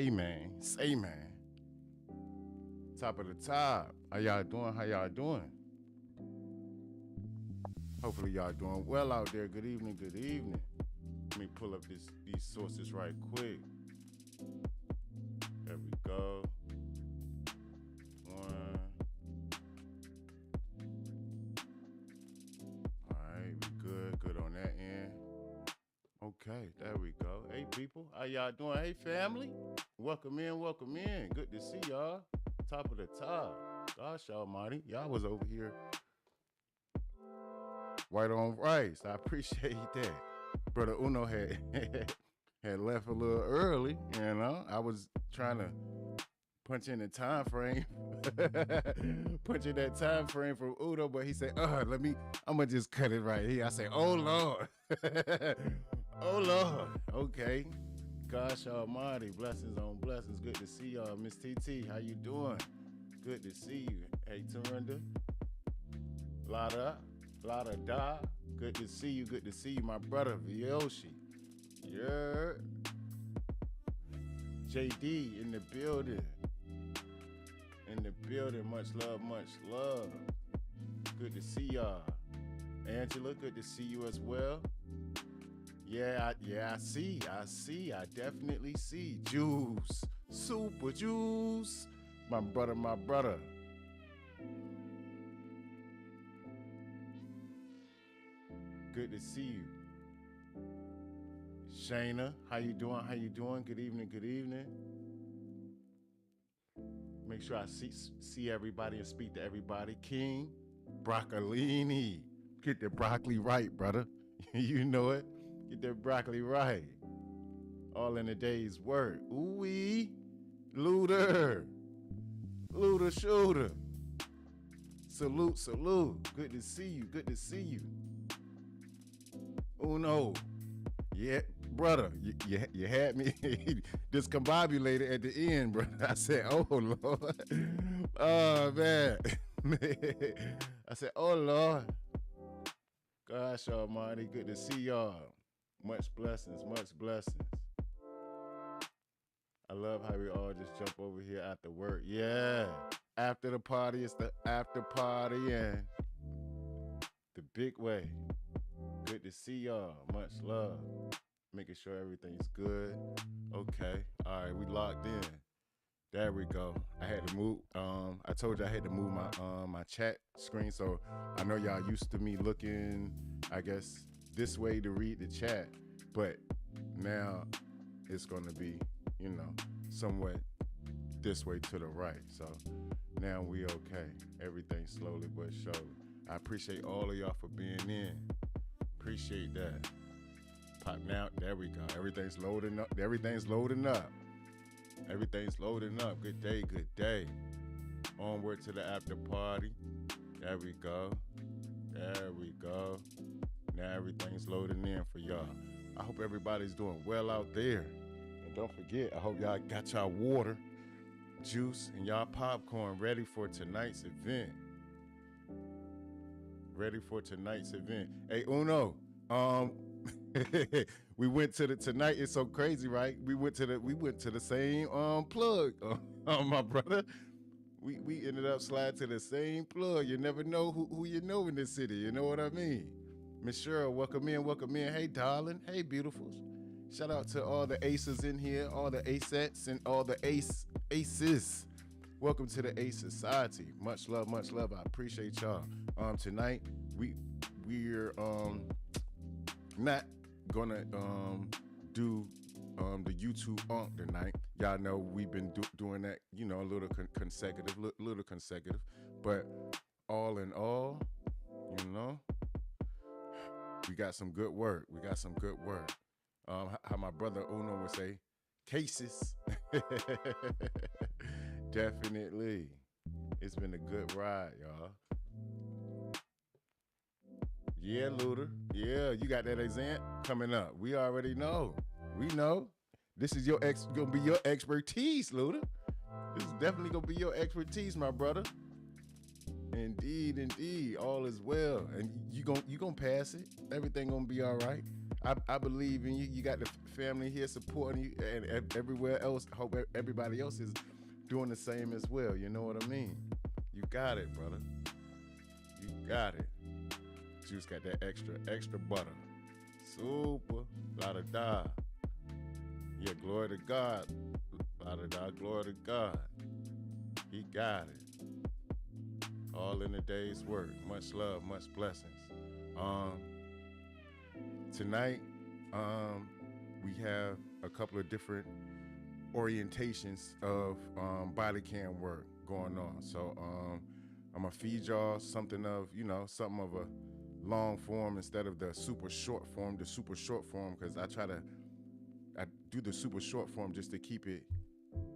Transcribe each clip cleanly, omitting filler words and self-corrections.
Say, man. Say, man. Top of the top. How y'all doing? How y'all doing? Hopefully y'all doing well out there. Good evening. Good evening. Let me pull up these sources right quick. There we go. One. All right, we good. Good on that end. Okay, there we go. Hey, people, how y'all doing? Hey, family, welcome in, welcome in. Good to see y'all. Top of the top. Gosh almighty, y'all was over here white on rice. I appreciate that. Brother Uno had had left a little early, you know. I was trying to punch in the time frame, punching that time frame from Uno, but he said, I'm gonna just cut it right here. I said, oh Lord. Oh Lord. Okay. Gosh almighty. Blessings on blessings. Good to see y'all. Miss TT, how you doing? Good to see you. Hey, Tarinda. Lada Da. Good to see you. Good to see you. My brother, Vyoshi. Yeah. JD in the building. In the building. Much love, much love. Good to see y'all. Angela, good to see you as well. I see. I definitely see. Juice. Super Juice. My brother. Good to see you. Shayna, how you doing? How you doing? Good evening, good evening. Make sure I see everybody and speak to everybody. King, broccolini. Get the broccoli right, brother. You know it. Get that broccoli right. All in a day's work. Ooh-wee. Looter shooter. Salute. Good to see you. Uno. Yeah, brother, you had me discombobulated at the end, brother. I said, oh, Lord. Oh, man. I said, oh, Lord. Gosh almighty, good to see y'all. Much blessings. I love how we all just jump over here after work. Yeah. After the party, it's the after party and the big way. Good to see y'all. Much love. Making sure everything's good. Okay. All right, we locked in. There we go. I had to move. I told you I had to move my chat screen, so I know y'all used to me looking, I guess, this way to read the chat, but now it's gonna be, somewhat this way to the right. So now we okay. Everything slowly but surely. I appreciate all of y'all for being in. Appreciate that. Pop now. There we go. Everything's loading up. Good day. Onward to the after party. There we go. Now everything's loading in for y'all. I hope everybody's doing well out there. And don't forget, I hope y'all got y'all water, juice, and y'all popcorn ready for tonight's event. Hey, Uno, we went to tonight. It's so crazy, right? We went to the same plug, my brother. We ended up sliding to the same plug. You never know who you know in this city. You know what I mean? Miss Cheryl, welcome in. Hey, darling. Hey, beautifuls. Shout out to all the aces in here, all the acettes and all the aces. Welcome to the Ace Society. Much love. I appreciate y'all. Tonight we're not gonna do the YouTube tonight. Y'all know we've been doing that, a little consecutive. But all in all, we got some good work. How my brother Uno would say, cases. Definitely. It's been a good ride, y'all. Yeah, Luder. Yeah, you got that exam coming up. We already know. We know. This is gonna be your expertise, Luder. This is definitely gonna be your expertise, my brother. Indeed. All is well. And you gonna pass it. Everything gonna be all right. I believe in you. You got the family here supporting you, and everywhere else. Hope everybody else is doing the same as well. You know what I mean? You got it, brother. You got it. Juice got that extra butter. Super. La da da. Yeah, glory to God. La da da. Glory to God. He got it. All in a day's work. Much love, much blessings. Tonight, we have a couple of different orientations of body cam work going on. So I'm gonna feed y'all something of, something of a long form instead of the super short form, because I do the super short form just to keep it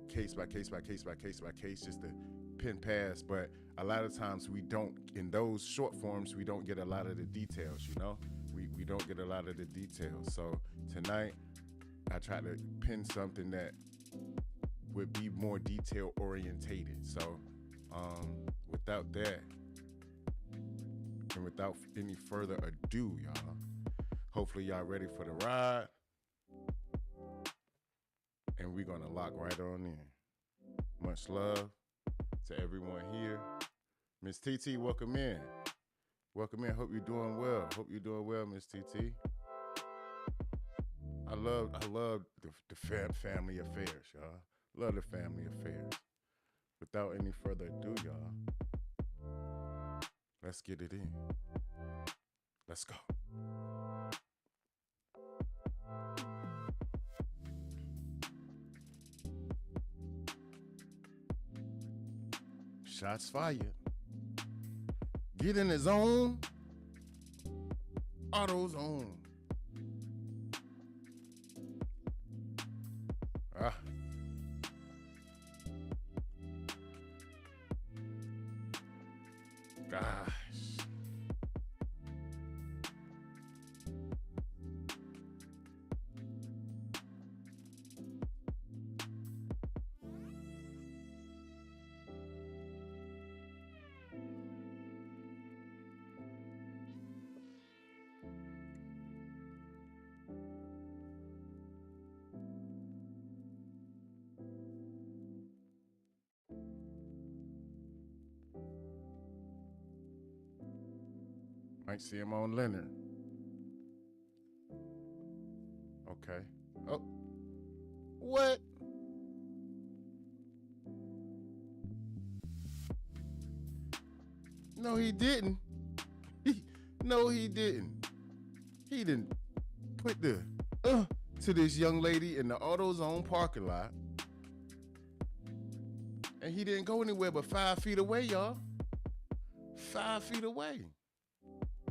case by case by case by case by case, just to pin pass. But a lot of times we don't, in those short forms, we don't get a lot of the details, we don't get a lot of the details. So tonight I try to pin something that would be more detail orientated. So without that, and without any further ado, y'all, hopefully y'all ready for the ride, and we're gonna lock right on in. Much love to everyone here. Miss TT, welcome in. Welcome in. Hope you're doing well. Miss TT. I love the family affairs, y'all. Love the family affairs. Without any further ado, y'all, let's get it in. Let's go. Shots fired. Get in the zone. Auto zone. Ah. Gosh. Might see him on Leonard. Okay. Oh. What? No, he didn't. No, he didn't. He didn't put the to this young lady in the AutoZone parking lot. And he didn't go anywhere but 5 feet away, y'all. 5 feet away.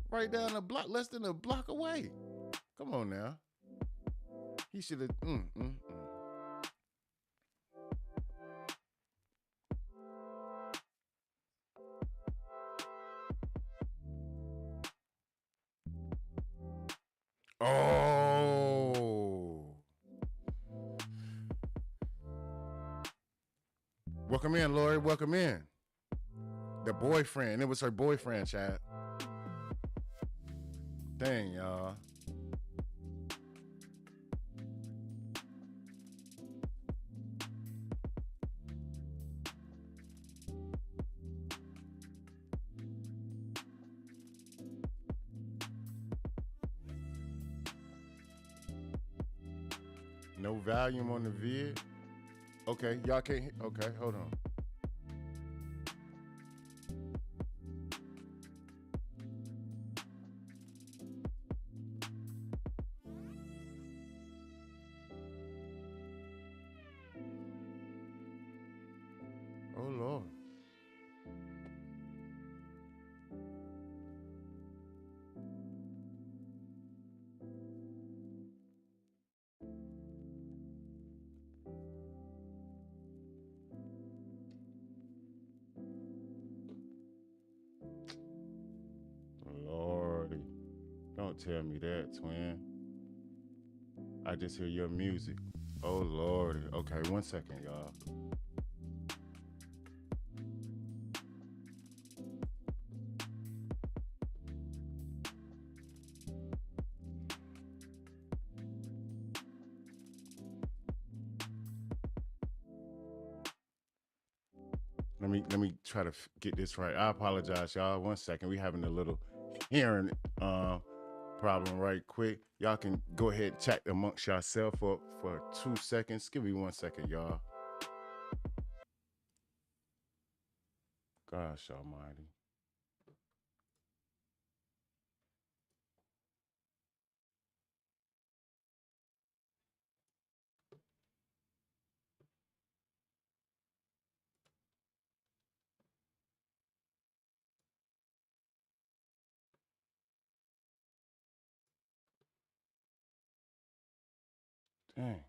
Right down the block, less than a block away. Come on now. He should have. Oh. Welcome in, Lori. Welcome in. The boyfriend. It was her boyfriend, Chad. Dang, y'all. No volume on the vid. Okay, y'all can't. Okay, hold on. Oh, Lord. Lordy. Don't tell me that, twin. I just hear your music. Oh, Lordy. Okay, 1 second, y'all. Let me try to get this right. I apologize, y'all. 1 second. We having a little hearing problem right quick. Y'all can go ahead and chat amongst yourself for 2 seconds. Give me 1 second, y'all. Gosh almighty. Dang.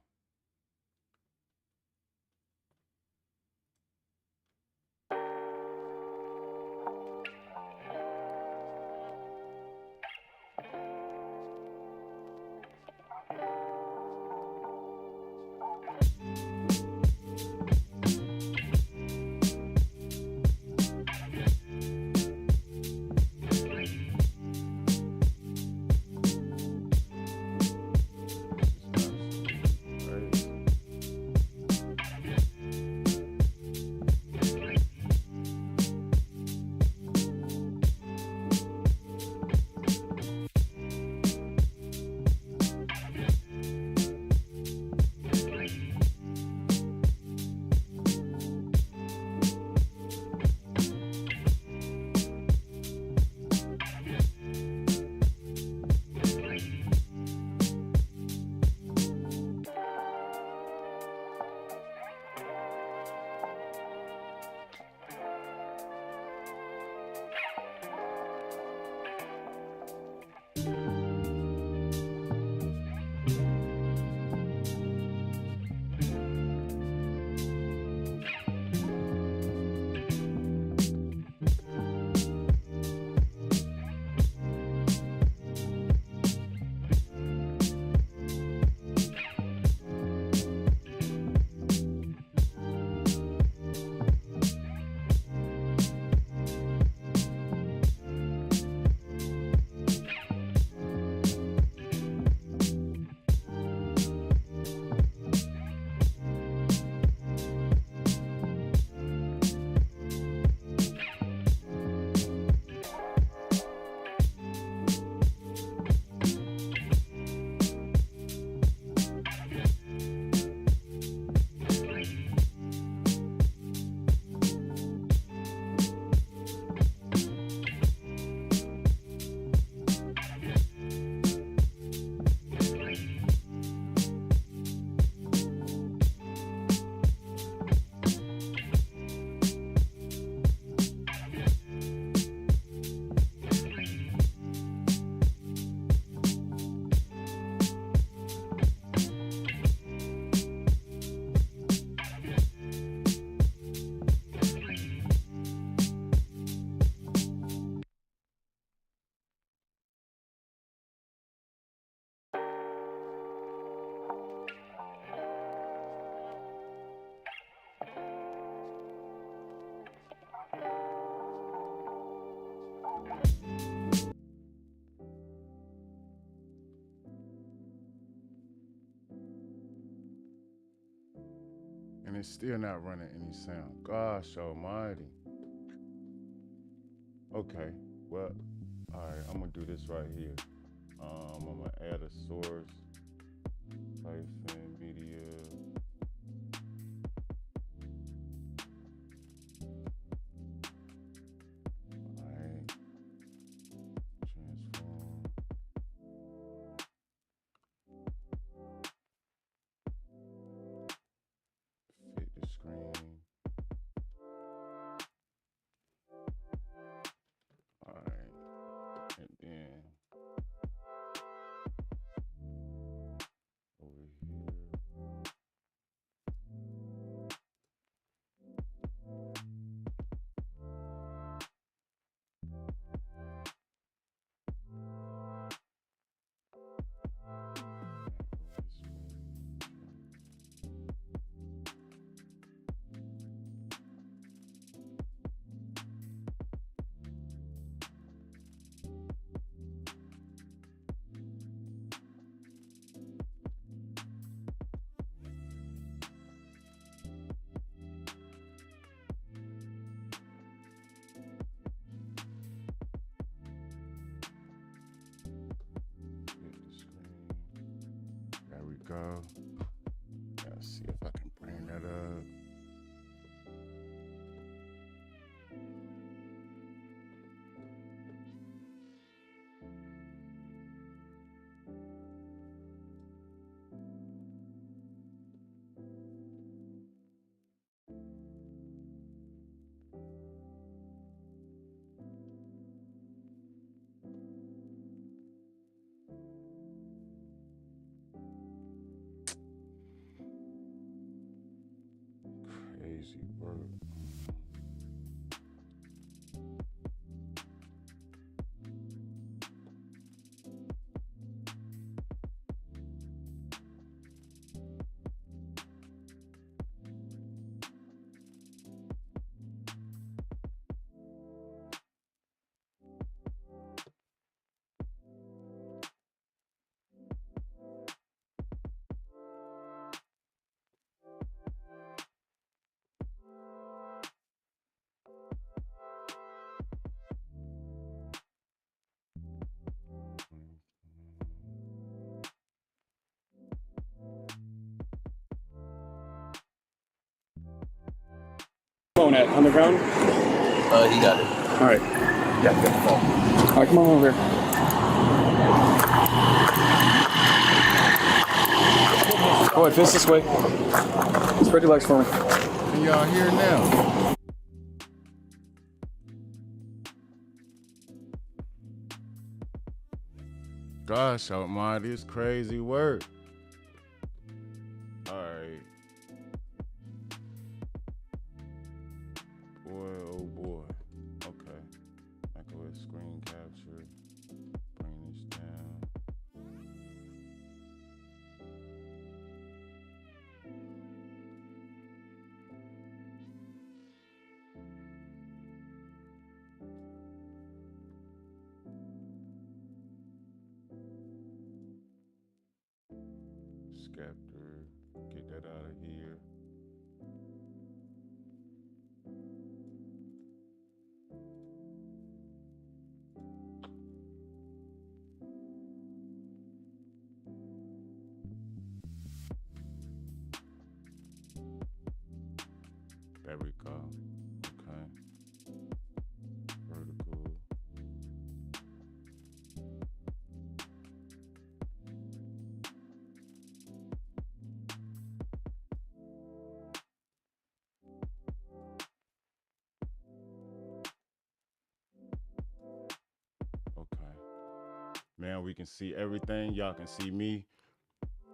And it's still not running any sound. Gosh almighty. Okay. Well, all right. I'm gonna do this right here. I'm gonna add a source. Hyphen media. All right. Transform. Fit the screen. All right. And then over here. go. Let's see if I can bring that up. Crazy work. Phone at on the ground? He got it. All right. Yeah, got the phone. All right, come on over here. Go ahead, face this way. Spread your legs for me. Can y'all hear now? Gosh, Almighty, this crazy work. All right. Boy, oh boy. Okay. I go with screen capture. Bring this down. Scepter. Get that out of here. There we go. Okay. Vertical. Okay. Now we can see everything. Y'all can see me.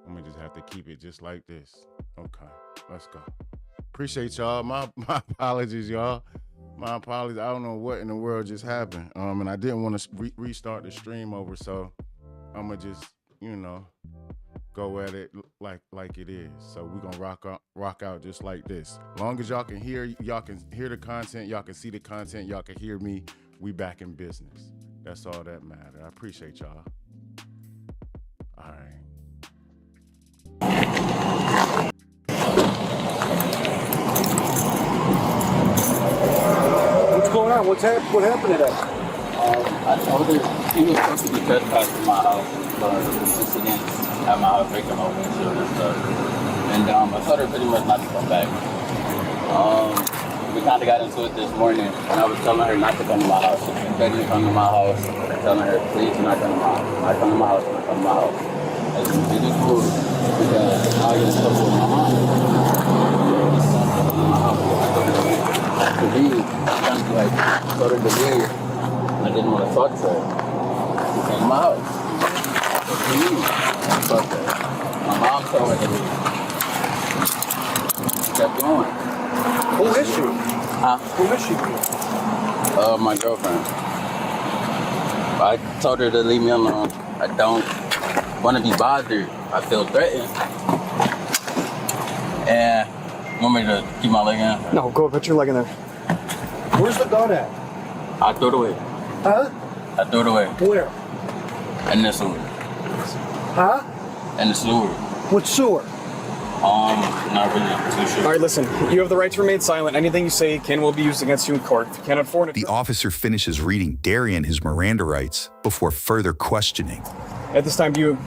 I'm gonna just have to keep it just like this. Okay. Let's go. Appreciate y'all. My apologies, y'all. My apologies. I don't know what in the world just happened. And I didn't want to restart the stream over, so I'm gonna just, go at it like it is. So we're gonna rock out just like this. Long as y'all can hear the content, y'all can see the content, y'all can hear me. We back in business. That's all that matters. I appreciate y'all. All right. What's going on? What happened today? I told her he was supposed to be trespassing my house for incidents at my house, breaking my windshield and stuff. And I told her pretty much not to come back. We kind of got into it this morning, and I was telling her not to come to my house. She's been begging to come to my house, telling her, please do not come to my house. Not come to my house, not come to my house. It's really cool because now you're in trouble with my mom. It's something in my house. To leave, like, sort of the weird. I didn't want to talk to her. She came to my house. To leave. Fuck her. My mom told her to leave. She kept going. Who is she? Huh? Who is she? My girlfriend. I told her to leave me alone. I don't want to be bothered. I feel threatened. And you want me to keep my leg in? No, go put your leg in there. Where's the gun at? I threw it away. Huh? I threw it away. Where? In the sewer. Huh? In the sewer. What sewer? Not really too sure. All right, listen. You have the right to remain silent. Anything you say will be used against you in court. If you can't afford it. The officer finishes reading Darian his Miranda rights before further questioning. At this time, do you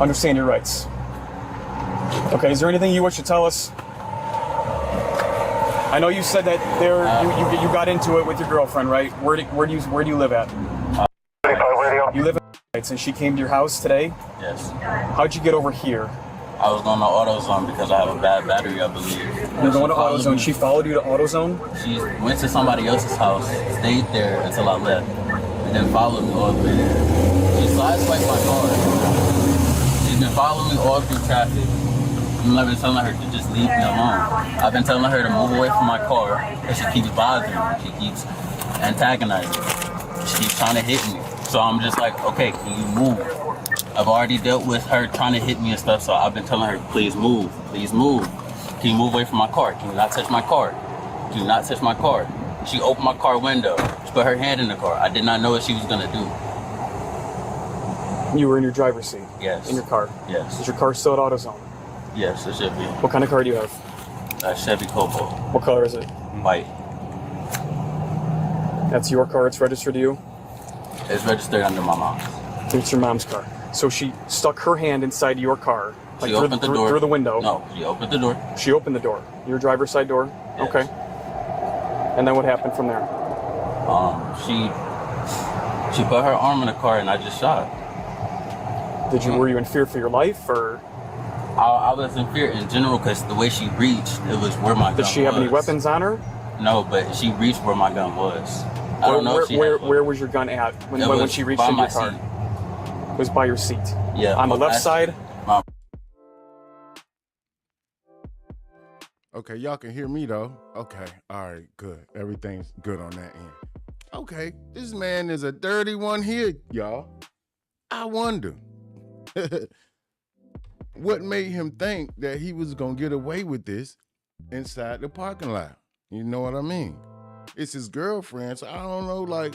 understand your rights? Okay, is there anything you wish to tell us? I know you said that you got into it with your girlfriend, right? Where do you live at? You live in and she came to your house today? Yes. How'd you get over here? I was going to AutoZone because I have a bad battery, I believe. You're going to AutoZone. She followed you to AutoZone? She went to somebody else's house, stayed there until I left, and then followed me all the way there. She sideswiped my car. She's been following me all through traffic. I've been telling her to just leave me alone. I've been telling her to move away from my car because she keeps bothering me. She keeps antagonizing me. She keeps trying to hit me. So I'm just like, okay, can you move? I've already dealt with her trying to hit me and stuff, so I've been telling her, please move, please move. Can you move away from my car? Can you not touch my car? Can you not touch my car? She opened my car window. She put her hand in the car. I did not know what she was gonna do. You were in your driver's seat? Yes. In your car? Yes. Is your car still at AutoZone? Yes, it should be. What kind of car do you have? A Chevy Cobalt. What color is it? White. That's your car, it's registered to you? It's registered under my mom's. It's your mom's car. So she stuck her hand inside your car, like She opened the door. through the window. No, she opened the door. She opened the door. Your driver's side door? Yes. Okay. And then what happened from there? She put her arm in the car and I just shot. Were you in fear for your life, or? I was in fear in general because the way she reached, it was where my gun was. Did she have any weapons on her? No, but she reached where my gun was. I don't know if she where was your gun at when she reached in your car? Seat. It was by your seat. Yeah. On the left side? Okay, y'all can hear me though. Okay, all right, good. Everything's good on that end. Okay, this man is a dirty one here, y'all. I wonder what made him think that he was gonna get away with this inside the parking lot. You know what I mean? It's his girlfriend, so I don't know, like,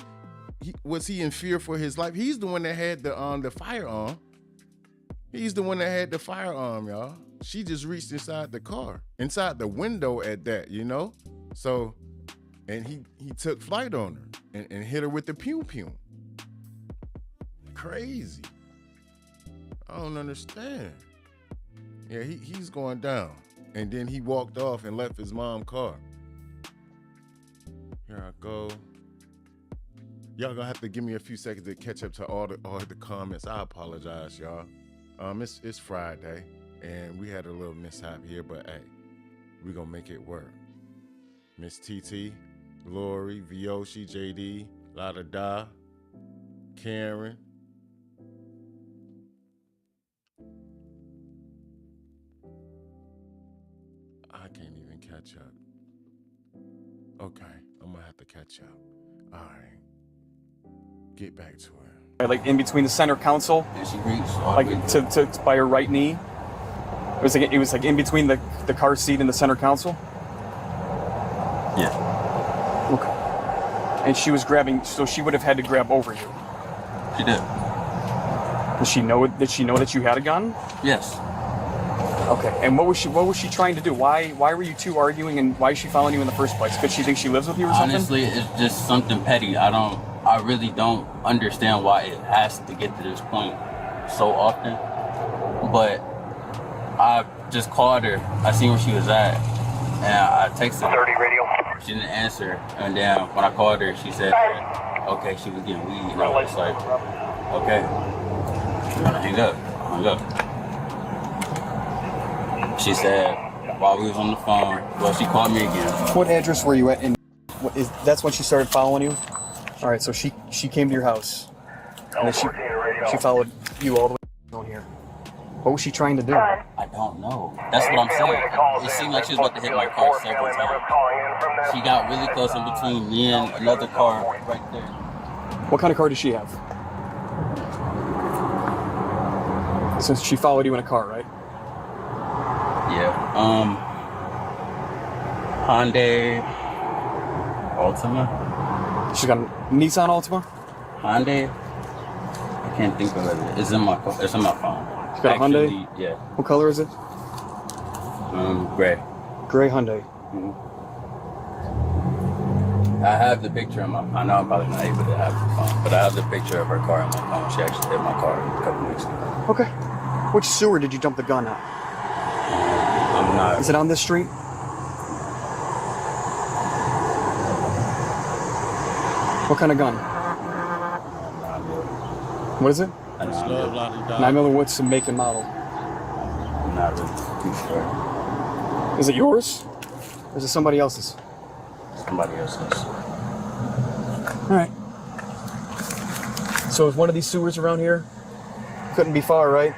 was he in fear for his life? He's the one that had the firearm. He's the one that had the firearm, y'all. She just reached inside the car, inside the window at that, you know? So, and he took flight on her and hit her with the pew-pew. Crazy. I don't understand. Yeah, he's going down. And then he walked off and left his mom's car. Here I go. Y'all gonna have to give me a few seconds to catch up to all the comments. I apologize, y'all. It's Friday, and we had a little mishap here, but hey, we gonna make it work. Miss TT, Lori, Vyoshi, JD, Lada Da, Karen. I can't even catch up. Okay, I'm gonna have to catch up. All right. Get back to her. Like in between the center console? And she reached like to by her right knee? It was like in between the car seat and the center console? Yeah. Okay. And she was grabbing, so she would have had to grab over you. She did. Did she know that you had a gun? Yes. Okay. And what was she trying to do? Why were you two arguing, and why is she following you in the first place? Could she think she lives with you or something? Honestly, it's just something petty. I really don't understand why it has to get to this point so often. But I just called her. I seen where she was at, and I texted her. 30 radio. She didn't answer, and then when I called her, she said, okay, she was getting weed. And I was like, okay. And I hung up. She said, while we was on the phone, well, she called me again. What address were you at? That's when she started following you? All right, so she came to your house, and then she followed you all the way down here. What was she trying to do? I don't know. That's what I'm saying. It seemed like she was about to hit my car several times. She got really close in between me and another car right there. What kind of car does she have? Since she followed you in a car, right? Yeah. Hyundai Altima. She's got a Nissan Altima? Hyundai? I can't think of it. It's in my phone. She's got a Hyundai? Yeah. What color is it? Gray. Gray Hyundai. Mm-hmm. I have the picture in my phone. I know I'm probably not able to have the phone, but I have the picture of her car in my phone. She actually hit my car a couple weeks ago. Okay. Which sewer did you dump the gun at? No. Is it on this street? What kind of gun? What is it? Much love, Lottie 9 mm. What's the make and model? I'm not really too sure. Is it yours? Or is it somebody else's? Somebody else's. All right. So is one of these sewers around here? Couldn't be far, right?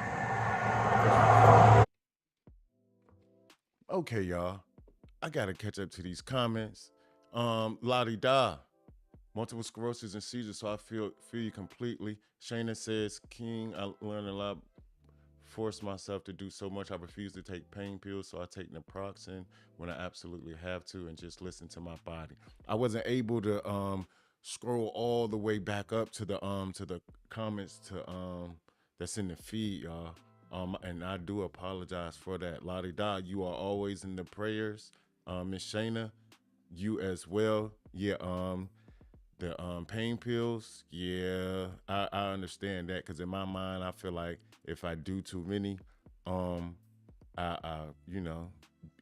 Okay, y'all. I gotta catch up to these comments. Lottie Da. Multiple sclerosis and seizures, so I feel you completely. Shayna says, King, I learned a lot. Force myself to do so much. I refuse to take pain pills, so I take naproxen when I absolutely have to and just listen to my body. I wasn't able to scroll all the way back up to the comments to that's in the feed, y'all. And I do apologize for that. Lottie Da, you are always in the prayers. Miss Shayna, you as well. Yeah, the pain pills, yeah, I understand that, because in my mind I feel like if I do too many, I you know,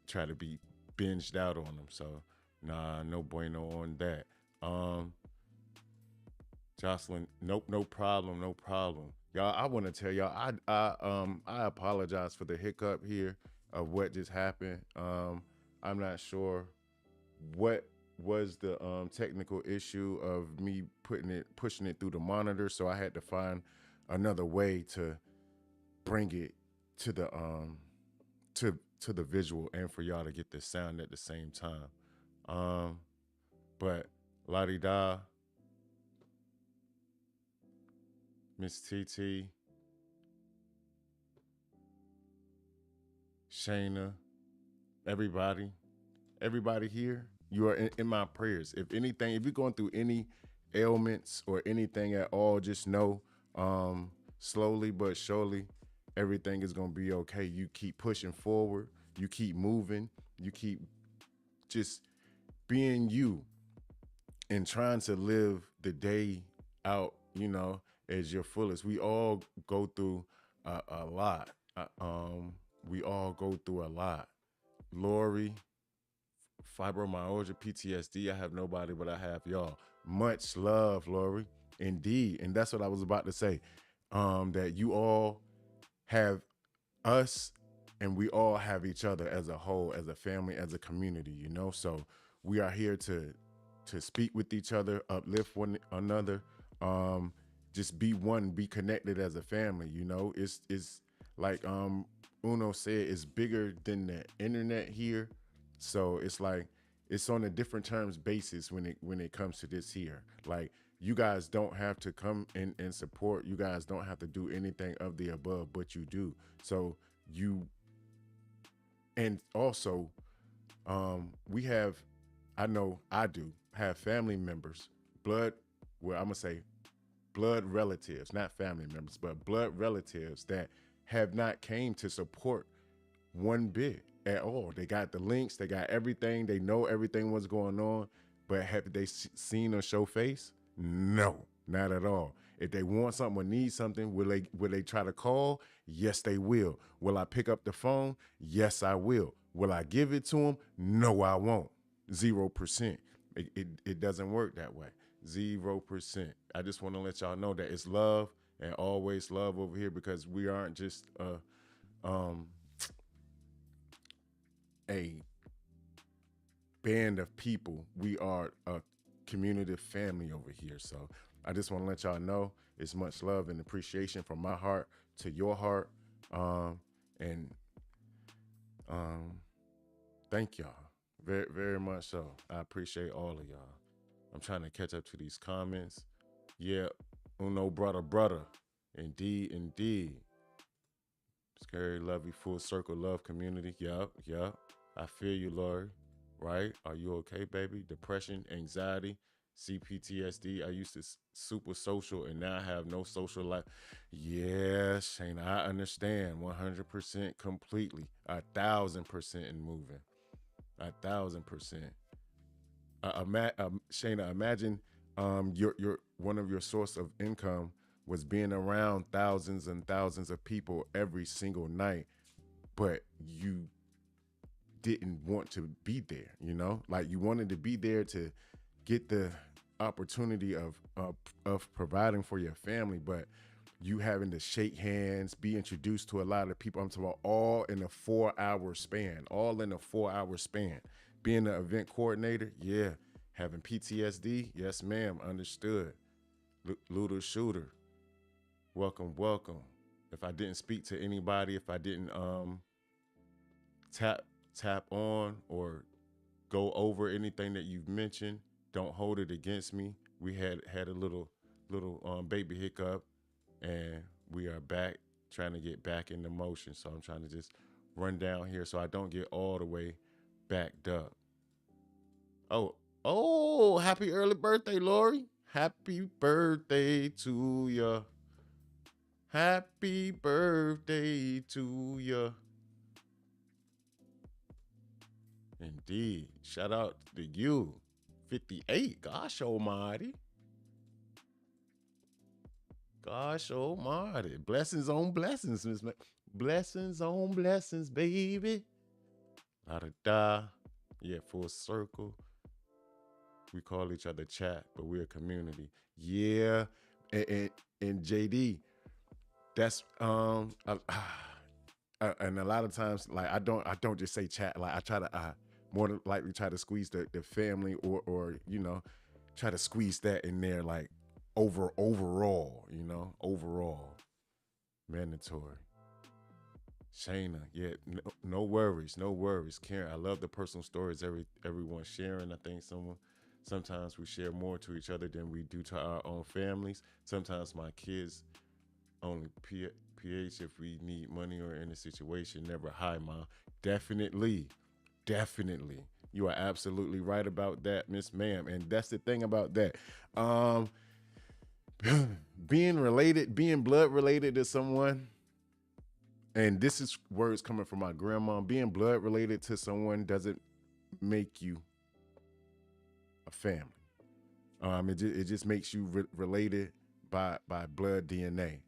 try to be binged out on them. So nah, no bueno on that. Jocelyn, nope, no problem. Y'all, I want to tell y'all, I apologize for the hiccup here of what just happened. I'm not sure what was the technical issue of me pushing it through the monitor, so I had to find another way to bring it to the to the visual and for y'all to get the sound at the same time. But Lottie Da, Miss TT, Shayna, everybody here, you are in my prayers. If anything, if you're going through any ailments or anything at all, just know slowly but surely everything is going to be okay. You keep pushing forward, you keep moving, you keep just being you and trying to live the day out, you know, as your fullest. We all go through a lot. We all go through a lot. Lori, fibromyalgia, PTSD. I have nobody, but I have y'all. Much love, Lori. Indeed. And that's what I was about to say. That you all have us and we all have each other as a whole, as a family, as a community, you know? So we are here to speak with each other, uplift one another, just be one, be connected as a family, you know? It's like Uno said, it's bigger than the internet here. So it's like, it's on a different terms basis when it comes to this here. Like, you guys don't have to come in and support. You guys don't have to do anything of the above, but you do. So and also, we have, I know I do, have family members, I'm gonna say blood relatives, not family members, but blood relatives that have not came to support one bit at all. They got the links, they got everything, they know everything what's going on, but have they seen us show face? No, not at all. If they want something or need something, will they try to call? Yes, they will. Will I pick up the phone? Yes, I will. Will I give it to them? No, I won't. 0%. It doesn't work that way. 0%. I just want to let y'all know that it's love and always love over here, because we aren't just a band of people. We are a community family over here. So I just want to let y'all know it's much love and appreciation from my heart to your heart. And thank y'all very, very much so. I appreciate all of y'all. I'm trying to catch up to these comments. Yeah, Uno brother. Indeed. Scary, lovey, full circle love community. Yup. I feel you, Lori. Right? Are you okay, baby? Depression, anxiety, CPTSD. I used to super social and now I have no social life. Yeah, Shayna, I understand 100% completely. 1,000% in moving. 1,000%. Shayna, imagine your one of your source of income was being around thousands and thousands of people every single night, but you didn't want to be there, you know? Like you wanted to be there to get the opportunity of providing for your family, but you having to shake hands, be introduced to a lot of people. I'm talking about all in a 4-hour span, Being an event coordinator, yeah. Having PTSD, yes, ma'am, understood. Looter shooter, welcome. If I didn't speak to anybody, if I didn't tap on or go over anything that you've mentioned, don't hold it against me. We had a little baby hiccup, and we are back, trying to get back into motion. So I'm trying to just run down here so I don't get all the way backed up. Oh, happy early birthday, Lori. Happy birthday to ya. Happy birthday to ya. Indeed. Shout out to you. 58. Gosh almighty. Gosh almighty. Blessings on blessings, Miss Blessings on blessings, baby. La-da-da. Yeah, full circle. We call each other chat, but we're a community. Yeah. And JD, that's and a lot of times, like I don't just say chat. Like I try to more than likely try to squeeze the family or you know, try to squeeze that in there, like overall, you know, overall. Mandatory. Shayna, yeah, no worries. Karen, I love the personal stories everyone's sharing. I think sometimes we share more to each other than we do to our own families. Sometimes my kids only PH if we need money or in a situation. Never hi, Mom. Definitely. You are absolutely right about that, Miss Ma'am. And that's the thing about that. Being blood related to someone, and this is words coming from my grandma, being blood related to someone doesn't make you a family. It just makes you related by blood DNA.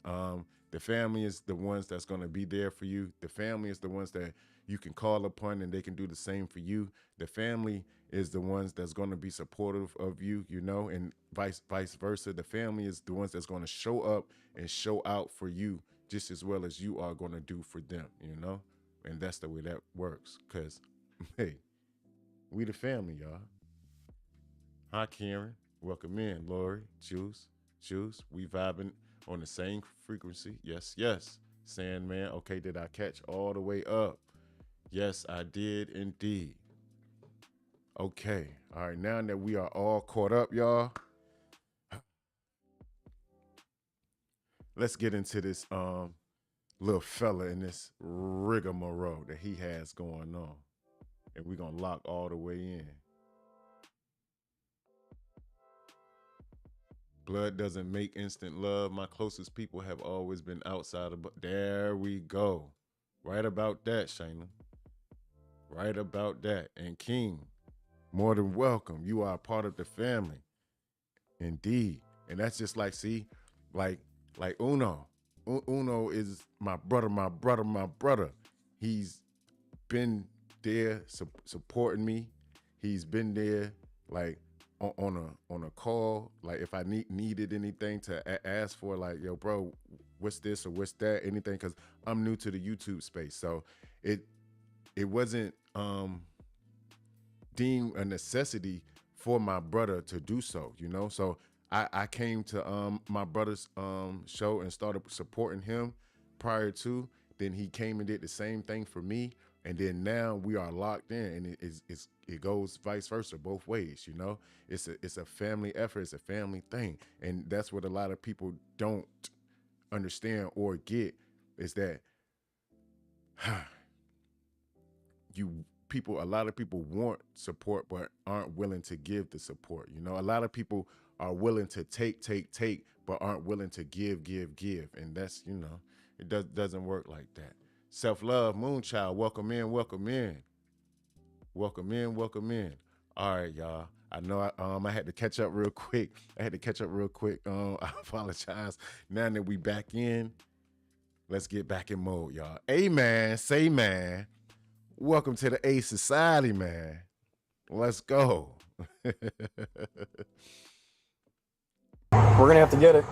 The family is the ones that's going to be there for you. The family is the ones that you can call upon and they can do the same for you. The family is the ones that's going to be supportive of you, you know, and vice versa. The family is the ones that's going to show up and show out for you just as well as you are going to do for them, you know? And that's the way that works, because, hey, we the family, y'all. Hi, Karen. Welcome in, Lori, Juice. We vibing on the same frequency. Yes. Sandman, okay, did I catch all the way up? Yes, I did indeed. Okay, all right, now that we are all caught up, y'all, let's get into this little fella in this rigmarole that he has going on. And we're going to lock all the way in. Blood doesn't make instant love. My closest people have always been outside of... There we go. Right about that, Shayna. Right about that. And King, more than welcome. You are a part of the family. Indeed. And that's just like, see, like Uno. Uno is my brother. He's been there supporting me. He's been there like on a call. Like if I needed anything to ask for, like, yo, bro, what's this or what's that, anything, because I'm new to the YouTube space. So it wasn't deemed a necessity for my brother to do so, you know? So I came to my brother's show and started supporting him prior to. Then he came and did the same thing for me. And then now we are locked in, and it goes vice versa, both ways, you know? It's a family effort, it's a family thing. And that's what a lot of people don't understand or get, is that a lot of people want support but aren't willing to give the support. You know, a lot of people are willing to take, but aren't willing to give. And that's, you know, it doesn't work like that. Self-love, Moonchild, welcome in. All right, y'all. I know I had to catch up real quick. I apologize. Now that we back in, let's get back in mode, y'all. Hey, man, say, man, Welcome to the A Society, man. Let's go. We're gonna have to get it.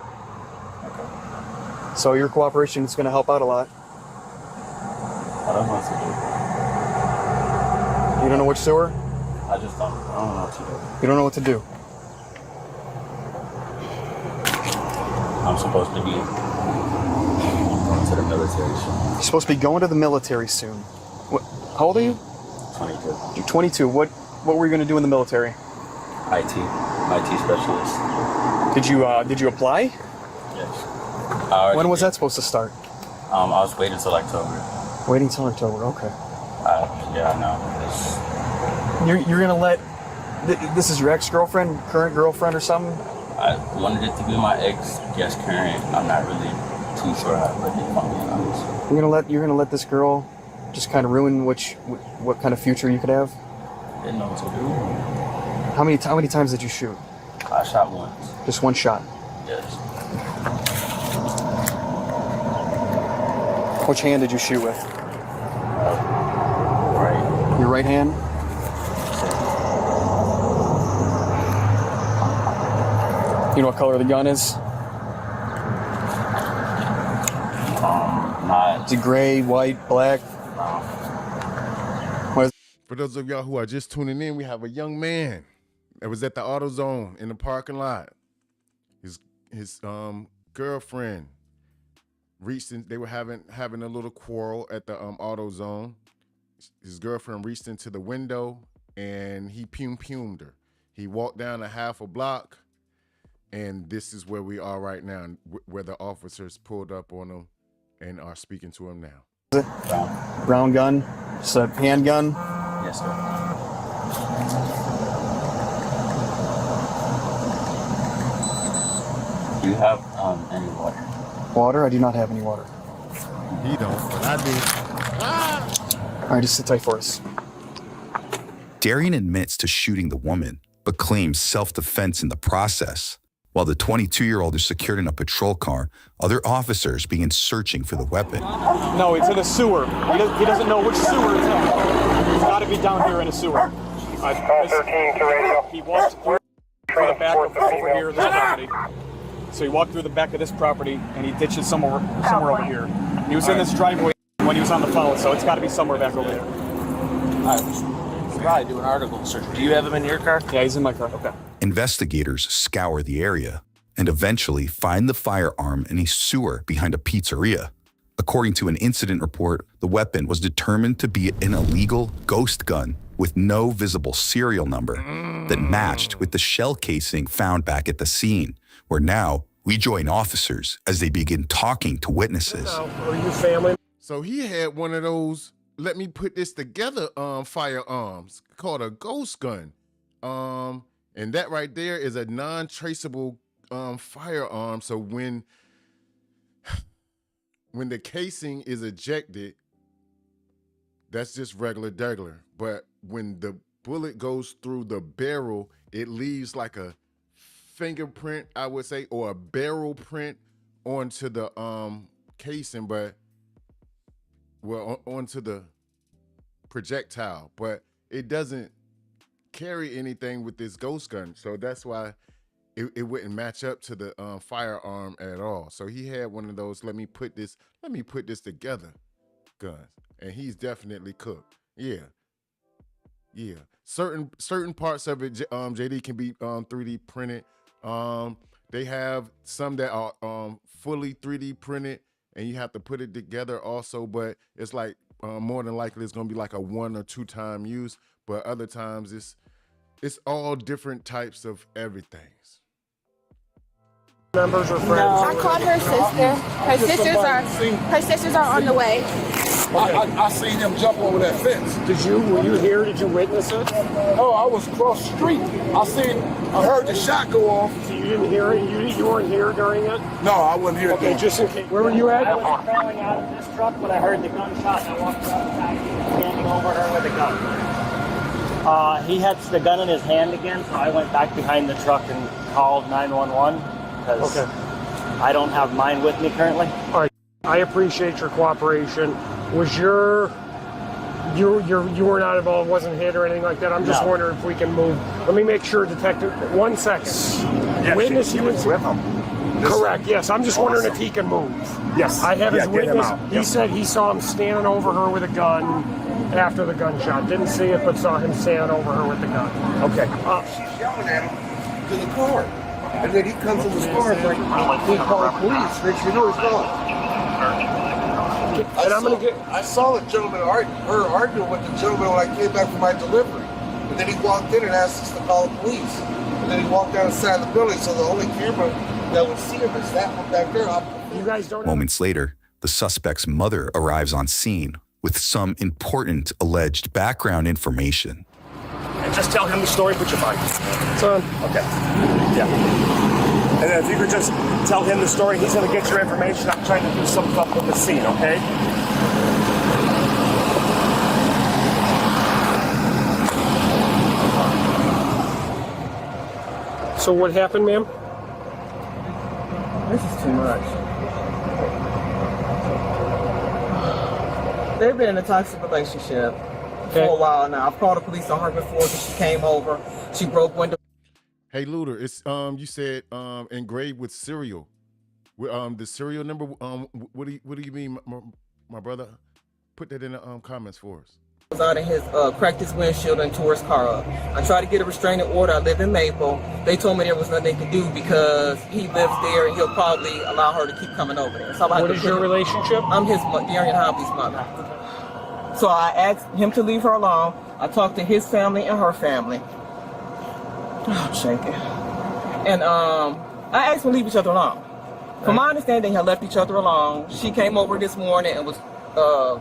So your cooperation is gonna help out a lot. I don't know what to do. You don't know which sewer? I don't know what to do. You don't know what to do. I'm supposed to be going to the military soon. You're supposed to be going to the military soon. What? How old are you? 22. You're 22. What were you gonna do in the military? IT specialist. Did you apply? Yes. When was that supposed to start? I was waiting until October. Waiting till October. Okay. Yeah, I know. You're gonna let this is your ex-girlfriend, current girlfriend, or something? I wanted it to be my ex, yes, current. I'm not really too sure how to put it, if I'm being honest. You're gonna let this girl just kind of ruin what kind of future you could have? Didn't know what to do. How many times did you shoot? I shot once. Just one shot. Yes. Which hand did you shoot with? Right. Your right hand? You know what color the gun is? Not. Is it gray, white, black? What is For those of y'all who are just tuning in, we have a young man that was at the AutoZone in the parking lot. His girlfriend reached in, they were having a little quarrel at the AutoZone. His girlfriend reached into the window and he pumed her. He walked down a half a block, and this is where we are right now, where the officers pulled up on him and are speaking to him now. it? Brown gun? Just a handgun? Yes, sir. Do you have any water? Water? I do not have any water. He don't, but I do. All right, just sit tight for us. Darian admits to shooting the woman, but claims self-defense in the process. While the 22-year-old is secured in a patrol car, other officers begin searching for the weapon. No, it's in a sewer. He doesn't know which sewer it's in. It's got to be down here in a sewer. 13 to radio. He walked through the back of over here, this property. So he walked through the back of this property and he ditched it somewhere over here. He was in this driveway when he was on the phone, so it's got to be somewhere back over there. Probably do an article search. Do you have him in your car? Yeah, he's in my car. Okay. Investigators scour the area and eventually find the firearm in a sewer behind a pizzeria. According to an incident report, the weapon was determined to be an illegal ghost gun with no visible serial number that matched with the shell casing found back at the scene, where now we join officers as they begin talking to witnesses. Are you family? So he had one of those, let me put this together, firearms called a ghost gun. And that right there is a non-traceable firearm. So when the casing is ejected, that's just regular. But when the bullet goes through the barrel, it leaves like a fingerprint, I would say, or a barrel print onto the casing, but onto the projectile, but it doesn't carry anything with this ghost gun. So that's why it wouldn't match up to the firearm at all. So he had one of those, let me put this together guns. And he's definitely cooked. Yeah. Certain parts of it, JD, can be 3D printed. They have some that are fully 3D printed, and you have to put it together also, but it's like more than likely it's gonna be like a 1 or 2 time use, but other times it's all different types of everything. Members or friends? No, I called her sister. Her sisters are on the way. I seen him jump over that fence. Were you here? Did you witness it? Oh, I was across the street. I heard the shot go off. So you didn't hear it? You weren't here during it? No, I wasn't here. Okay, just in case. Where were you at? I was crawling out of this truck when I heard the gunshot, and I walked outside, standing over her with a gun. He had the gun in his hand again, so I went back behind the truck and called 911 because I don't have mine with me currently. All right. I appreciate your cooperation. Was your you were not involved, wasn't hit or anything like that. I'm just wondering if we can move. Let me make sure, Detective. 1 second. Yeah, Witness, she was with him. Correct. Yes, I'm just wondering if he can move. Yes. I have his get him witness. out. He Yep. said he saw him standing over her with a gun after the gunshot. Didn't see it, but saw him standing over her with the gun. Okay. She's yelling at him to the car. And then he comes in the car and like, he called the police. Makes you know he's gone. I saw the gentleman arguing with the gentleman when I came back from my delivery. And then he walked in and asked us to call the police. And then he walked down the side of the building, so the only camera that would see him is that one back there. You guys don't. Moments later, the suspect's mother arrives on scene with some important alleged background information. And just tell him the story, put your mic. Son. Okay. Yeah. And then if you could just tell him the story, he's going to get your information. I'm trying to do some stuff with the scene, okay? So what happened, ma'am? This is too much. They've been in a toxic relationship for a while now. I've called the police on her before because she came over. She broke window. Hey, Luder, it's you said engraved with serial. The serial number. What do you mean, my brother? Put that in the comments for us. Out of his cracked his windshield and tore his car up. I tried to get a restraining order. I live in Maple. They told me there was nothing they could do because he lives there and he'll probably allow her to keep coming over there. So what is your relationship? I'm his Darian Hobby's mother. So I asked him to leave her alone. I talked to his family and her family. Oh, shaking. And I asked them to leave each other alone. From my understanding, they had left each other alone. She came over this morning and was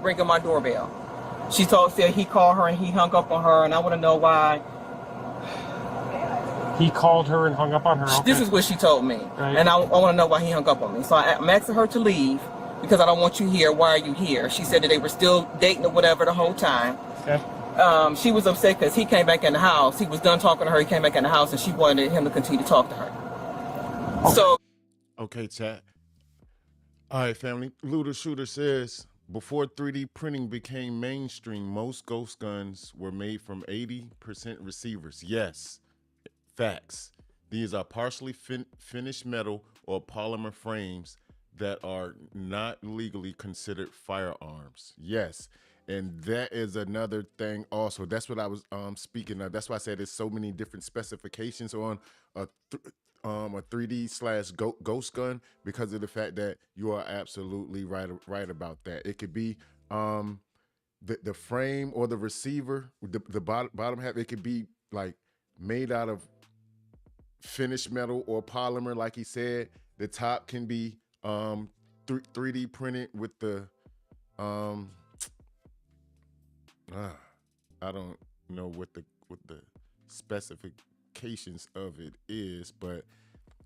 ringing my doorbell. She said he called her and he hung up on her, and I want to know why. He called her and hung up on her. Okay. This is what she told me, and I want to know why he hung up on me. So I'm asking her to leave because I don't want you here. Why are you here? She said that they were still dating or whatever the whole time. Okay. She was upset because he came back in the house. He was done talking to her. He came back in the house, and she wanted him to continue to talk to her. Okay. So. Okay, chat. All right, family. Luder Shooter says, before 3D printing became mainstream, most ghost guns were made from 80% receivers. Yes, facts. These are partially finished metal or polymer frames that are not legally considered firearms. Yes, and that is another thing also. That's what I was speaking of. That's why I said there's so many different specifications on a 3D/ghost gun, because of the fact that you are absolutely right about that. It could be the frame or the receiver, the bottom half. It could be like made out of finished metal or polymer, like he said. The top can be 3D printed with the I don't know what the specifications of it is, but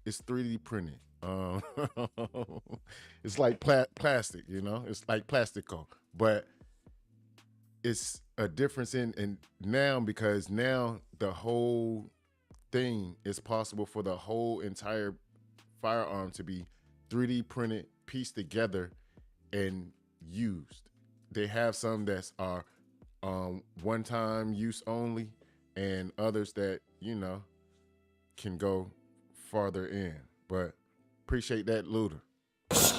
it's 3D printed. It's like plastic, you know. It's like plastico, but it's a difference in now, because now the whole thing is possible for the whole entire firearm to be 3D printed, pieced together, and used. They have some that are one-time use only, and others that, you know, can go farther in. But appreciate that, Luder.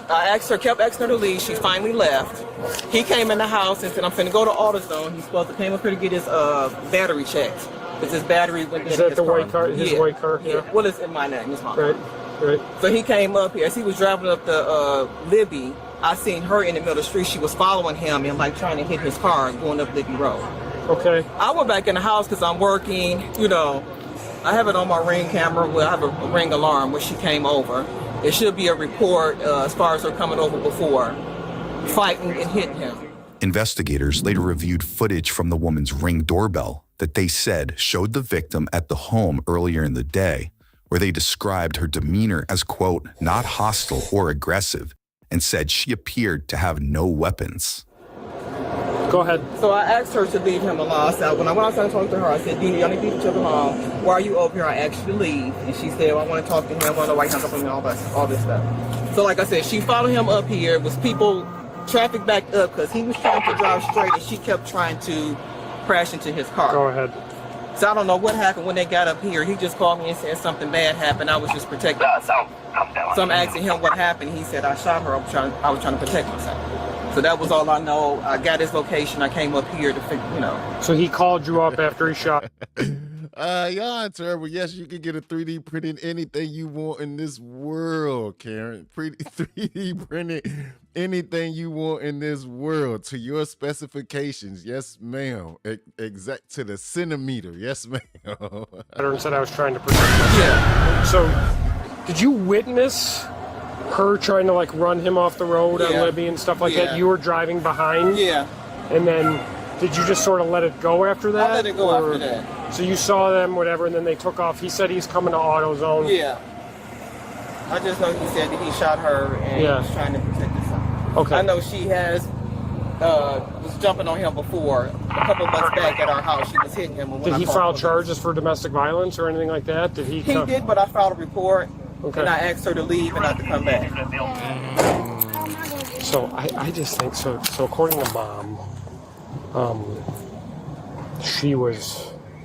I kept asking her to leave. She finally left. He came in the house and said, I'm finna go to AutoZone. He's supposed to came up here to get his battery checked. Because his battery went dead. Is that the white car? His white car? Yeah. Well, it's in my name. It's mine. Right. So he came up here. As he was driving up the Libby, I seen her in the middle of the street. She was following him and like trying to hit his car going up Libby Road. Okay. I went back in the house because I'm working, you know. I have it on my Ring camera. Well, I have a Ring alarm where she came over. It should be a report as far as her coming over before, fighting and hitting him. Investigators later reviewed footage from the woman's Ring doorbell that they said showed the victim at the home earlier in the day, where they described her demeanor as, quote, not hostile or aggressive, and said she appeared to have no weapons. Go ahead. So I asked her to leave him alone. I said, when I went outside and talked to her, I said, Dina, y'all need to leave each other alone. Why are you over here? I asked you to leave. And she said, well, I want to talk to him. I want to know why he hung up on me, all this stuff. So like I said, she followed him up here. It was people traffic backed up because he was trying to drive straight and she kept trying to crash into his car. Go ahead. So I don't know what happened when they got up here. He just called me and said something bad happened. I was just protecting myself. So I'm asking him what happened. He said I shot her. I was trying to protect myself. So that was all I know. I got his location. I came up here to figure, So he called you up after he shot. Y'all are terrible. Yes, you can get a 3D printed anything you want in this world, Karen. 3D printed anything you want in this world to your specifications. Yes, ma'am. Exact to the centimeter. Yes, ma'am. And said I was trying to protect myself. Yeah. So, did you witness her trying to like run him off the road on Libby and stuff like that? You were driving behind. Yeah. And then did you just sort of let it go after that? I let it go after that. So you saw them, whatever, and then they took off. He said he's coming to AutoZone. Yeah. I just know he said that he shot her and he was trying to protect himself. Okay. I know she was jumping on him before. A couple months back at our house, she was hitting him. And did he file charges for domestic violence or anything like that? Did he? He did, but I filed a report. Okay. And I asked her to leave and not to come back. So I just think so. So according to Mom,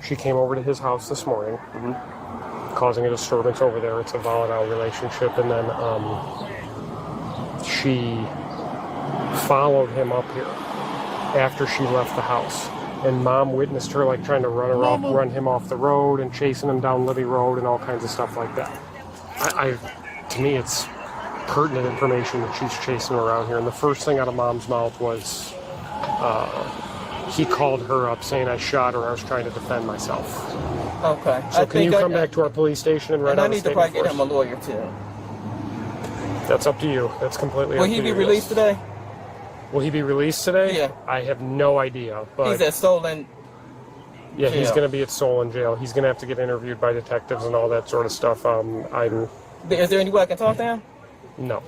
she came over to his house this morning, causing a disturbance over there. It's a volatile relationship, and then she followed him up here after she left the house. And Mom witnessed her like trying to run him off the road and chasing him down Libby Road and all kinds of stuff like that. To me, it's pertinent information that she's chasing around here. And the first thing out of Mom's mouth was, he called her up saying I shot her. I was trying to defend myself. Okay. So can you come back to our police station and write out a statement? I need to probably get him a lawyer too. That's up to you. That's completely up to you. Will he be released today? Will he be released today? Yeah. I have no idea. But he's at Stolen. Yeah, he's going to be at Solon jail. He's going to have to get interviewed by detectives and all that sort of stuff. Is there any way I can talk to him? No.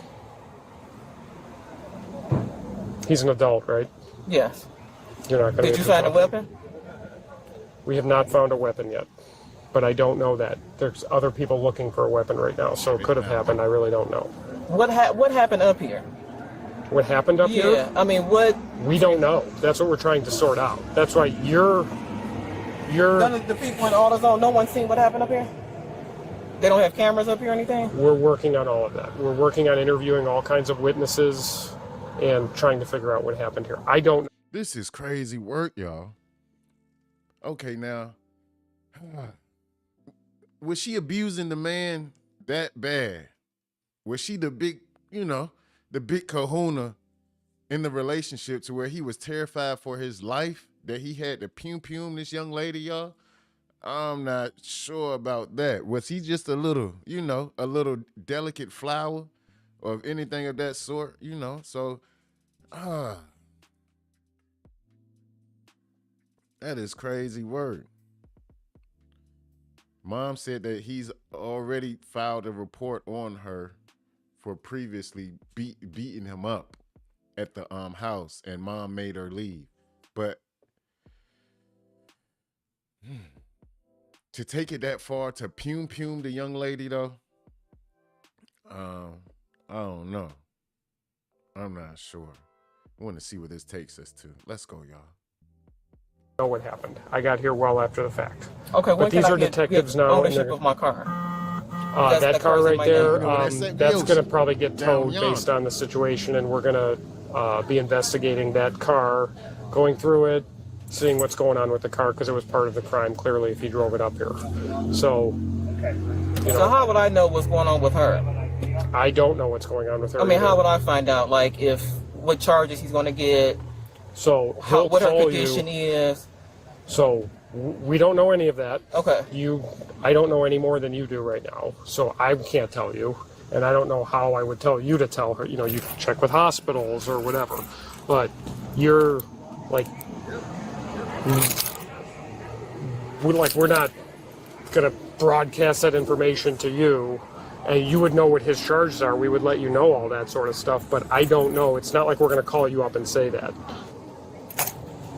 He's an adult, right? Yes. You're not going to. Did you find a weapon? We have not found a weapon yet, but I don't know that. There's other people looking for a weapon right now, so it could have happened. I really don't know. What happened up here? What happened up here? Yeah, I mean, what? We don't know. That's what we're trying to sort out. That's why you're. None of the people in AutoZone, no one's seen what happened up here? They don't have cameras up here or anything? We're working on all of that. We're working on interviewing all kinds of witnesses and trying to figure out what happened here. I don't. This is crazy work, y'all. Okay, now, was she abusing the man that bad? Was she the big, the big kahuna in the relationship to where he was terrified for his life, that he had to pum this young lady, y'all? I'm not sure about that. Was he just a little delicate flower or anything of that sort, So, that is crazy word. Mom said that he's already filed a report on her for previously beating him up at the house, and Mom made her leave. But to take it that far, to pum the young lady though, I don't know. I'm not sure. I want to see where this takes us to. Let's go, y'all. Know what happened. I got here well after the fact. Okay, but these are detectives now. Ownership of my car. That car right there, that's going to probably get towed based on the situation, and we're going to be investigating that car, going through it, seeing what's going on with the car, because it was part of the crime, clearly, if he drove it up here. So, So how would I know what's going on with her? I don't know what's going on with her. I mean, how would I find out, like, what charges he's going to get? So what her condition is? So we don't know any of that. Okay. I don't know any more than you do right now. So I can't tell you, and I don't know how I would tell you to tell her. You can check with hospitals or whatever. But you're like, we're not gonna broadcast that information to you. And you would know what his charges are. We would let you know all that sort of stuff. But I don't know. It's not like we're going to call you up and say that.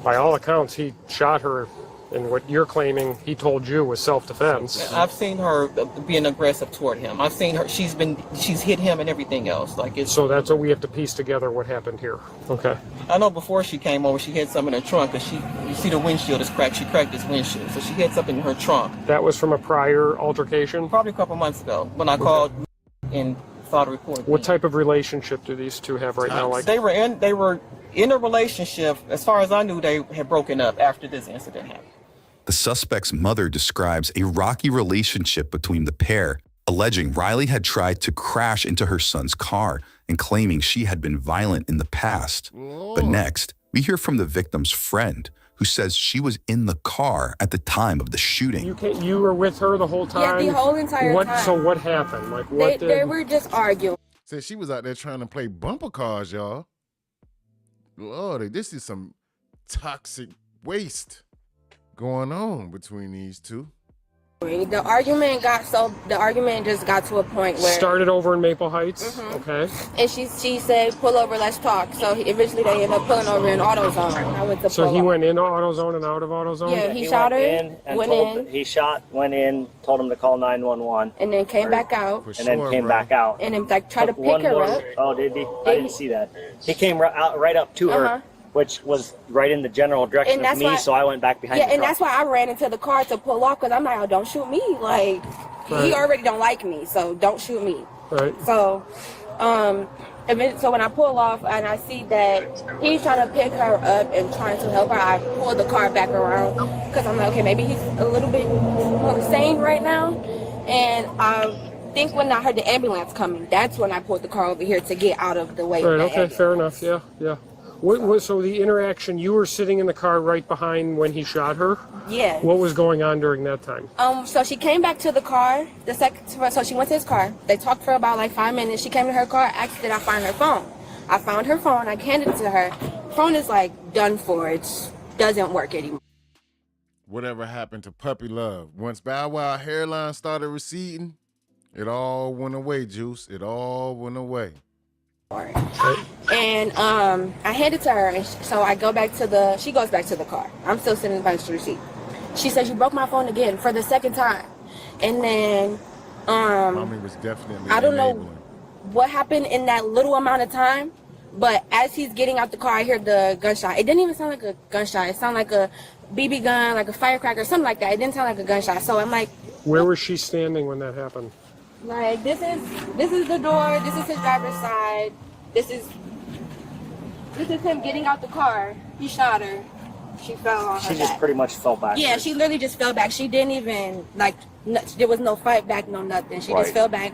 By all accounts, he shot her And what you're claiming he told you was self-defense. I've seen her being aggressive toward him. I've seen her. She's hit him and everything else. Like it's. So that's what we have to piece together. What happened here? Okay. I know before she came over, she had something in her trunk. Cause you see the windshield is cracked. She cracked this windshield, so she had something in her trunk. That was from a prior altercation. Probably a couple months ago when I called and filed a report. What type of relationship do these two have right now? Like they were in a relationship. As far as I knew, they had broken up after this incident happened. The suspect's mother describes a rocky relationship between the pair, alleging Riley had tried to crash into her son's car and claiming she had been violent in the past. But next, we hear from the victim's friend, who says she was in the car at the time of the shooting. You were with her the whole time? Yeah, the whole entire time. So what happened? Like what? They were just arguing. Said she was out there trying to play bumper cars, y'all. Lord, this is some toxic waste going on between these two. The argument just got to a point where started over in Maple Heights. Okay. And she said, "Pull over, let's talk." So eventually they ended up pulling over in AutoZone. I went to. So he went into AutoZone and out of AutoZone. Yeah, he shot her. Went in, told him to call 911, and then came back out. Then came back out, and then like tried to pick her up. Oh, did he? I didn't see that. He came right up to her, which was right in the general direction of me, so I went back behind the truck. And that's why I ran into the car to pull off, because I'm like, oh, don't shoot me. Like, he already don't like me, so don't shoot me. Right. So, so when I pull off and I see that he's trying to pick her up and trying to help her, I pull the car back around, because I'm like, okay, maybe he's a little bit more sane right now. And I think when I heard the ambulance coming, that's when I pulled the car over here to get out of the way. Right, okay, fair enough, yeah. So the interaction, you were sitting in the car right behind when he shot her? Yeah. What was going on during that time? So she came back to the car, so she went to his car. They talked for about like 5 minutes. She came to her car, asked did I find her phone. I found her phone, I handed it to her. Phone is like done for, it doesn't work anymore. Whatever happened to puppy love? Once Bow Wow hairline started receding, it all went away, Juice. It all went away. And I hand it to her, and so I go back to she goes back to the car. I'm still sitting by the seat. She says, "You broke my phone again for the second time." And then Mommy was definitely I don't know what happened in that little amount of time, but as he's getting out the car, I hear the gunshot. It didn't even sound like a gunshot. It sounded like a BB gun, like a firecracker, something like that. It didn't sound like a gunshot. So I'm like, where was she standing when that happened? Like this is the door. This is his driver's side. This is him getting out the car. He shot her. She fell on her She just back. pretty much fell back. Yeah, she literally just fell back. She didn't even there was no fight back, no nothing. She just fell back.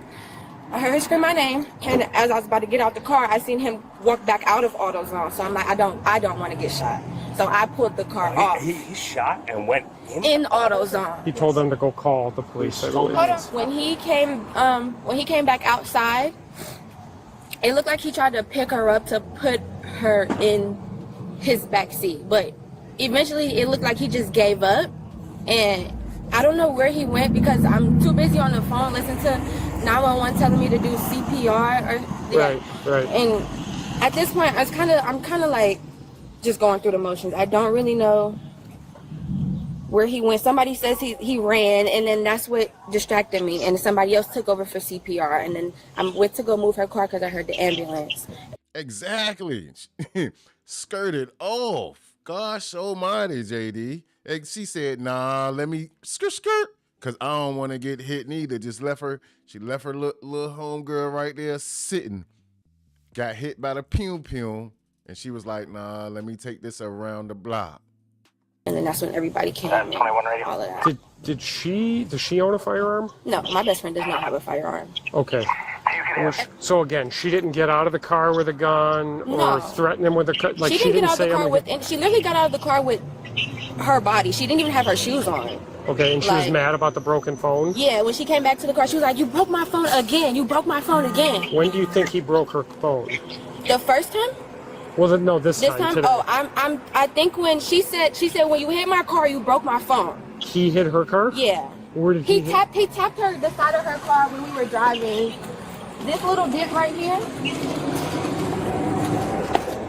I heard her scream my name, and as I was about to get out the car, I seen him walk back out of AutoZone. So I'm like, I don't want to get shot. So I pulled the car off. He shot and went in AutoZone. He told them to go call the police. I believe. Hold on. When he came back outside, it looked like he tried to pick her up to put her in his back seat, but eventually it looked like he just gave up, and I don't know where he went because I'm too busy on the phone listening to 911 telling me to do CPR Right. And at this point, I'm kind of like just going through the motions. I don't really know where he went. Somebody says he ran, and then that's what distracted me, and somebody else took over for CPR, and then I went to go move her car because I heard the ambulance. Exactly. Skirted off. Gosh almighty, JD. And she said, nah, let me skirt, because I don't want to get hit neither. She left her little homegirl right there sitting. Got hit by the pew, and she was like, nah, let me take this around the block. And then that's when everybody came in. All of that. Does she own a firearm? No, my best friend does not have a firearm. Okay. So again, she didn't get out of the car with a gun or threaten him with a gun. Like she didn't get out of the car with, and she literally got out of the car with her body. She didn't even have her shoes on. Okay, and she was mad about the broken phone? Yeah, when she came back to the car, she was like, "You broke my phone again. You broke my phone again." When do you think he broke her phone? The first time? Well, no, this time. Today. Oh, I think when she said when you hit my car, you broke my phone. He hit her car? Yeah. Where did he tapped her the side of her car when we were driving. This little dip right here.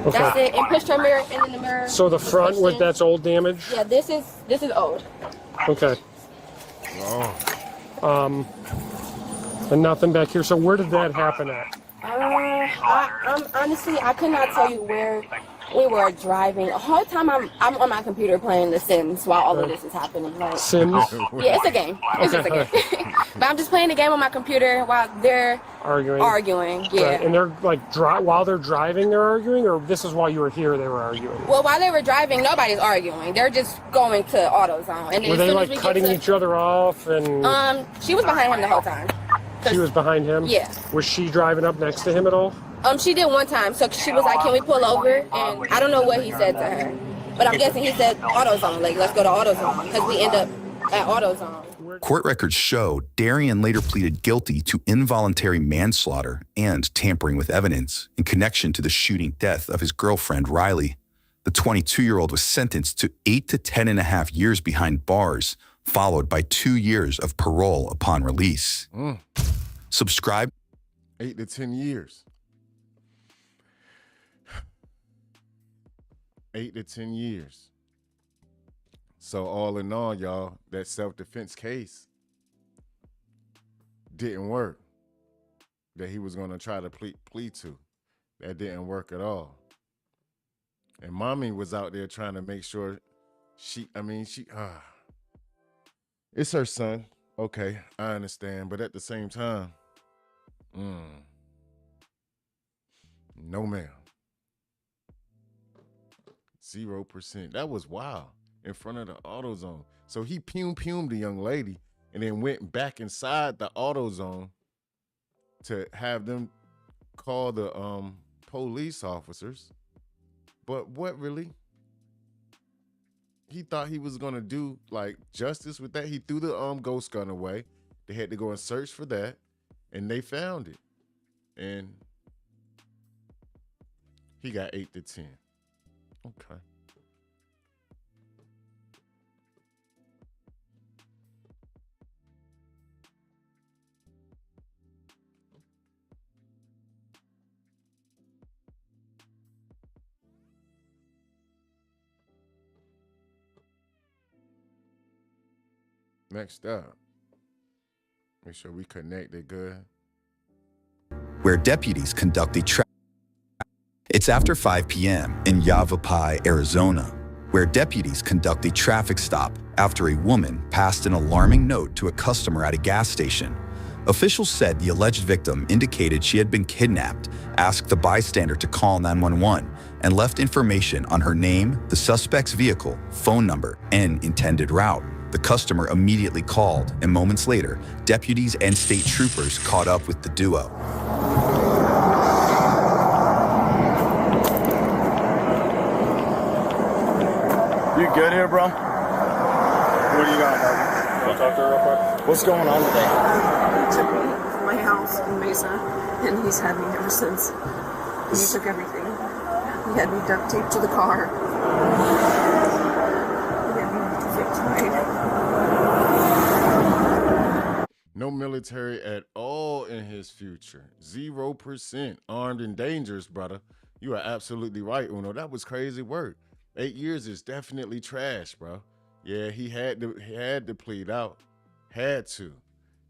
Okay. That's it. And pushed her mirror in the mirror. So the front with that's old damage? Yeah, this is old. Okay. Oh. And nothing back here. So where did that happen at? I'm honestly, I could not tell you where we were driving. The whole time I'm on my computer playing The Sims while all of this is happening. Like, Sims? yeah, it's a game. It's just a game. But I'm just playing the game on my computer while they're arguing. Yeah. Right. And they're like while they're driving, they're arguing, or this is while you were here, they were arguing. Well, while they were driving, nobody's arguing. They're just going to AutoZone. And then were they as soon like as we cutting get to, each other off and? She was behind him the whole time. She was behind him? Yeah. Was she driving up next to him at all? She did one time. So she was like, "Can we pull over?" And I don't know what he said to her, but I'm guessing he said AutoZone. Like, let's go to AutoZone because we end up at AutoZone. Court records show Darian later pleaded guilty to involuntary manslaughter and tampering with evidence in connection to the shooting death of his girlfriend, Riley. The 22-year-old was sentenced to 8 to 10.5 years behind bars, followed by 2 years of parole upon release. Subscribe. 8 to 10 years. 8 to 10 years. So all in all, y'all, that self-defense case didn't work. That he was going to try to plead to. That didn't work at all. And mommy was out there trying to make sure it's her son. Okay, I understand. But at the same time, no ma'am. 0%. That was wild. In front of the AutoZone. So he pumed the young lady and then went back inside the AutoZone to have them call the police officers. But what really? He thought he was gonna do like justice with that. He threw the ghost gun away. They had to go and search for that, and they found it. And he got 8 to 10. Okay. Next up, make sure we connected good. Where deputies conduct a traffic. It's after 5 p.m. in Yavapai, Arizona, where deputies conduct a traffic stop after a woman passed an alarming note to a customer at a gas station. Officials said the alleged victim indicated she had been kidnapped, asked the bystander to call 911, and left information on her name, the suspect's vehicle, phone number, and intended route. The customer immediately called, and moments later, deputies and state troopers caught up with the duo. You good here, bro? What do you got, bro? Want to talk to her real quick? What's going on today? He took me from my house in Mesa, and he's had me ever since. And he took everything. He had me duct taped to the car. He had me victimized. No military at all in his future. 0%. Armed and dangerous, brother. You are absolutely right, Uno. That was crazy work. 8 years is definitely trash, bro. Yeah, he had to plead out. Had to.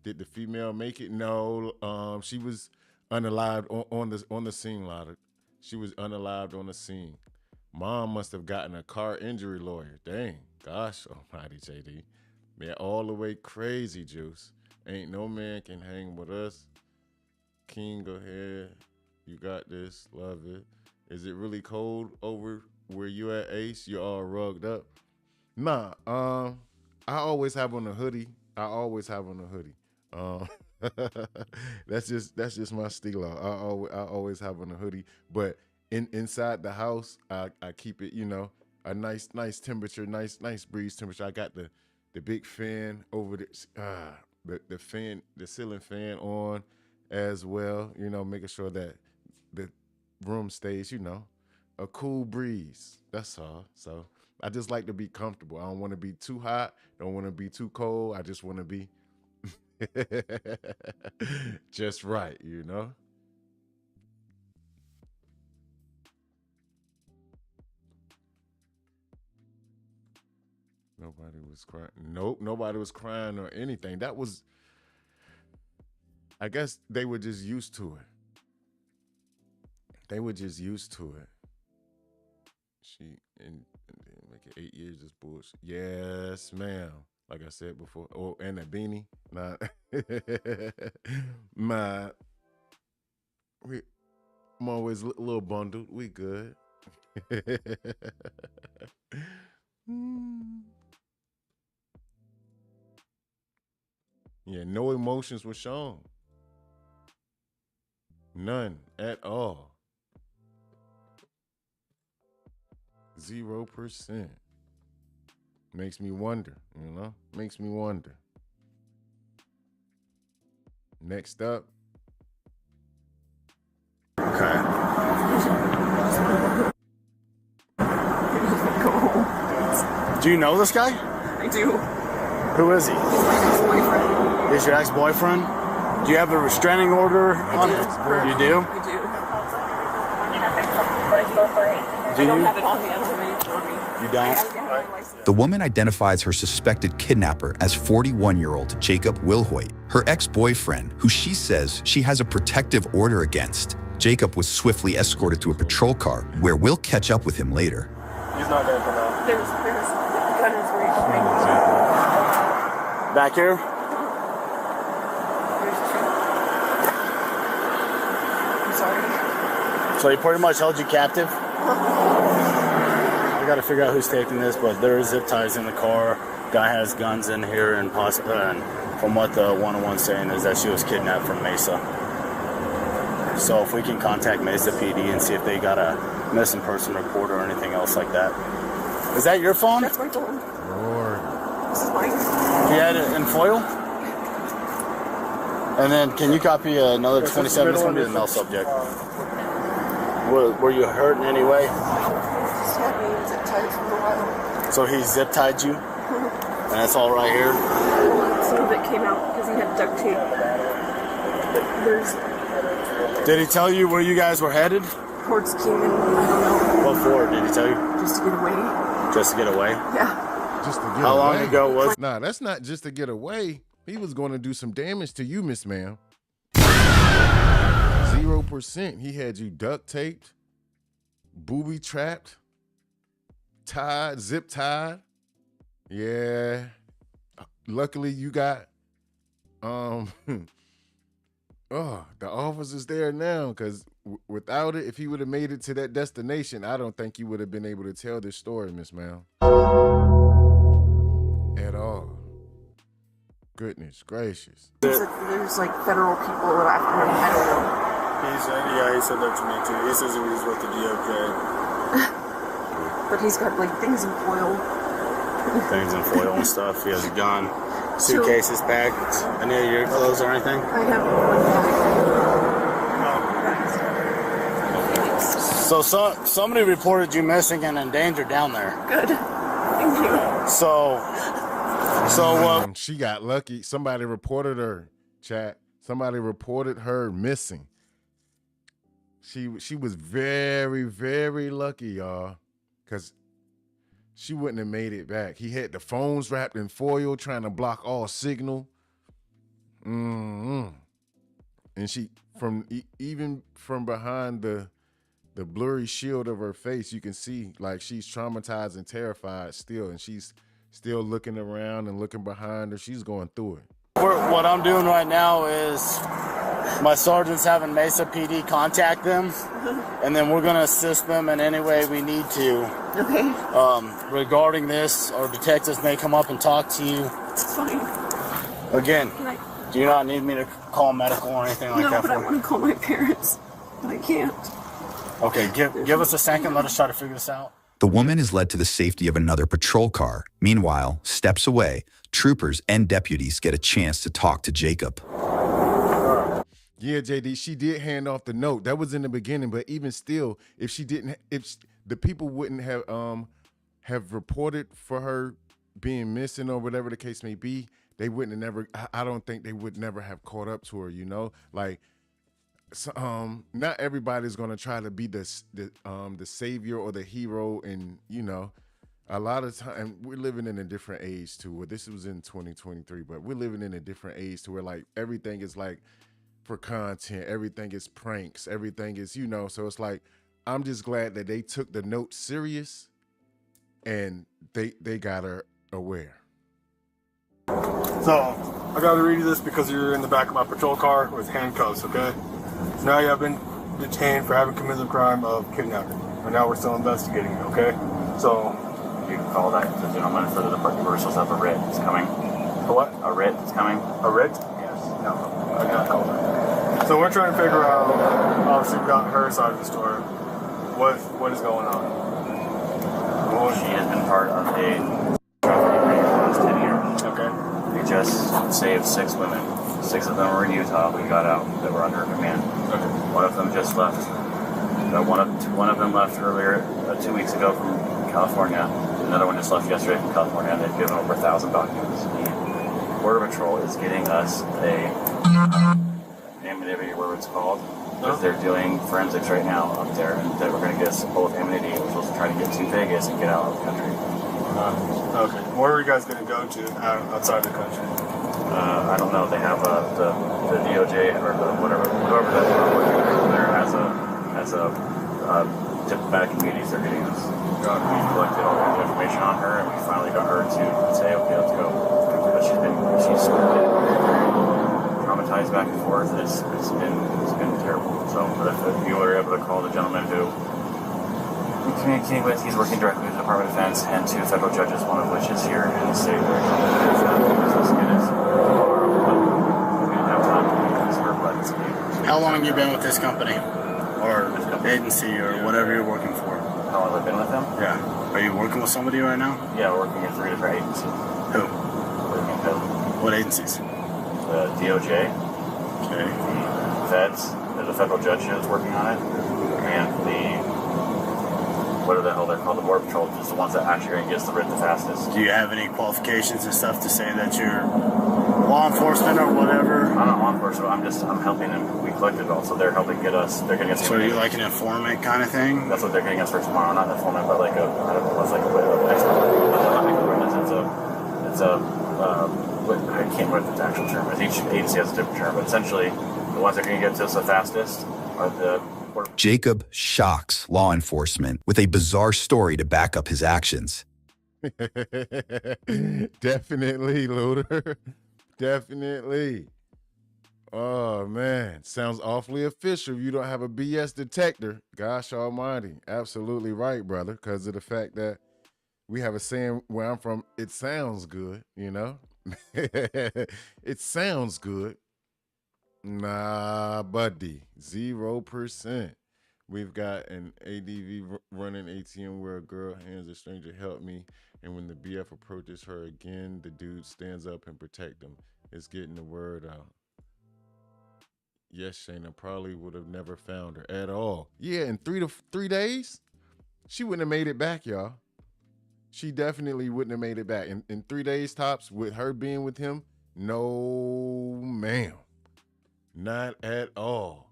Did the female make it? No. She was unalived on the scene, Lotta. She was unalived on the scene. Mom must have gotten a car injury lawyer. Dang. Gosh almighty, JD. Man, all the way crazy, Juice. Ain't no man can hang with us. King, go ahead. You got this. Love it. Is it really cold over where you at, Ace? You all rugged up? Nah. I always have on a hoodie. That's just my stilo. I always have on a hoodie. But inside the house, I keep it, a nice temperature, nice breeze temperature. I got the big fan over the fan, the ceiling fan on as well, making sure that the room stays, a cool breeze. That's all. So I just like to be comfortable. I don't want to be too hot. Don't want to be too cold. I just want to be just right, Nobody was crying. Nope, nobody was crying or anything. That was, I guess they were just used to it. They were just used to it. And make it 8 years just bullshit. Yes, ma'am. Like I said before. Oh, and that beanie. Nah. I'm always a little bundled. We good. Yeah, no emotions were shown. None at all. 0%. Makes me wonder, you know? Makes me wonder. Next up. Okay. Do you know this guy? I do. Who is he? He's my ex-boyfriend. He's your ex-boyfriend? Do you have a restraining order on him? You do? I do. Do I don't you? have it on me. I don't have anything on me. You don't? The woman identifies her suspected kidnapper as 41-year-old Jacob Wilhoit, her ex-boyfriend, who she says she has a protective order against. Jacob was swiftly escorted to a patrol car, where we'll catch up with him later. He's not there for now. There's the gun is where he's hanging. Back here? I'm sorry. So he pretty much held you captive? I gotta figure out who's taking this, but there are zip ties in the car. Guy has guns in here, and from what the 101's saying is that she was kidnapped from Mesa. So if we can contact Mesa PD and see if they got a missing person report or anything else like that. Is that your phone? That's my phone. Lord. This is mine. You had it in foil? And then can you copy another 27? This one be the mail subject. Were you hurt in any way? Just had me zip tied for a while. So he zip tied you? And that's all right here? Some of it came out because he had duct tape. But there's... Did he tell you where you guys were headed? Towards Keenan, I don't know. What for, did he tell you? Just to get away. Just to get away? Yeah. Just to get How long away. ago was... Nah, that's not just to get away. He was going to do some damage to you, Miss Ma'am. 0%. He had you duct taped, booby trapped, tied, zip tied. Yeah. Luckily you got oh, the officer's there now, because without it, if he would have made it to that destination, I don't think you would have been able to tell this story, Miss Ma'am. At all. Goodness gracious. There's like federal people that after him. I don't know. He said that to me too. He says he was with the DOJ. But he's got like things in foil. Things in foil and stuff. He has a gun. Suitcases packed. Any of your clothes or anything? I have one bag. So somebody reported you missing and endangered down there. Good. Thank you. So she got lucky. Somebody reported her, chat. Somebody reported her missing. She was very, very lucky, y'all, because she wouldn't have made it back. He had the phones wrapped in foil, trying to block all signal. And she, even from behind the blurry shield of her face, you can see like she's traumatized and terrified still, and she's still looking around and looking behind her. She's going through it. What I'm doing right now is my sergeant's having Mesa PD contact them, and then we're going to assist them in any way we need to. Okay. Regarding this, our detectives may come up and talk to you. It's fine. Again, do you not need me to call medical or anything like that? No, but I want to call my parents, but I can't. Okay, give us a second. Let us try to figure this out. The woman is led to the safety of another patrol car. Meanwhile, steps away, troopers and deputies get a chance to talk to Jacob. Yeah, JD, she did hand off the note. That was in the beginning, but even still, if the people wouldn't have reported for her being missing or whatever the case may be, they wouldn't have never. I don't think they would never have caught up to her. You know, like. Not everybody's gonna try to be the savior or the hero, and a lot of time we're living in a different age too. Well, this was in 2023, but we're living in a different age to where like everything is like for content, everything is pranks, everything is, you know, so it's like I'm just glad that they took the note serious and they got her aware. So I gotta read you this because you're in the back of my patrol car with handcuffs, okay? So now you have been detained for having committed the crime of kidnapping. And now we're still investigating you, okay? So you can call that the gentleman for the department reversals of a writ is coming. A what? A writ is coming. A writ? Yes. No, I can't call that. So we're trying to figure out, obviously we got her side of the story. What is going on? She has been part of a trafficking ring for the last 10 years. Okay. We just saved 6 women. 6 of them were in Utah. We got out that were under her command. Okay. One of them just left. One of them left earlier 2 weeks ago from California. Another one just left yesterday from California, and they've given over 1,000 documents. The Border Patrol is getting us anonymity, whatever it's called, because they're doing forensics right now up there, and that we're going to get us both anonymity. We're supposed to try to get to Vegas and get out of the country. Okay. Where are you guys going to go to outside the country? I don't know. They have the DOJ or whoever that's over there has a diplomatic communities they're getting us. We collected all the information on her, and we finally got her to say, okay, let's go. But she's been traumatized back and forth. It's been terrible. So, but if you were able to call the gentleman who we communicating with, he's working directly with the Department of Defense and 2 federal judges, one of which is here in the state. How long have you been with this company? Or agency or whatever you're working for? How long have I been with them? Yeah. Are you working with somebody right now? Yeah, we're working at 3 different agencies. Who? Who? What agencies? The DOJ. Okay. The feds. There's a federal judge that's working on it. And what the hell they're called, the Border Patrol, just the ones that actually are going to get us the writ the fastest. Do you have any qualifications and stuff to say that you're law enforcement or whatever? I'm not law enforcement. I'm helping them. We collected it all, so they're helping get us. They're getting us. So are you like an informant kind of thing? That's what they're getting us for tomorrow. Not an informant, but like I don't know. It's like an expert. I can't remember the actual term. Each agency has a different term, but essentially, the ones that are going to get to us the fastest are the. Jacob shocks law enforcement with a bizarre story to back up his actions. Definitely, Luder. Definitely. Oh, man. Sounds awfully official. You don't have a BS detector. Gosh almighty. Absolutely right, brother. Because of the fact that we have a saying where I'm from, it sounds good, you know? It sounds good. Nah, buddy. 0%. We've got an ADV running ATM where a girl hands a stranger, help me. And when the BF approaches her again, the dude stands up and protect him. It's getting the word out. Yes, Shayna probably would have never found her at all. Yeah, in 3 days, she wouldn't have made it back, y'all. She definitely wouldn't have made it back. In 3 days tops, with her being with him, no, ma'am. Not at all.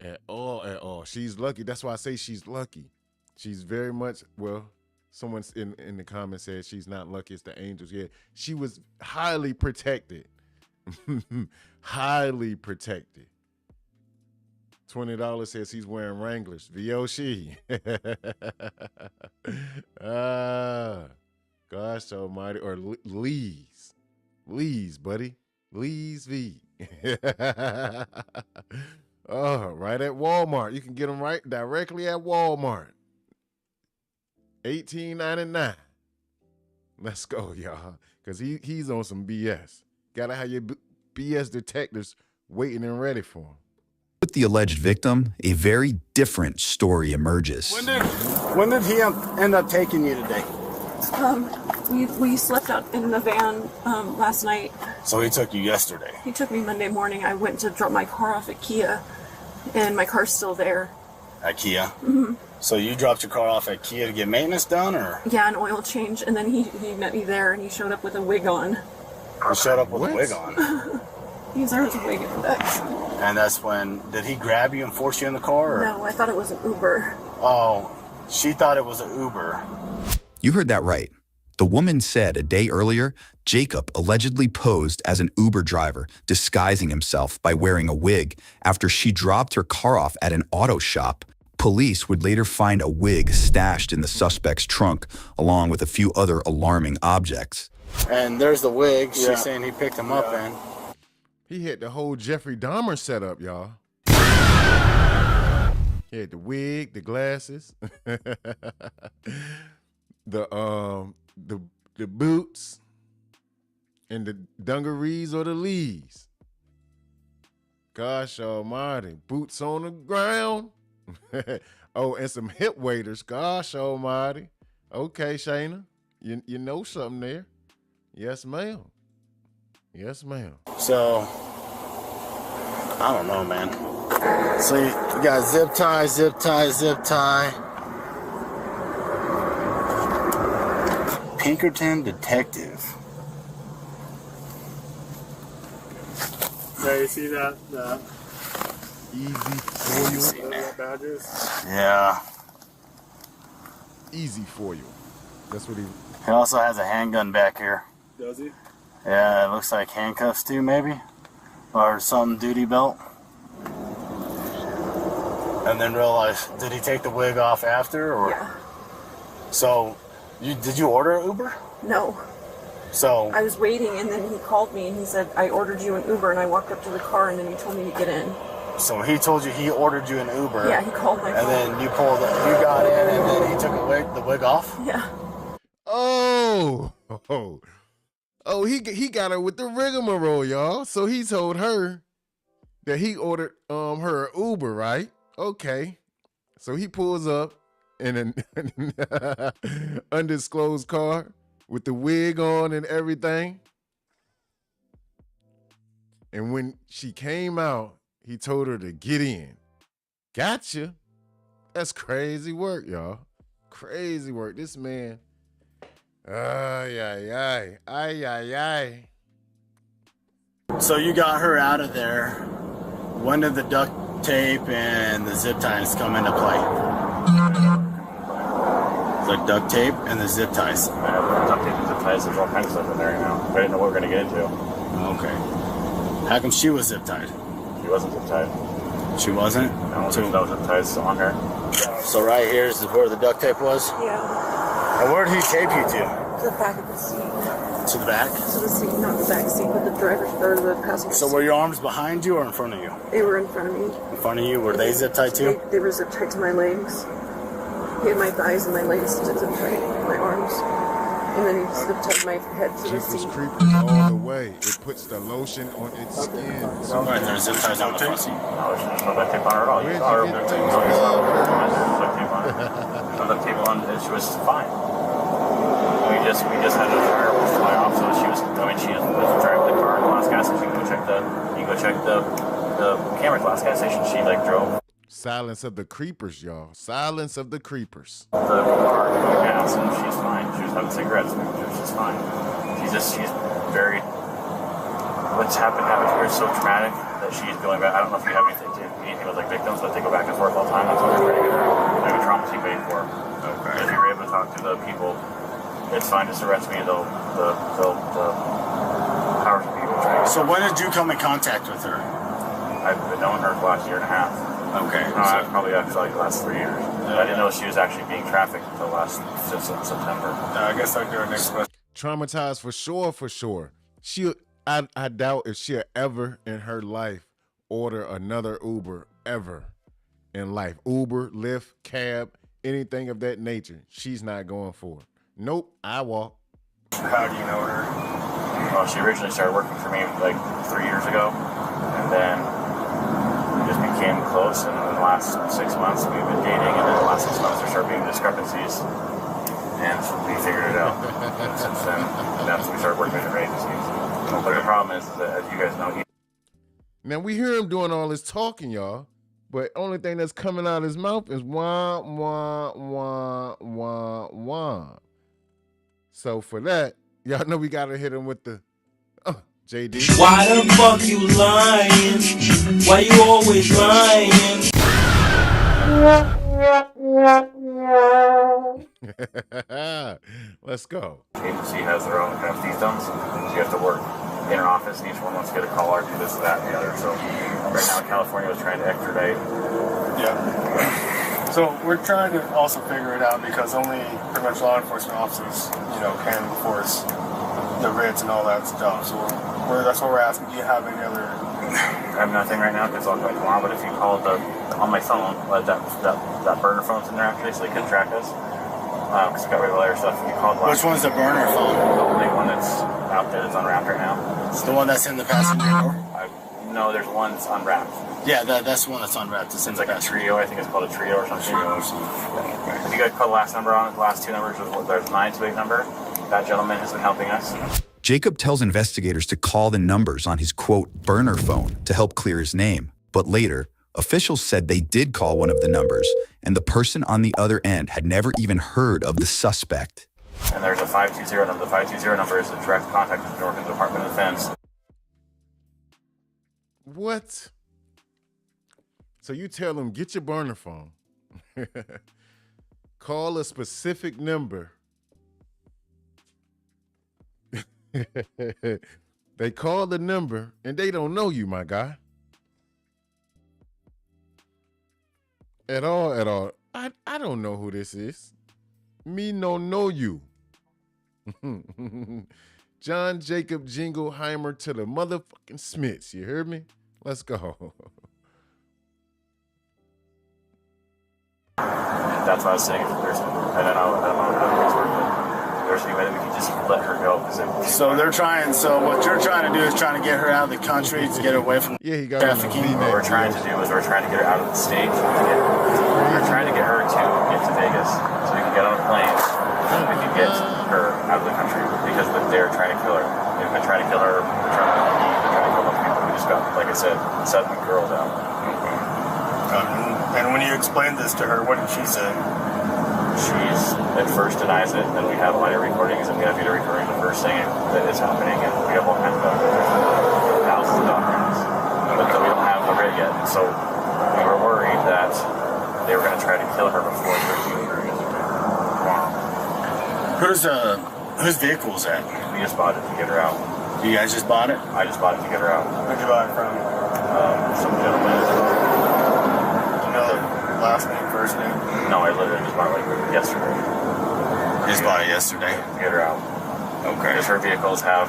At all. She's lucky. That's why I say she's lucky. She's very much, well, someone in the comments said she's not lucky. It's the angels. Yeah, she was highly protected. Highly protected. $20 says he's wearing Wranglers. VOC. Gosh almighty. Or Lee's. Lee's, buddy. Lee's V. Oh, right at Walmart. You can get them right directly at Walmart. $18.99. Let's go, y'all. Because he's on some BS. Gotta have your BS detectives waiting and ready for him. With the alleged victim, a very different story emerges. When did he end up taking you today? We slept out in the van last night. So he took you yesterday? He took me Monday morning. I went to drop my car off at Kia, and my car's still there. At Kia? Mm-hmm. So you dropped your car off at Kia to get maintenance done, or? Yeah, an oil change, and then he met me there, and he showed up with a wig on. He showed up with a wig on? He deserves a wig in the back. And that's when, did he grab you and force you in the car? Or? No, I thought it was an Uber. Oh, she thought it was an Uber. You heard that right. The woman said a day earlier, Jacob allegedly posed as an Uber driver, disguising himself by wearing a wig after she dropped her car off at an auto shop. Police would later find a wig stashed in the suspect's trunk, along with a few other alarming objects. And there's the wig she's saying he picked him up in. He had the whole Jeffrey Dahmer setup, y'all. He had the wig, the glasses, the boots, and the dungarees or the lees. Gosh almighty. Boots on the ground. Oh, and some hip waders. Gosh almighty. Okay, Shayna. You know something there. Yes, ma'am. Yes, ma'am. So, I don't know, man. So you got zip tie, zip tie, zip tie. Pinkerton Detective. Yeah, you see that? Easy foil badges? Yeah. Easy foil. That's what he... He also has a handgun back here. Does he? Yeah, it looks like handcuffs too, maybe? Or some duty belt. And then realize, did he take the wig off after? Or? Yeah. So, did you order an Uber? No. So... I was waiting, and then he called me, and he said, I ordered you an Uber, and I walked up to the car, and then he told me to get in. So he told you he ordered you an Uber. Yeah, he called my phone. And then you got in, and then he took the wig off? Yeah. Oh, he got her with the rigmarole, y'all. So he told her that he ordered her an Uber, right? Okay. So he pulls up in an undisclosed car with the wig on and everything. And when she came out, he told her to get in. Gotcha. That's crazy work, y'all. Crazy work. This man. Ay, ay, ay. Ay, ay, ay. So you got her out of there. When did the duct tape and the zip ties come into play? The duct tape and the zip ties. Duct tape and zip ties, there's all kinds of stuff in there, you know. I didn't know what we were going to get into. Okay. How come she was zip tied? She wasn't zip tied. She wasn't? No, there's no zip ties on her. So right here is where the duct tape was? Yeah. And where did he tape you to? To the back of the seat. To the back? To the seat, not the back seat, but the driver's or the passenger So seat. were your arms behind you or in front of you? They were in front of me. In front of you? Were they zip tied too? They were zip tied to my legs. He had my thighs and my legs zip tied, my arms. And then he zip tied my head to the seat. Creepers all the way. It puts the lotion on its skin. Right, there's zip ties on the front seat. No, there's no duct tape on her at all. You saw her. There's no duct tape on her. There's no duct tape on her. She was fine. We just had a tire fly off, so she was driving the car in the last gas station. You can go check the camera at the last gas station. She drove. Silence of the creepers, y'all. Silence of the creepers. The car in the gas, and she's fine. She was having cigarettes. She's fine. She's very. What's happened to her is so traumatic that she's going back. I don't know if you have anything with victims, but they go back and forth all the time. That's what they're trying to get her. Maybe trauma she paid for. Okay. If you're able to talk to the people, it's fine. Just arrest me. The powers of people trying to get So when did you come in contact with her? I've been knowing her for the last year and a half. Okay. Probably actually the last 3 years. I didn't know she was actually being trafficked until since September. I guess I'll do our next question. Traumatized for sure. I doubt if she'll ever in her life order another Uber ever in life. Uber, Lyft, cab, anything of that nature. She's not going for it. Nope, I walk. How do you know her? Well, she originally started working for me 3 years ago, and then we just became close. And in the last 6 months, we've been dating, and then the last 6 months there started being discrepancies, and we figured it out. And since then, that's when we started working with her agencies. But the problem is that, as you guys know, now we hear him doing all this talking, y'all, but only thing that's coming out of his mouth is wah, wah, wah, wah, wah. So for that, y'all know we gotta hit him with the JD. Why the fuck you lying? Why you always lying? Let's go. Agency has their own kind of fiefdoms, so you have to work in an office, and each one wants to get a call or do this, that, and the other. So right now, California was trying to extradite. Yeah. So we're trying to also figure it out because only pretty much law enforcement officers, can enforce the writs and all that stuff. So that's what we're asking. Do you have any other? I have nothing right now because I'll go tomorrow. But if you call on my phone, that burner phone's in there actually, so they can track us. Because we got regular stuff. If you called Which one's the burner phone? The only one that's out there that's unwrapped right now. It's the one that's in the passenger door? No, there's one that's unwrapped. Yeah, that's the one that's unwrapped. It's like a trio. I think it's called a trio or something. If you guys call the last number on it, the last two numbers, there's 928 number. That gentleman has been helping us. Jacob tells investigators to call the numbers on his, quote, burner phone to help clear his name. But later, officials said they did call one of the numbers, and the person on the other end had never even heard of the suspect. And there's a 520 number. The 520 number is the direct contact with the New York Department of Defense. What? So you tell them, get your burner phone. Call a specific number. They call the number and they don't know you, my guy. At all. I don't know who this is. Me no know you. John Jacob Jingleheimer to the motherfucking Smiths. You heard me? Let's go. That's what I was saying. I don't know how it's working. There's any way that we can just let her go. So what you're trying to do is trying to get her out of the country to get her away from trafficking. What we're trying to do is we're trying to get her out of the state. We're trying to get her to get to Vegas so we can get on a plane and we can get her out of the country because they're trying to kill her. They've been trying to kill her. They're trying to kill other people. We just got, like I said, 7 girls out. And when you explained this to her, what did she say? She's at first denies it, then we have audio recordings and we have video recordings of her saying that it's happening, and we have all kinds of thousands of documents, but we don't have the writ yet. So we were worried that they were going to try to kill her before 13 years. Whose vehicle is that? We just bought it to get her out. You guys just bought it? I just bought it to get her out. Where'd you buy it from? Some gentleman. Last name, first name? No, I literally just bought it like yesterday. Just bought it yesterday? To get her out. Okay. Because her vehicles have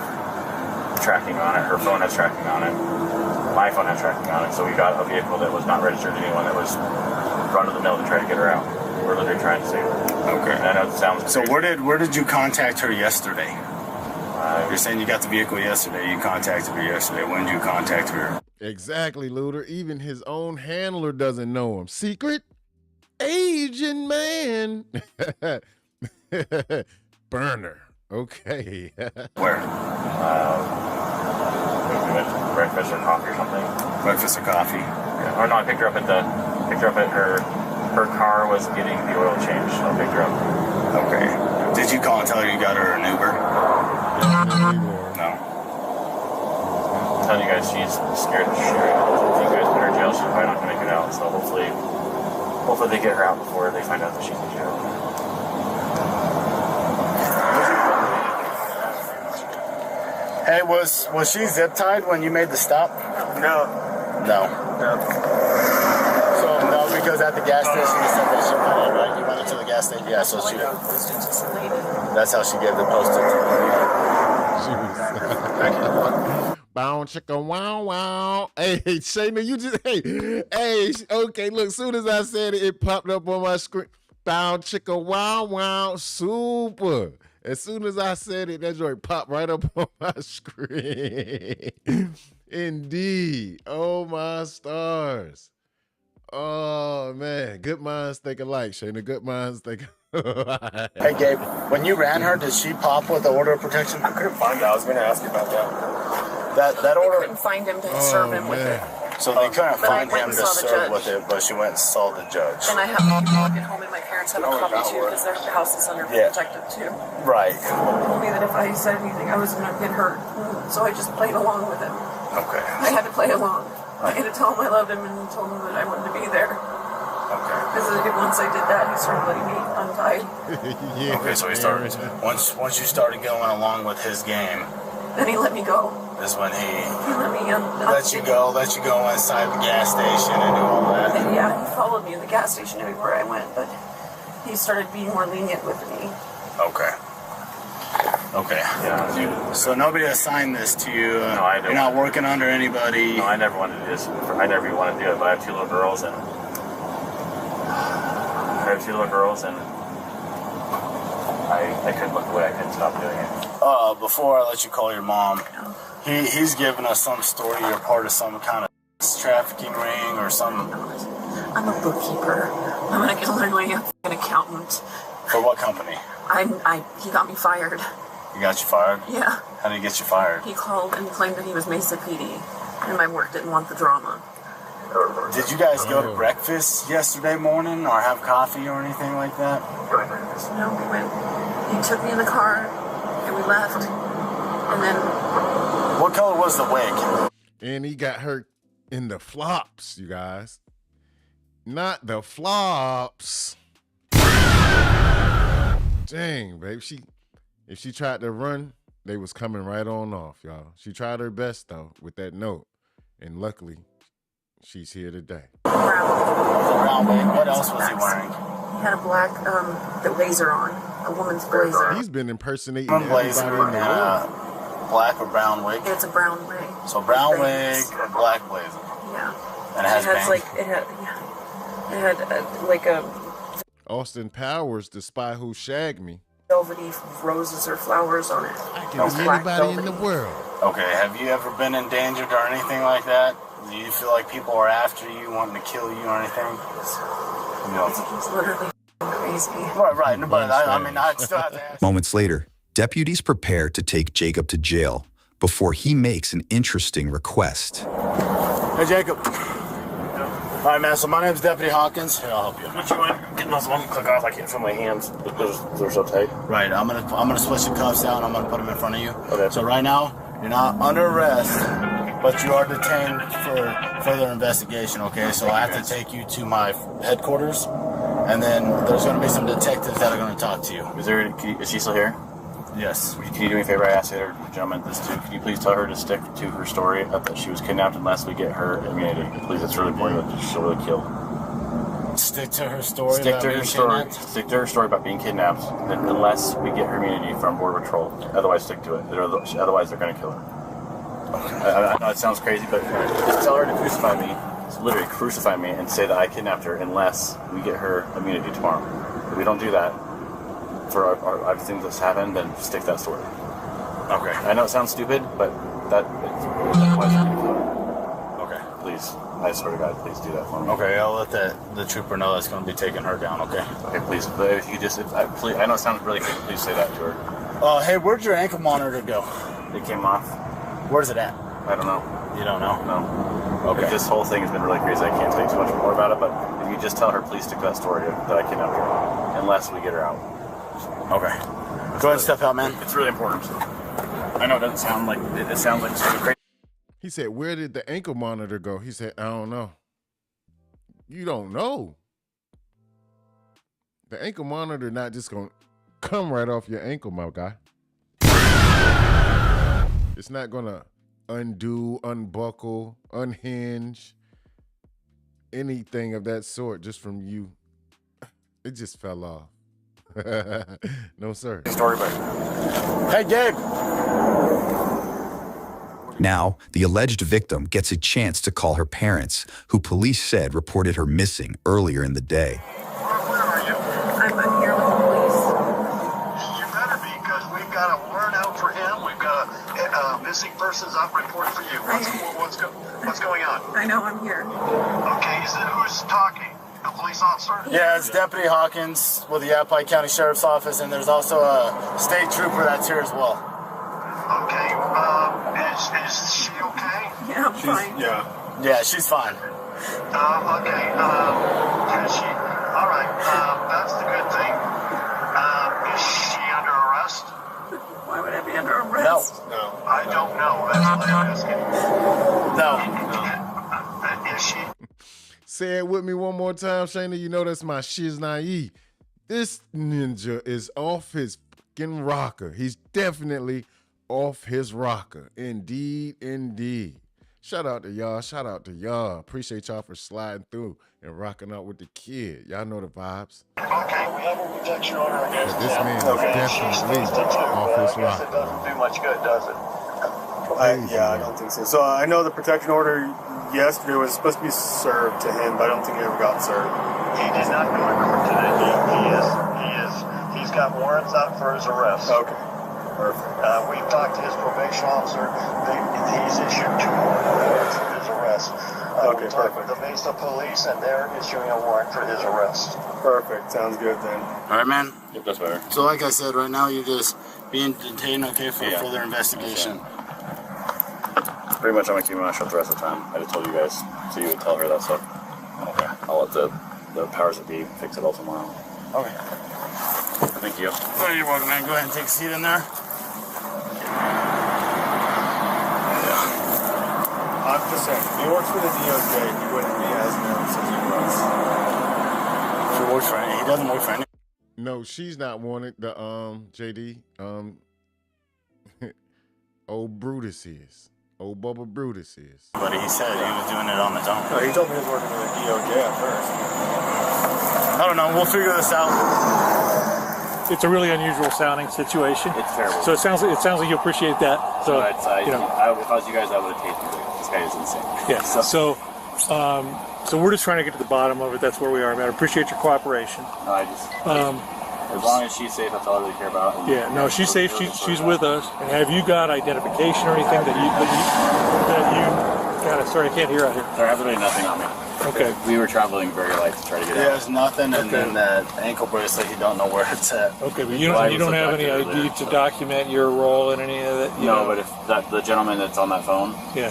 tracking on it. Her phone has tracking on it. My phone has tracking on it. So we got a vehicle that was not registered to anyone that was run of the mill to try to get her out. We're literally trying to save her. Okay. I know it sounds So where did you contact her yesterday? You're saying you got the vehicle yesterday. You contacted her yesterday. When did you contact her? Exactly, Luder. Even his own handler doesn't know him. Secret Asian man. Burner. Okay. Where? We went to breakfast or coffee or something. Breakfast or coffee? Yeah. Or no, I picked her up at her car was getting the oil change, so I picked her up. Okay. Did you call and tell her you got her an Uber? No. I'm telling you guys, she's scared of shit. If you guys put her in jail, she's probably not gonna make it out. So hopefully they get her out before they find out that she's in jail. Hey, was she zip tied when you made the stop? No. So no, because at the gas station you said that she went in, right? You went into the gas station, yeah. So she. That's how she gave the postage. Bow chicka wow wow. Hey, Shayna, you just hey. Okay, look. Soon as I said it, it popped up on my screen. Bow chicka wow wow. Super. As soon as I said it, that joint popped right up on my screen. Indeed. Oh my stars. Oh man, good minds think alike, Shayna. Good minds think alike. Hey Gabe, when you ran her, did she pop with the order of protection? I couldn't find that. I was going to ask you about that. That order. They couldn't find him to serve him with it. So they couldn't But I find went him and to saw the serve judge. with it, but she went and saw the judge. And I have people at home, and my parents have a copy too, because their house is under protected too. Right. They told me that if I said anything, I was going to get hurt. So I just played along with it. Okay. I had to play along. I had to tell him I loved him and told him that I wanted to be there. Because once I did that, he started letting me untie. Yeah. Okay, so he started. Once you started going along with his game, Then he let me go. is when he let me let you go inside the gas station and do all that. And yeah, he followed me to the gas station everywhere I went, but he started being more lenient with me. Okay. Yeah. So nobody assigned this to you. No, I don't. You're not working under anybody. No, I never wanted to do this. I never even wanted to do it, but I have 2 little girls, and I couldn't look away. I couldn't stop doing it. Before I let you call your mom, he's given us some story. You're part of some kind of trafficking ring or some. I'm a bookkeeper. I'm literally an accountant. For what company? He got me fired. He got you fired? Yeah. How did he get you fired? He called and claimed that he was Mesa PD, and my work didn't want the drama. Did you guys go to breakfast yesterday morning or have coffee or anything like that? No, we went. He took me in the car, and we left. And then. What color was the wig? And he got hurt in the flops, you guys. Not the flops. Dang, babe. If she tried to run, they was coming right on off, y'all. She tried her best, though, with that note. And luckily, she's here today. Brown wig. What else was he wearing? He had a black blazer on, a woman's blazer. He's been impersonating Brown everybody blazer in the world. Black or brown wig? It's a brown wig. So brown wig, black blazer. Yeah. And it has bangs? It had like a Austin Powers, the spy who shagged me. velvety roses or flowers on it. I can be anybody in the world. Okay, have you ever been endangered or anything like that? Do you feel like people are after you, wanting to kill you or anything? No. It's literally crazy. Right, but I still have to ask. Moments later, deputies prepare to take Jacob to jail before he makes an interesting request. Hey, Jacob. All right, man, so my name's Deputy Hawkins. Here, I'll help you. Would you mind getting those one click off? I can't feel my hands because they're so tight. Right, I'm gonna switch the cuffs out and I'm gonna put them in front of you. Okay. So right now, you're not under arrest, but you are detained for further investigation, okay? So I have to take you to my headquarters, and then there's gonna be some detectives that are gonna talk to you. Is she still here? Yes. Can you do me a favor? I asked her gentlemen this too. Can you please tell her to stick to her story that she was kidnapped unless we get her immunity? Please, it's really important that she'll really kill. Stick to her story. Stick to her story. Stick to her story about being kidnapped, unless we get her immunity from Border Patrol. Otherwise, stick to it. Otherwise, they're going to kill her. Okay. I know it sounds crazy, but just tell her to crucify me. Just literally crucify me and say that I kidnapped her unless we get her immunity tomorrow. If we don't do that, for our everything that's happened, then stick to that story. Okay. I know it sounds stupid, but that's why it's going to kill her. Okay. Please. I swear to God, please do that for me. Okay, I'll let the trooper know that's going to be taking her down, okay? Okay, please. But if you just, please, I know it sounds really quick, please say that to her. Hey, where'd your ankle monitor go? It came off. Where's it at? I don't know. You don't know? No. Okay. This whole thing has been really crazy. I can't tell you too much more about it, but if you just tell her, please stick to that story that I kidnapped her, unless we get her out. Okay. Go ahead and step out, man. It's really important. I know it doesn't sound like, it sounds like super crazy. He said, where did the ankle monitor go? He said, I don't know. You don't know. The ankle monitor not just going to come right off your ankle, my guy. It's not going to undo, unbuckle, unhinge, anything of that sort just from you. It just fell off. No, sir. Story, but hey, Gabe. Now, the alleged victim gets a chance to call her parents, who police said reported her missing earlier in the day. Where are you? I'm here with the police. You better be, because we've got a warrant out for him. We've got a missing persons up report for you. What's going on? I know, I'm here. Okay, who's talking? The police officer? Yeah, it's Deputy Hawkins with the Yavapai County Sheriff's Office, and there's also a state trooper that's here as well. Okay, is she okay? Yeah, I'm fine. Yeah, she's fine. Okay, is she? All right, that's the good thing. Is she under arrest? Why would I be under arrest? No. I don't know. That's what I'm asking. No. Is she? Say it with me one more time, Shayna. You know that's my shiznai. This ninja is off his fucking rocker. He's definitely off his rocker. Indeed, indeed. Shout out to y'all. Shout out to y'all. Appreciate y'all for sliding through and rocking out with the kid. Y'all know the vibes. Okay, we have a protection order against This him. man is Okay. definitely She needs to off his I guess it rocker. doesn't do much good, does it? Yeah, I don't think so. So I know the protection order yesterday was supposed to be served to him, but I don't think it ever got served. He did not go to court today. He's got warrants out for his arrest. Okay. Perfect. We've talked to his probation officer. He's issued 2 warrants for his arrest. Okay, we talked perfect. with the Mesa police, and they're issuing a warrant for his arrest. Perfect. Sounds good then. All right, man. Yep, that's better. So like I said, right now you're just being detained, okay, for further investigation. Pretty much I'm gonna keep my mouth shut the rest of the time. I just told you guys so you would tell her that stuff. Okay. I'll let the powers that be fix it all tomorrow. Okay. Thank you. Oh, you're welcome, man. Go ahead and take a seat in there. I'm just saying, if he works for the DOJ, he wouldn't be as nervous as he was. If he works for any, he doesn't work for any. No, she's not wanted. The JD, old Brutus is. Old Bubba Brutus is. But he said he was doing it on his own. No, he told me he was working for the DOJ at first. I don't know. We'll figure this out. It's a really unusual sounding situation. It's terrible. So it sounds like you appreciate that. So if I was you guys, I would have tasted it. This guy is insane. Yeah. So we're just trying to get to the bottom of it. That's where we are, man. I appreciate your cooperation. No, I just as long as she's safe, that's all I really care about. And yeah. No, she's safe. She's with us. And have you got identification or anything that you got? Sorry, I can't hear out here. There has really nothing on me. Okay. We were traveling very light to try to get He out. has nothing, and then that ankle bracelet, you don't know where it's at. Okay, but you don't have any ID to document your role in any of that? No, but if the gentleman that's on that phone, yeah.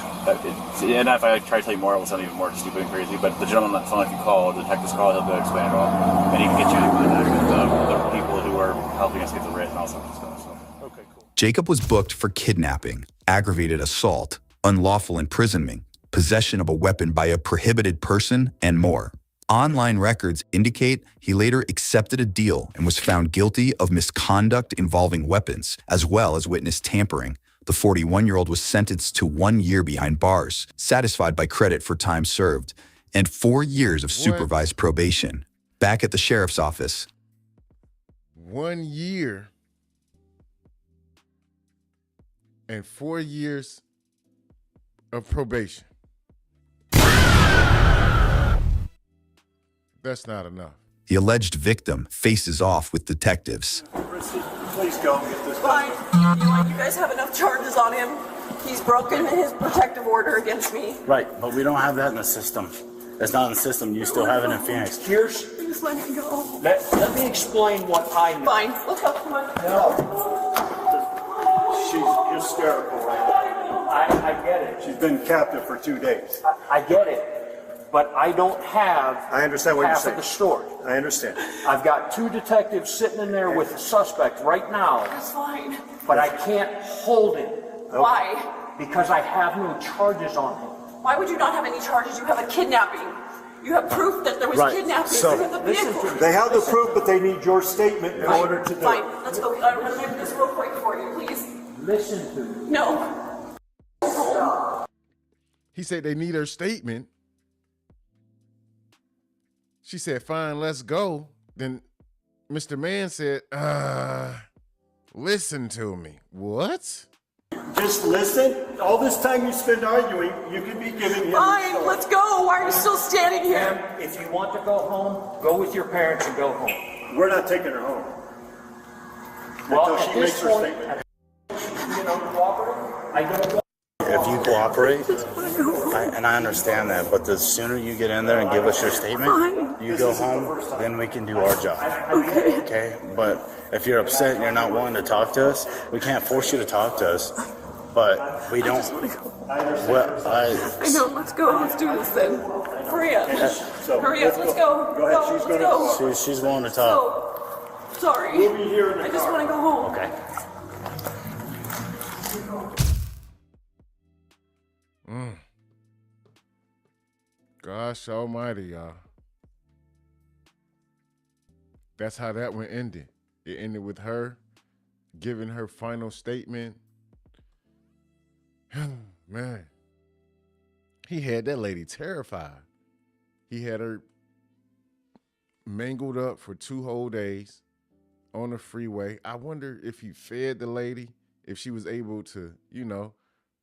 And if I try to tell you more, it will sound even more stupid and crazy. But the gentleman on that phone, if you call, the detective's call, he'll be able to explain it all, and he can get you in contact with the people who are helping us get the writ and all sorts of stuff. So. Okay, cool. Jacob was booked for kidnapping, aggravated assault, unlawful imprisonment, possession of a weapon by a prohibited person, and more. Online records indicate he later accepted a deal and was found guilty of misconduct involving weapons, as well as witness tampering. The 41-year-old was sentenced to 1 year behind bars, satisfied by credit for time served, and 4 years of supervised probation. Back at the sheriff's office. 1 year and 4 years of probation. That's not enough. The alleged victim faces off with detectives. Please go and get this Fine. You guys have enough charges on him. He's broken his protective order against me. Right, but we don't have that in the system. It's not in the system. You still have it in Phoenix. Please let me go. Let me explain what I know. Fine. Let's go. Come on. She's hysterical right now. I get it. She's been captive for 2 days. I get it. But I don't have I understand what you're half saying. of the story. I understand. I've got 2 detectives sitting in there with a suspect right now, That's fine. but I can't hold him Why? because I have no charges on him. Why would you not have any charges? You have a kidnapping. You have proof that there was Right. kidnapping So, in the vehicle. They have the proof, but they need your statement in order to do Fine. it. Let's go. I'm going to make this real quick for you, please. Listen to me. No. He said they need her statement. She said, fine, let's go. Then Mr. Man said, listen to me. What? Just listen. All this time you spend arguing, you could be giving him. Fine. Let's go. Why are you still standing here? Ma'am, if you want to go home, go with your parents and go home. We're not taking her home. Well, Until at she this makes her point, statement. I don't know. If you cooperate, and I understand that, but the sooner you get in there and give us your statement, you go home, then we can do our job. Okay? But if you're upset and you're not wanting to talk to us, we can't force you to talk to us. But we don't. Well, I know. Let's go. Let's do this then. Hurry up. Hurry up. Let's go. Go ahead. She's Let's go. she's willing to talk. So, sorry. We'll be here in the I just car. want to go home. Okay. Gosh almighty, y'all. That's how that one ended. It ended with her giving her final statement. Man, he had that lady terrified. He had her mangled up for 2 whole days on the freeway. I wonder if he fed the lady, if she was able to,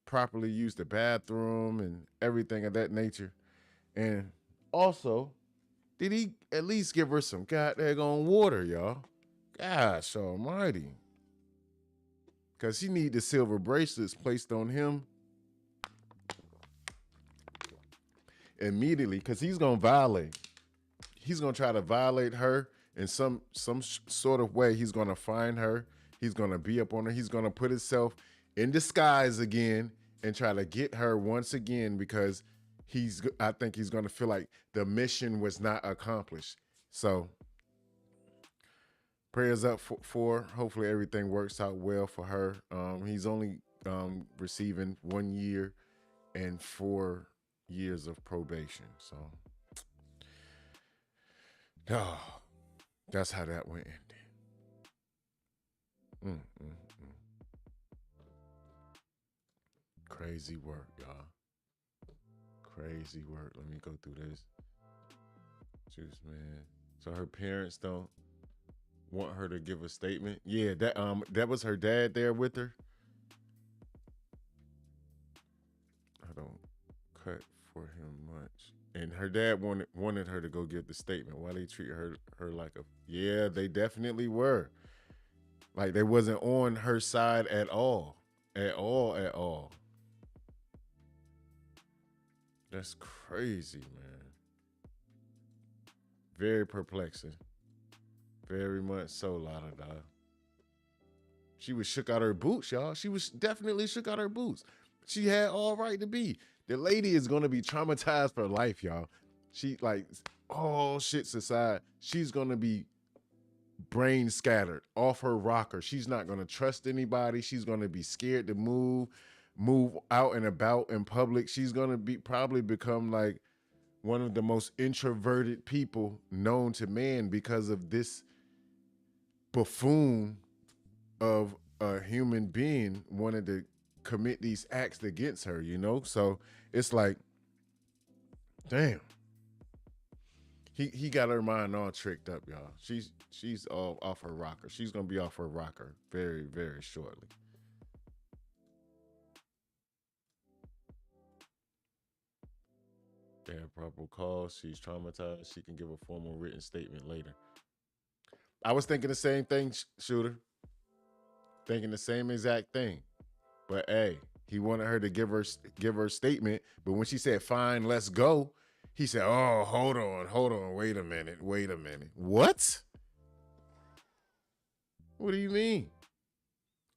properly use the bathroom and everything of that nature. And also, did he at least give her some goddamn water, y'all? Gosh almighty. Because he need the silver bracelets placed on him immediately, because he's going to violate. He's going to try to violate her in some sort of way. He's going to find her. He's going to be up on her. He's going to put himself in disguise again and try to get her once again, because I think he's going to feel like the mission was not accomplished. So prayers up for hopefully everything works out well for her. He's only receiving 1 year and 4 years of probation. So that's how that one ended. Crazy work, y'all. Crazy work. Let me go through this. Juice, man. So her parents don't want her to give a statement. Yeah, that was her dad there with her. I don't cut for him much. And her dad wanted her to go give the statement. Why they treat her like a... Yeah, they definitely were. Like they wasn't on her side at all. At all. That's crazy, man. Very perplexing. Very much so, Lada. She was shook out her boots, y'all. She was definitely shook out her boots. She had all right to be. The lady is going to be traumatized for life, y'all. She, like, all shits aside, she's going to be brain scattered off her rocker. She's not going to trust anybody. She's going to be scared to move out and about in public. She's going to probably become like one of the most introverted people known to man because of this buffoon of a human being wanted to commit these acts against her, So it's like, damn. He got her mind all tricked up, y'all. She's all off her rocker. She's gonna be off her rocker very, very shortly. They have probable cause. She's traumatized. She can give a formal written statement later. I was thinking the same thing, Shooter. Thinking the same exact thing. But hey, he wanted her to give her statement. But when she said, fine, let's go, he said, oh, hold on, wait a minute. What? What do you mean?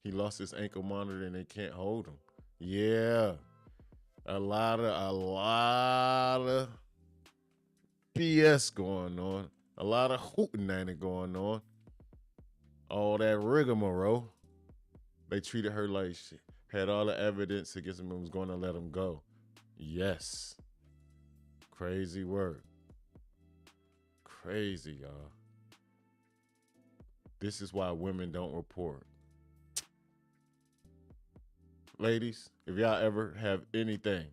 He lost his ankle monitor and they can't hold him. Yeah. A lot of BS going on. A lot of hootenanny going on. All that rigmarole. They treated her like she had all the evidence against him and was going to let him go. Yes. Crazy work. Crazy, y'all. This is why women don't report. Ladies, if y'all ever have anything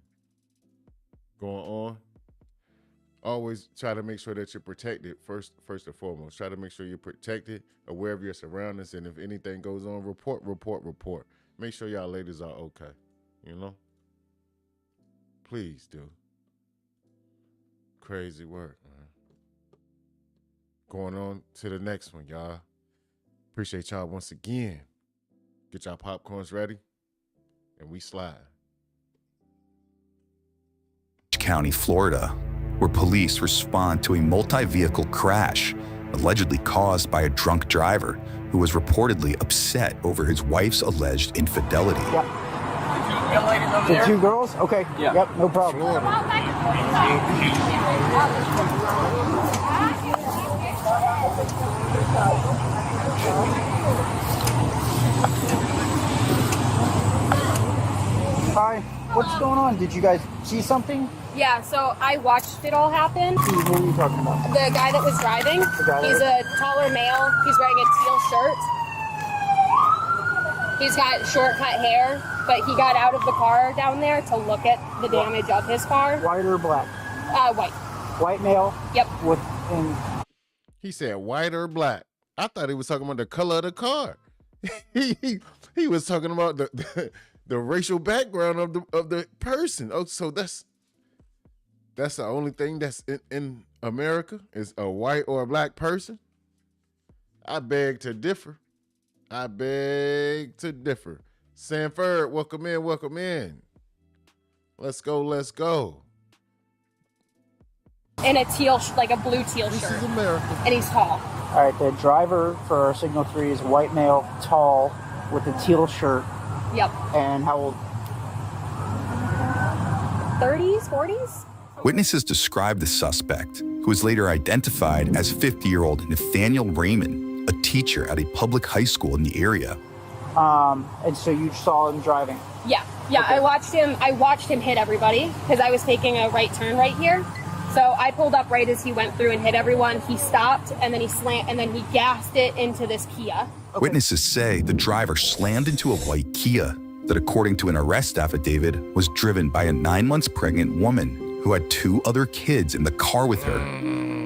going on, always try to make sure that you're protected first and foremost. Try to make sure you're protected, aware of your surroundings, and if anything goes on, report. Make sure y'all ladies are okay, Please do. Crazy work, man. Going on to the next one, y'all. Appreciate y'all once again. Get y'all popcorns ready, and we slide. County, Florida, where police respond to a multi-vehicle crash allegedly caused by a drunk driver who was reportedly upset over his wife's alleged infidelity. Yep. The 2 girls? Okay. Yeah. Yep, no problem. Hi. What's going on? Did you guys see something? Yeah, so I watched it all happen. Who are you talking about? The guy that was driving, he's a taller male. He's wearing a teal shirt. He's got short cut hair, but he got out of the car down there to look at the damage of his car. White or black? White. White male? Yep. He said white or black. I thought he was talking about the color of the car. he was talking about the racial background of the person. Oh, so that's the only thing that's in America is a white or a black person? I beg to differ. Sanford, welcome in. Let's go. In a teal, like a blue teal shirt. This is America. And he's tall. All right, the driver for Signal 3 is white male, tall, with a teal shirt. Yep. And how old? 30s, 40s? Witnesses described the suspect, who was later identified as 50-year-old Nathaniel Raymond, a teacher at a public high school in the area. And so you saw him driving? Yeah. Okay. I watched him hit everybody because I was taking a right turn right here. So I pulled up right as he went through and hit everyone. He stopped and then he gassed it into this Kia. Okay. Witnesses say the driver slammed into a white Kia that, according to an arrest affidavit, was driven by a 9 months pregnant woman who had 2 other kids in the car with her.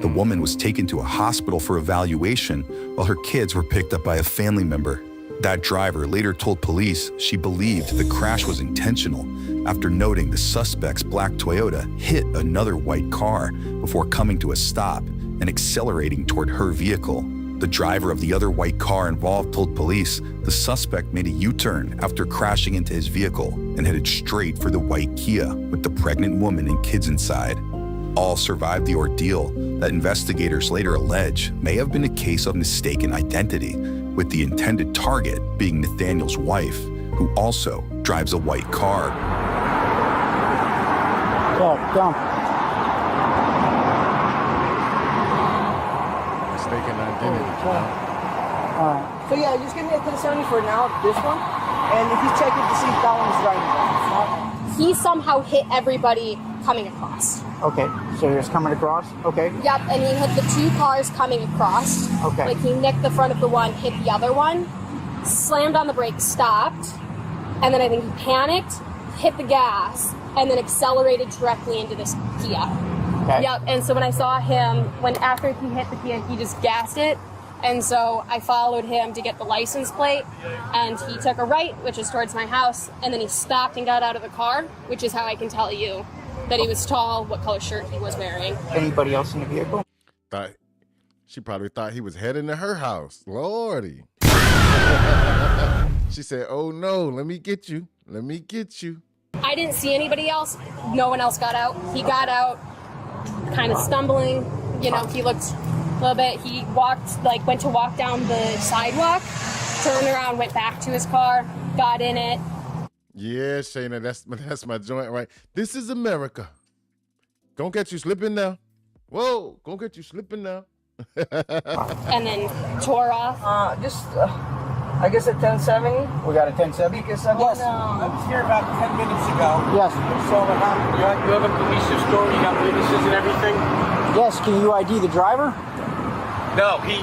The woman was taken to a hospital for evaluation while her kids were picked up by a family member. That driver later told police she believed the crash was intentional after noting the suspect's black Toyota hit another white car before coming to a stop and accelerating toward her vehicle. The driver of the other white car involved told police the suspect made a U-turn after crashing into his vehicle and headed straight for the white Kia with the pregnant woman and kids inside. All survived the ordeal that investigators later allege may have been a case of mistaken identity, with the intended target being Nathaniel's wife, who also drives a white car. Mistaken identity. So yeah, just give me a 1070 for now, this one, and if he's checking to see if that one's driving. He somehow hit everybody coming across. Okay, so he was coming across? Okay. Yep, and he hit the 2 cars coming across. Okay. Like he nicked the front of the one, hit the other one, slammed on the brakes, stopped, and then I think he panicked, hit the gas, and then accelerated directly into this Kia. Okay. Yep, and so when I saw him, after he hit the Kia, he just gassed it. And so I followed him to get the license plate, and he took a right, which is towards my house, and then he stopped and got out of the car, which is how I can tell you that he was tall, what color shirt he was wearing. Anybody else in the vehicle? She probably thought he was heading to her house. Lordy. She said, oh no, let me get you. I didn't see anybody else. No one else got out. He got out kind of stumbling. He looked a little bit. He went to walk down the sidewalk, turned around, went back to his car, got in it. Yeah, Shayna, that's my joint, right? This is America. Don't get you slipping now. Whoa, don't get you slipping now. And then tore off. I guess at 1070. We got a 1070? Because yes. I was here about 10 minutes ago. Yes. So you have a police story, you got witnesses and everything? Yes, can you ID the driver? No, he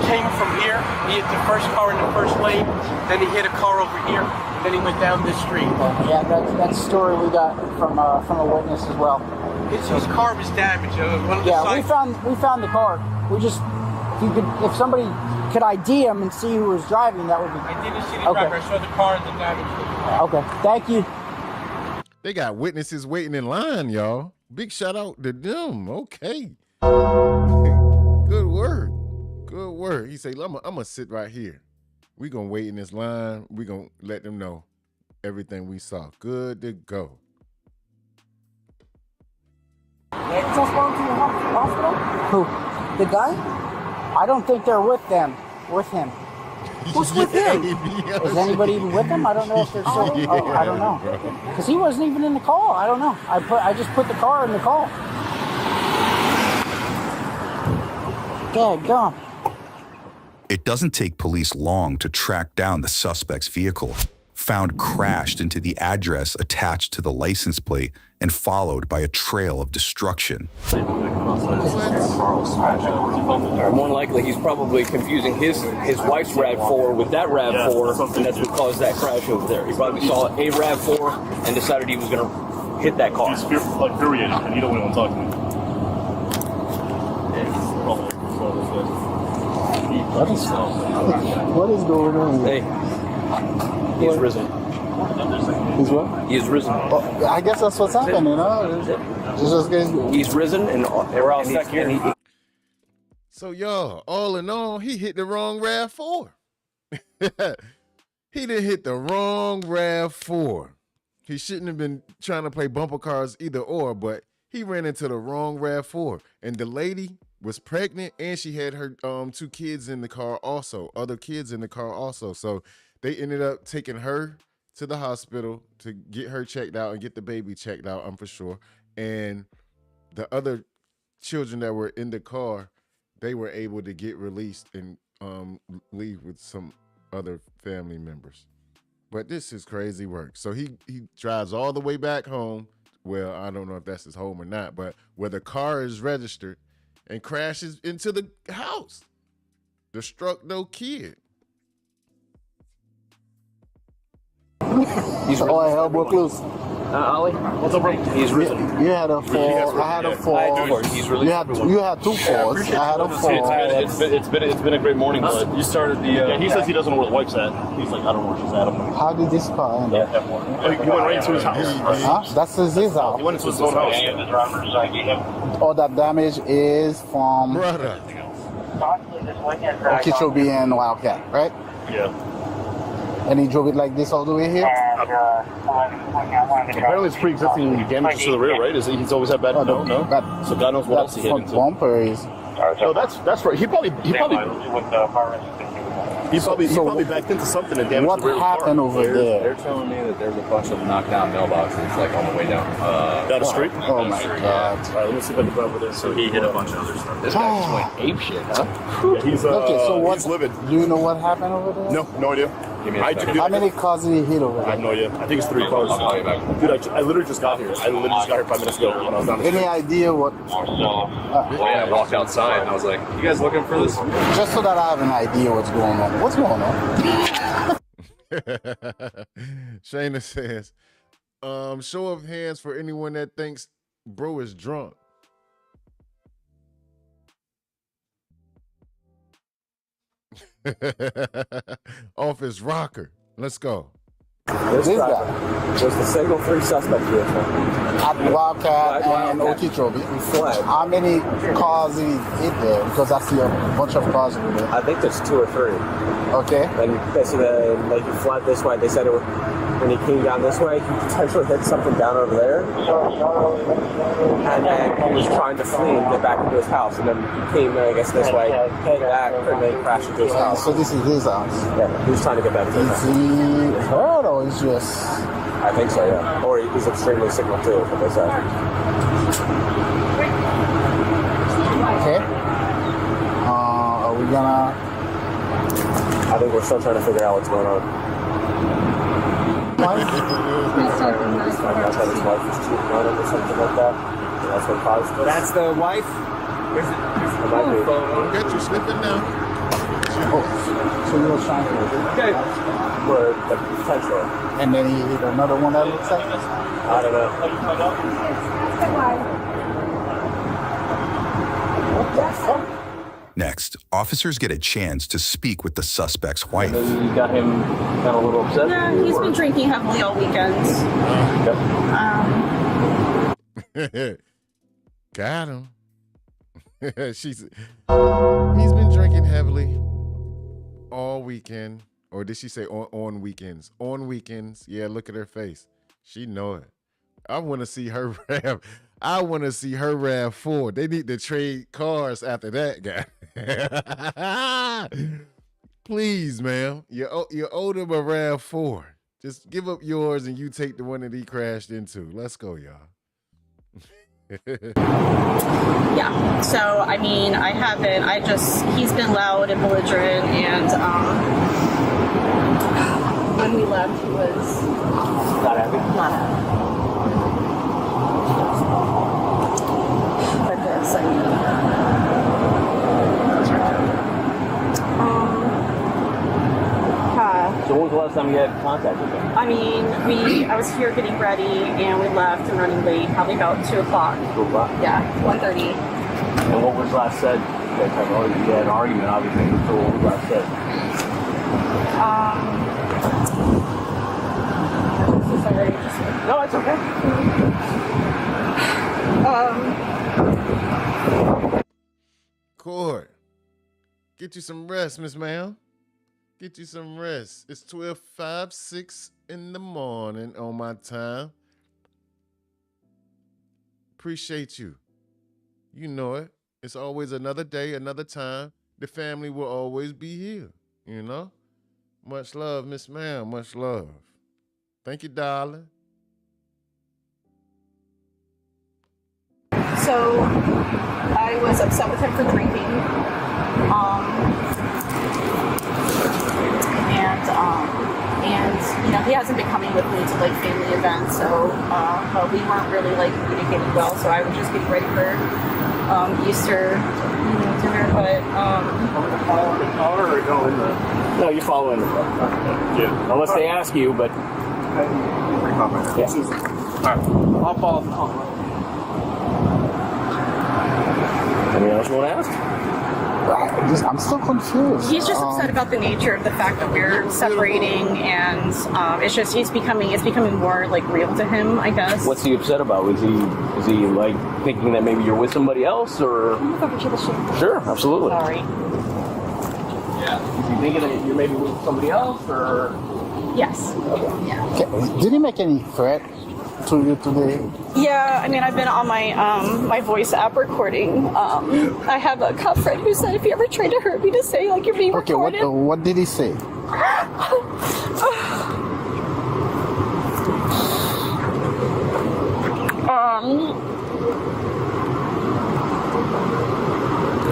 came from here. He hit the first car in the first lane, then he hit a car over here, then he went down this street. Yeah, that's the story we got from a witness as well. His car was damaged. We found the car. We just, if somebody could ID him and see who was driving, that would be. I didn't see the driver. I saw the car and the damage. Okay, thank you. They got witnesses waiting in line, y'all. Big shout out to them. Okay. Good word. He said, I'm going to sit right here. We going to wait in this line. We going to let them know everything we saw. Good to go. Just going to the hospital? Who? The guy? I don't think they're with him. Who's with him? Is anybody even with him? I don't know if they're still. I don't know. Because he wasn't even in the call. I don't know. I just put the car in the call. Go. It doesn't take police long to track down the suspect's vehicle. found crashed into the address attached to the license plate and followed by a trail of destruction. More likely, he's probably confusing his wife's RAV4 with that RAV4, and that's what caused that crash over there. He probably saw a RAV4 and decided he was going to hit that car. He's infuriated, and you don't want to talk to me. What is going on? Hey, he's risen. He's what? He's risen. Oh, I guess that's what's happening, huh? He's risen, and we're all stuck here. So, y'all, all in all, he hit the wrong RAV4. He done hit the wrong RAV4. He shouldn't have been trying to play bumper cars either or, but he ran into the wrong RAV4. And the lady was pregnant, and she had her 2 kids in the car also, other kids in the car also. So they ended up taking her to the hospital to get her checked out and get the baby checked out, I'm for sure. And the other children that were in the car, they were able to get released and leave with some other family members. But this is crazy work. So he drives all the way back home. Well, I don't know if that's his home or not, but where the car is registered, and crashes into the house. The struck no kid. He's all hell broke loose. Ollie, what's up, bro? He's risen. You had a fall. I had a fall. He's released. You had 2 falls. I had a fall. It's been a great morning, but you started the. Yeah, he says he doesn't know where the wife's at. He's like, I don't know where she's at. How did this car end up? He went right into his house. Huh? That's his house. He went into his own house. All that damage is from brother. Okeechobee and Wildcat, right? Yeah. And he drove it like this all the way here? Apparently it's pre-existing damage to the rear, right? He's always had bad. No. So God knows what else he hit into. Bumper is. No, that's right. He probably backed into something and damaged the rear What happened over there? They're telling me that there's a bunch of knocked down mailboxes like on the way down. Down the street? Oh my God. All right, let me see if I can grab over there. So he hit a bunch of other stuff. This guy just went ape shit, huh? Yeah, he's Okay, so he's livid. Do you know what happened over there? No idea. How many cars did he hit over there? I have no idea. I think it's 3 cars. Dude, I literally just got here. I literally just got here 5 minutes ago when I was down the street. Any idea what? I walked outside and I was like, you guys looking for this? Just so that I have an idea what's going on. What's going on? Shayna says, show of hands for anyone that thinks bro is drunk. Office rocker. Let's go. This guy was the single 3 suspect vehicle at Wildcat and Okeechobee. How many cars did he hit there? Because I see a bunch of cars over there. I think there's 2 or 3. Okay. And basically, like he fled this way. They said when he came down this way, he potentially hit something down over there. And then he was trying to flee and get back into his house. And then he came, I guess, this way, came back, and then crashed into his house. So this is his house? Yeah, he was trying to get back to his house. Is he hurt or is just... I think so, yeah. Or he's extremely signal too, what they said. Okay. Are we gonna... I think we're still trying to figure out what's going on. His wife was cheating on him or something like that. And that's what caused this. That's the wife? Here's the phone. Get you slipping now. So you were trying to... Okay. For the potential. And then he hit another one that looks like this? I don't know. What the fuck? Next, officers get a chance to speak with the suspect's wife. You got a little upset? Yeah, he's been drinking heavily all weekends. Got him. He's been drinking heavily all weekend. Or did she say on weekends? On weekends. Yeah, look at her face. She know it. I want to see her RAV. I want to see her RAV4. They need to trade cars after that guy. Please, ma'am. You owe them a RAV4. Just give up yours and you take the one that he crashed into. Let's go, y'all. Yeah. So, I mean, he's been loud and belligerent and, when we left, he was Not happy. not happy. But this, I mean, So when was the last time you had contact with him? I mean, I was here getting ready, and we left and running late, probably about 2 o'clock. 2 o'clock? Yeah, 1:30. And what was last said? You had an argument, obviously. So what was last said? I'm so sorry. No, it's okay. Cord, get you some rest, Miss Ma'am. Get you some rest. It's 12:56 in the morning on my time. Appreciate you. You know it. It's always another day, another time. The family will always be here, you know? Much love, Miss Ma'am. Much love. Thank you, darling. So I was upset with him for drinking. And you know, he hasn't been coming with me to like family events, so but we weren't really like communicating well. So I was just getting ready for Easter dinner, but Follow the car or go in the? No, you follow in the car. Yeah. Unless they ask you, but. Yeah. I'll follow the car. Anything else you want to ask? I'm still confused. he's just upset about the nature of the fact that we're separating, and it's becoming more like real to him, I guess. What's he upset about? Is he like thinking that maybe you're with somebody else, or? Sure, absolutely. Sorry. Yeah. Is he thinking that you're maybe with somebody else, or? Yes. Okay. Yeah. Okay. Did he make any threat to you today? Yeah, I mean, I've been on my my voice app recording. I have a cop friend who said if you ever tried to hurt me, to say like you're being recorded. Okay, what did he say?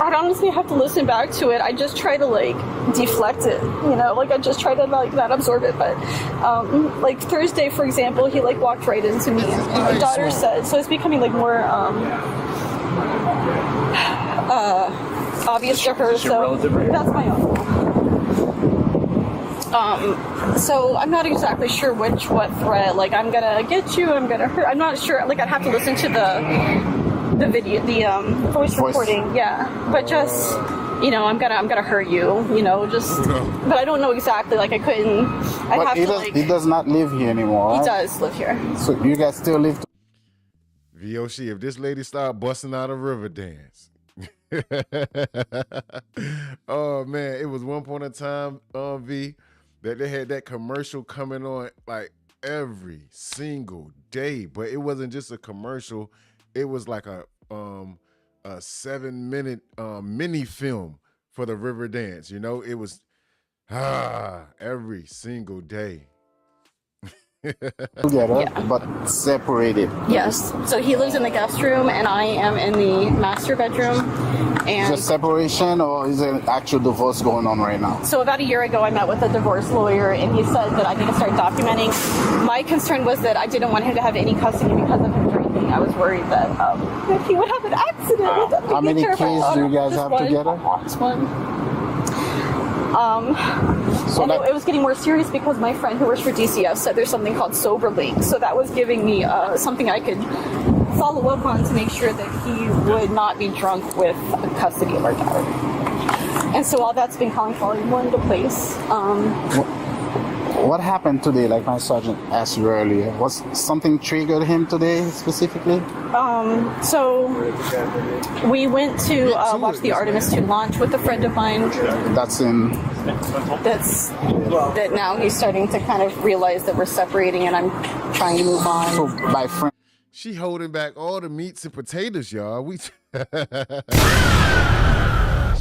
I'd honestly have to listen back to it. I just try to like deflect it, you know, like I just try to like not absorb it. But like Thursday, for example, he like walked right into me. And my daughter said, so it's becoming like more obvious to her. So that's my uncle. So I'm not exactly sure what threat. Like I'm gonna get you. I'm gonna hurt. I'm not sure. Like I'd have to listen to the video, the voice recording. Yeah, but just you know, I'm gonna hurt you. You know, just. But I don't know exactly. Like I couldn't. I'd have to. He does not live here anymore. He right? does live here. So you guys still live. VOC, if this lady start busting out a river dance. Oh man, it was one point in time, V, that they had that commercial coming on like every single day, but it wasn't just a commercial. It was like a 7-minute mini film for the river dance. You know, it was every single day. Together, but separated. Yes. So he lives in the guest room, and I am in the master bedroom. And Is it separation, or is there an actual divorce going on right now? so about a year ago, I met with a divorce lawyer, and he said that I need to start documenting. My concern was that I didn't want him to have any custody because of him drinking. I was worried that if he would have an accident. How many kids do you guys have together? Just one. It was getting more serious because my friend who works for DCF said there's something called Sober Link. So that was giving me something I could follow up on to make sure that he would not be drunk with custody of our daughter. And so all that's been falling more into place. What happened today? Like my sergeant asked you earlier, was something triggered him today specifically? So we went to watch the Artemis 2 launch with a friend of mine. That now he's starting to kind of realize that we're separating, and I'm trying to move on. So my friend, she holding back all the meats and potatoes, y'all. She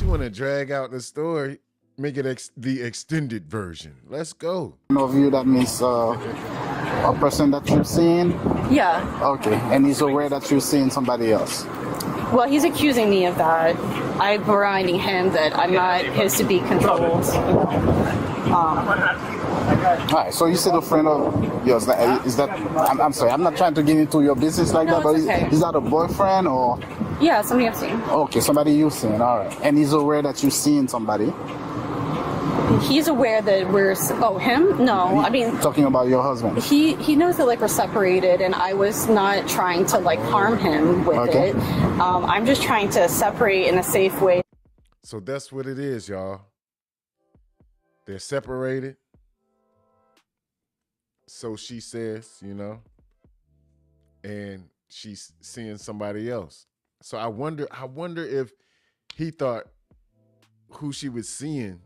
want to drag out the story. Make it the extended version. Let's go. Of you that means a person that you've seen? Yeah. Okay, and he's aware that you're seeing somebody else? Well, he's accusing me of that. I'm reminding him that I'm not his to be controlled. All right, so you said a friend of yours. Is that? I'm sorry, I'm not trying to get into your business like that, but is that a boyfriend or? Yeah, somebody I've seen. Okay, somebody you've seen. All right, and he's aware that you've seen somebody. He's aware that we're. Oh, him? No, I mean. Talking about your husband. He knows that like we're separated, and I was not trying to like harm him with it. I'm just trying to separate in a safe way. So that's what it is, y'all. They're separated. So she says, you know, and she's seeing somebody else. So I wonder if he thought who she was seeing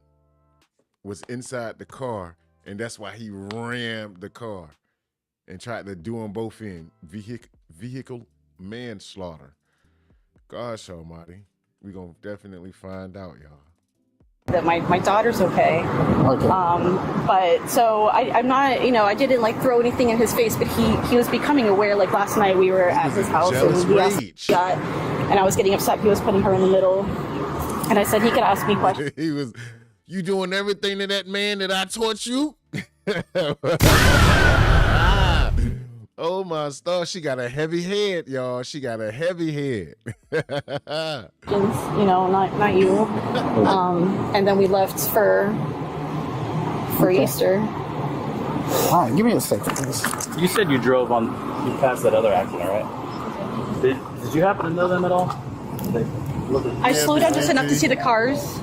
was inside the car, and that's why he rammed the car and tried to do them both in vehicle manslaughter. Gosh almighty. We're going to definitely find out, y'all. That my daughter's okay. But so I'm not, you know, I didn't like throw anything in his face, but he was becoming aware. Like last night we were at his house and he asked me that, and I was getting upset. He was putting her in the middle, and I said he could ask me questions. He was, you doing everything to that man that I taught you? Oh my star, she got a heavy head, y'all. She got a heavy head. You know, not you. And then we left for Easter. All right, give me a second, please. You said you passed that other accident, right? Did you happen to know them at all? I slowed down just enough to see the cars.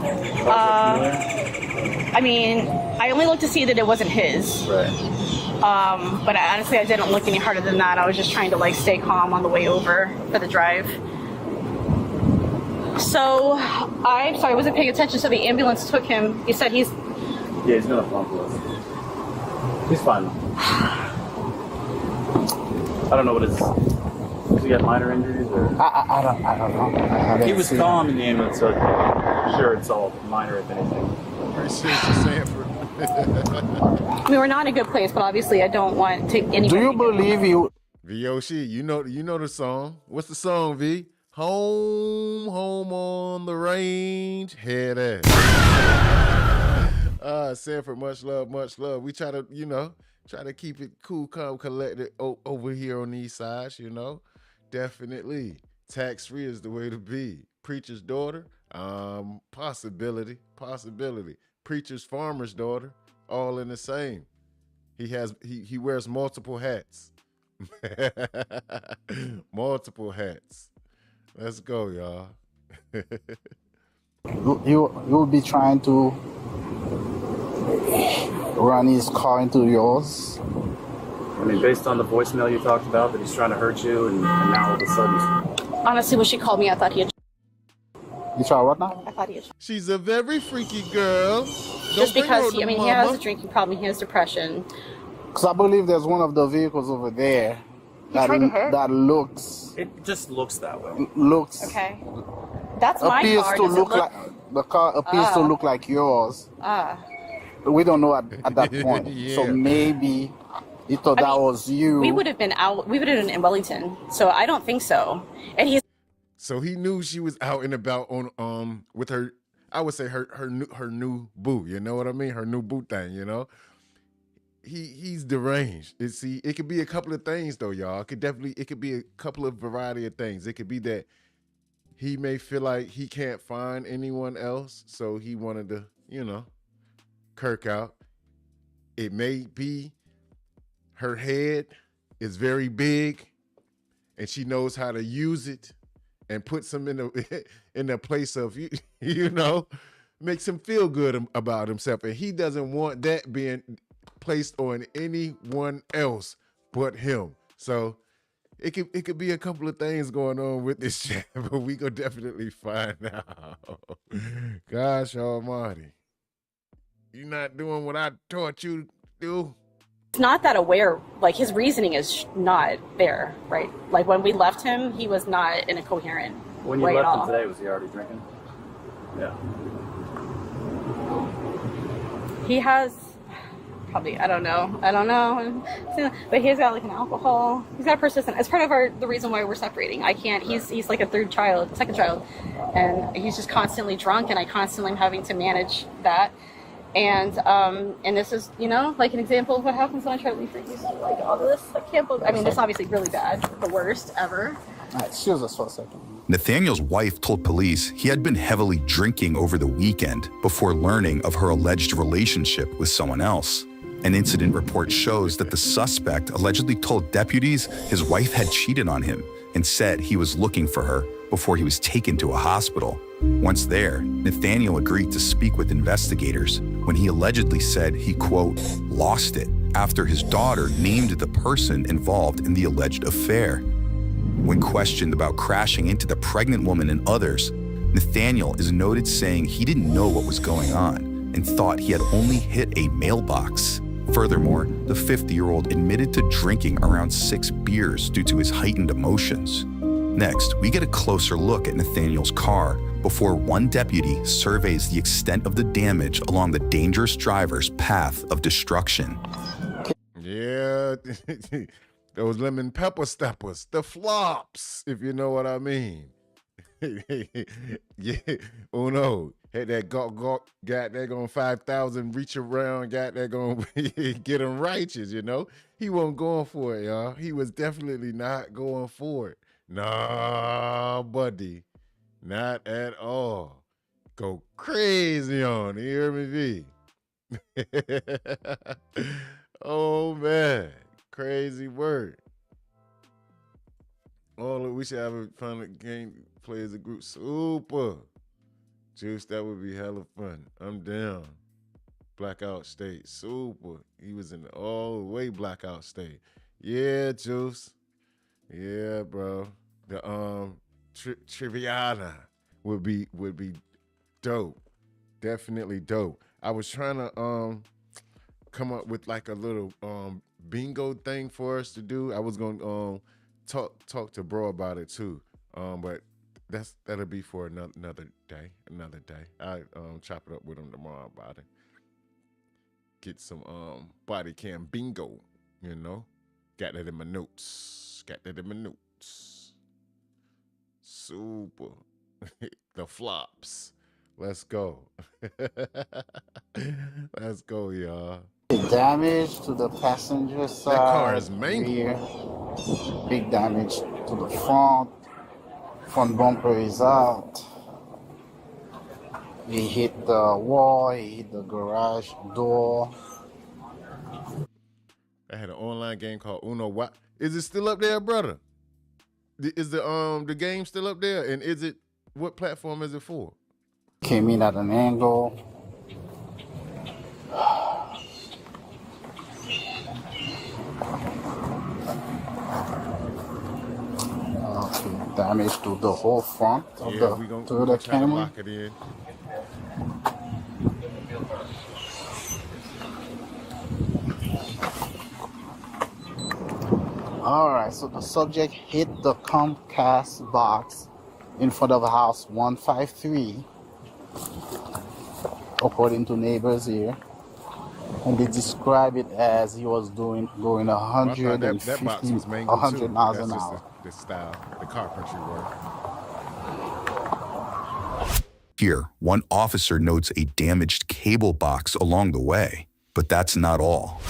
I mean, I only looked to see that it wasn't his. Right. But honestly, I didn't look any harder than that. I was just trying to like stay calm on the way over for the drive. So, I'm sorry, I wasn't paying attention. So the ambulance took him. You said he's... Yeah, he's gonna flunk us. He's fine. I don't know what his... Does he have minor injuries or? I don't know. He was calm in the ambulance, so sure it's all minor if anything. Appreciate you saying for. I mean, we're not in a good place, but obviously I don't want to anybody. Do you believe you? VOC, you know the song. What's the song, V? Home on the range, head ass. Sanford, much love, much love. We try to, try to keep it cool, calm, collected over here on these sides, Definitely. Tax-free is the way to be. Preacher's daughter, possibility. Preacher's farmer's daughter, all in the same. He wears multiple hats. Multiple hats. Let's go, y'all. You will be trying to run his car into yours? I mean, based on the voicemail you talked about, that he's trying to hurt you, and now all of a sudden... Honestly, when she called me, I thought he had... You try what now? I thought he had... She's a very freaky girl. Just because, he has a drinking problem, he has depression. Because I believe there's one of the vehicles over there that looks... It just looks that way. Looks... Okay. That's my car. To look like... The car appears to look like yours. We don't know at that point. Yeah. So maybe he thought that was you. We would have been out. We would have been in Wellington. So I don't think so. And he's... So he knew she was out and about on with her. I would say her new boo. You know what I mean? Her new boo thing. He's deranged. It could be a couple of things though, y'all. It could be a couple of variety of things. It could be that he may feel like he can't find anyone else, so he wanted to, kirk out. It may be her head is very big and she knows how to use it and puts him in the place of, makes him feel good about himself. And he doesn't want that being placed on anyone else but him. So it could be a couple of things going on with this chat, but we gonna definitely find out. Gosh almighty. You're not doing what I taught you to do. He's not that aware. Like, his reasoning is not there, right? Like, when we left him, he was not in a coherent When you way left at him all. today, was he already drinking? Yeah. He has probably, I don't know. But he's got like an alcohol. He's got persistent. It's part of the reason why we're separating. I can't, he's like a second child. And he's just constantly drunk, and I constantly am having to manage that. And this is, you know, like an example of what happens when I try to leave things. Like all this, I can't believe. I mean, it's obviously really bad, the worst ever. All right, excuse us for a second. Nathaniel's wife told police he had been heavily drinking over the weekend before learning of her alleged relationship with someone else. An incident report shows that the suspect allegedly told deputies his wife had cheated on him and said he was looking for her before he was taken to a hospital. Once there, Nathaniel agreed to speak with investigators when he allegedly said he, quote, lost it after his daughter named the person involved in the alleged affair. When questioned about crashing into the pregnant woman and others, Nathaniel is noted saying he didn't know what was going on and thought he had only hit a mailbox. Furthermore, the 50-year-old admitted to drinking around 6 beers due to his heightened emotions. Next, we get a closer look at Nathaniel's car before one deputy surveys the extent of the damage along the dangerous driver's path of destruction. Yeah, those lemon pepper steppers, the flops, if you know what I mean. Yeah, oh no, had that got that going 5,000 reach around, got that going get him righteous, you know. He wasn't going for it, y'all. He was definitely not going for it. Nah, buddy, not at all. Go crazy on it, you hear me, V? Oh man, crazy word. Oh, we should have a fun game, play as a group. Super. Juice, that would be hella fun. I'm down. Blackout State. Super. He was in the all the way Blackout State. Yeah, Juice. Yeah, bro. The Triviana would be dope. Definitely dope. I was trying to come up with like a little bingo thing for us to do. I was gonna talk to bro about it too. But that'll be for another day. I chop it up with him tomorrow about it. Get some body cam bingo, you know. Got that in my notes. Super. The flops. Let's go. Let's go, y'all. Damage to the passenger side. That car is mangled. Rear. Big damage to the front. Front bumper is out. He hit the wall. He hit the garage door. I had an online game called Uno. What is it still up there, brother? Is the game still up there? And what platform is it for? Came in at an angle. Okay, damage to the whole front of the Toyota Camry. Lock it in. Alright, so the subject hit the Comcast box in front of house 153, according to neighbors here. And they describe it as he was going 150, 100 miles an hour. The style, the carpentry work. Here, one officer notes a damaged cable box along the way, but that's not all.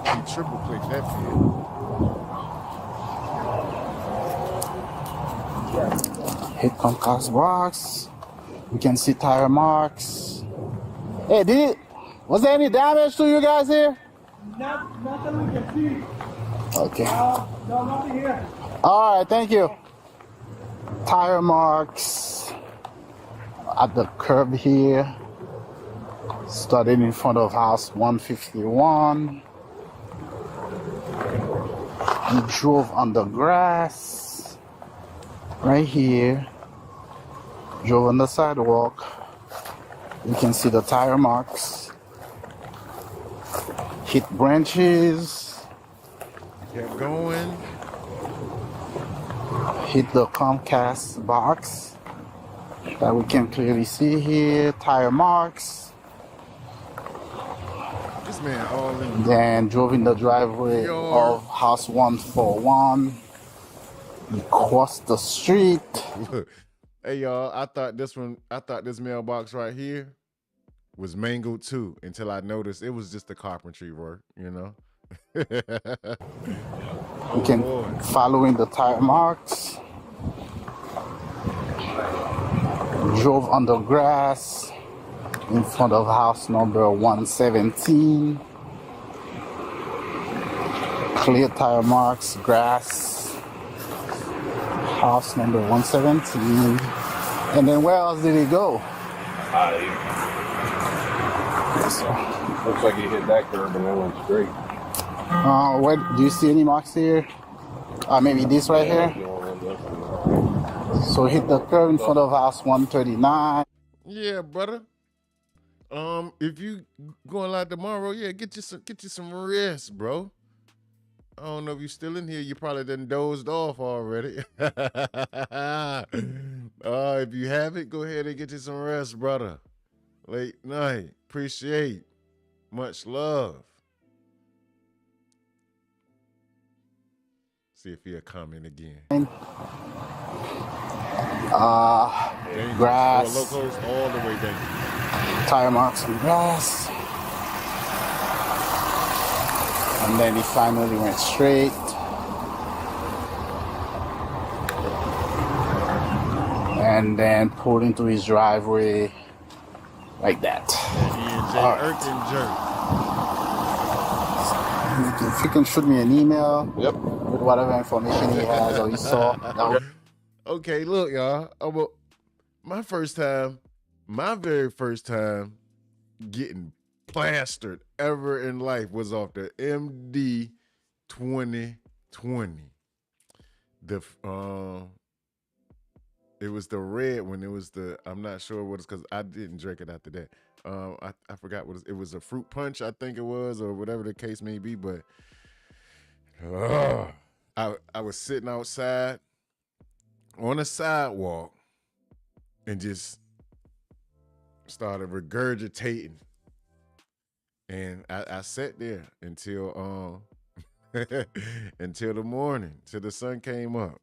He triple clicked that Hit Comcast box. We can see tire marks. Hey, was there any damage to you guys here? Nothing we can see. Okay. No, nothing here. All right, thank you. Tire marks at the curb here. Started in front of house 151. He drove on the grass right here. Drove on the sidewalk. You can see the tire marks. Hit branches. Kept going. Hit the Comcast box that we can clearly see here. Tire marks. This man all in. Then drove in the driveway of house 141. He crossed the street. Hey y'all, I thought this mailbox right here was mangled too until I noticed it was just the carpentry work, you know. You can following the tire marks. Drove on the grass in front of house number 117. Clear tire marks, grass. House number 117. And then where else did he go? Looks like he hit that curb and then went straight. What do you see any marks here? Maybe this right here. So hit the curb in front of house 139. Yeah, brother. If you going out tomorrow, yeah, get you some rest, bro. I don't know if you're still in here. You probably done dozed off already. If you haven't, go ahead and get you some rest, brother. Late night. Appreciate. Much love. See if he'll comment again. Grass. Locals all the way down. Tire marks and grass. And then he finally went straight. And then pulled into his driveway like that. If you can shoot me an email with whatever information he has or he saw. Okay, look, y'all. My very first time getting plastered ever in life was off the MD 2020. It was the red one. It was I'm not sure what it's because I didn't drink it after that. I forgot what it was. A fruit punch, I think it was, or whatever the case may be. But I was sitting outside on a sidewalk and just started regurgitating. And I sat there until until the morning, till the sun came up.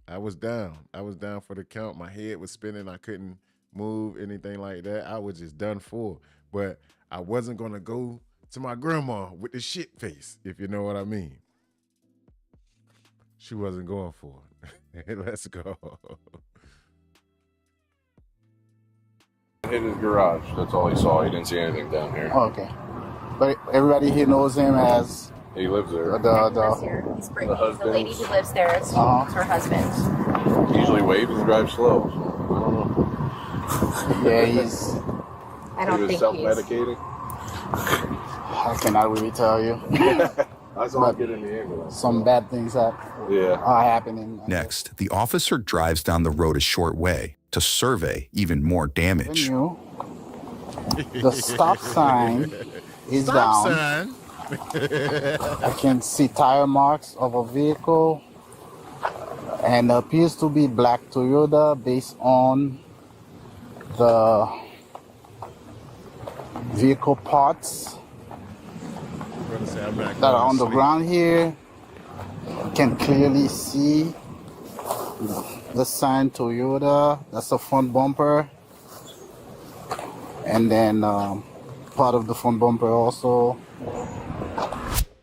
I was down for the count. My head was spinning. I couldn't move, anything like that. I was just done for. But I wasn't gonna go to my grandma with the shit face, if you know what I mean. She wasn't going for it. Let's go. Hit his garage. That's all he saw. He didn't see anything down here. Oh, okay. But everybody here knows him as... He lives there. The husband. The lady who lives there is her husband. He usually waves and drives slow. So yeah, he's... I don't think he's... self-medicating? I cannot really tell you. I saw him get in the ambulance. Some bad things are happening. Next, the officer drives down the road a short way to survey even more damage. The stop sign is down. I can see tire marks of a vehicle and appears to be black Toyota based on the vehicle parts that are on the ground here. You can clearly see the sign Toyota. That's the front bumper, and then part of the front bumper also.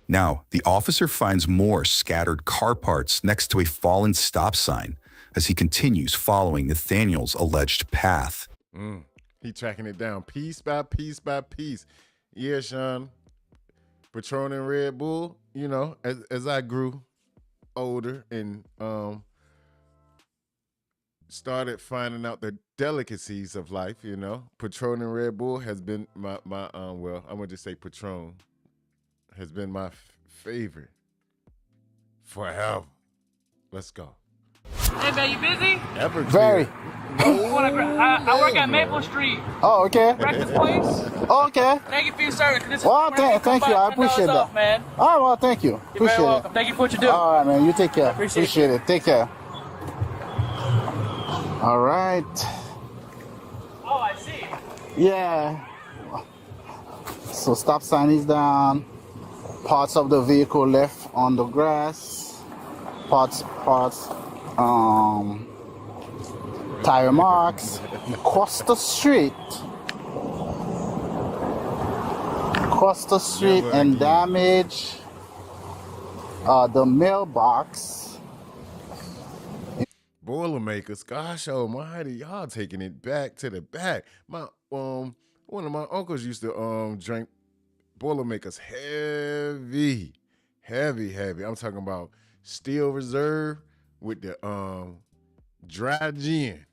Now, the officer finds more scattered car parts next to a fallen stop sign as he continues following Nathaniel's alleged path. He tracking it down piece by piece by piece. Yeah, Sean. Patron and Red Bull, you know, as I grew older and started finding out the delicacies of life, you know, Patron and Red Bull has been my well, I'm gonna just say Patron has been my favorite forever. Let's go. Hey man, you busy? Very. I work at Maple Street. Oh, okay. Breakfast place. Oh, okay. Thank you for your service. Well, thank you. I appreciate that. Off, man. Oh, well, thank you. You're very welcome. Thank you for what you do. All right, man. You take care. Appreciate it. Take care. All right. Oh, I see. Yeah. So stop sign is down. Parts of the vehicle left on the grass. Parts Tire marks across the street. Across the street and damage the mailbox. Boilermakers, gosh almighty, y'all taking it back to the back. My one of my uncles used to drink Boilermakers heavy. I'm talking about Steel Reserve with the dry gin.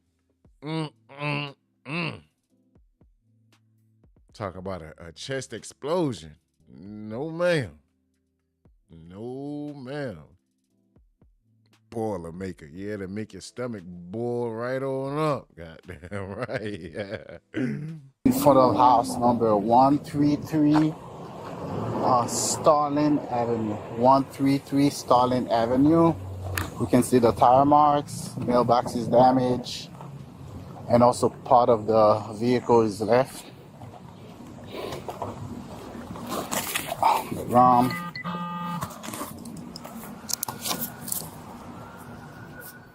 Talk about a chest explosion. No ma'am. Boilermaker, yeah, to make your stomach boil right on up. Goddamn right, yeah. In front of house number 133 Starling Avenue. 133 Starling Avenue. We can see the tire marks, mailbox is damaged, and also part of the vehicle is left. The ROM.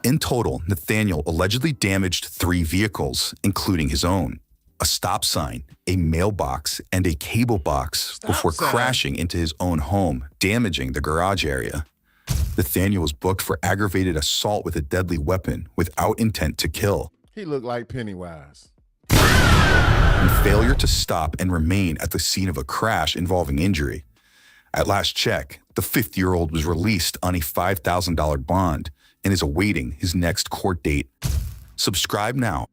In total, Nathaniel allegedly damaged 3 vehicles, including his own, a stop sign, a mailbox, and a cable box before crashing into his own home, damaging the garage area. Nathaniel was booked for aggravated assault with a deadly weapon without intent to kill. He looked like Pennywise. And failure to stop and remain at the scene of a crash involving injury. At last check, the 50-year-old was released on a $5,000 bond and is awaiting his next court date. Subscribe now.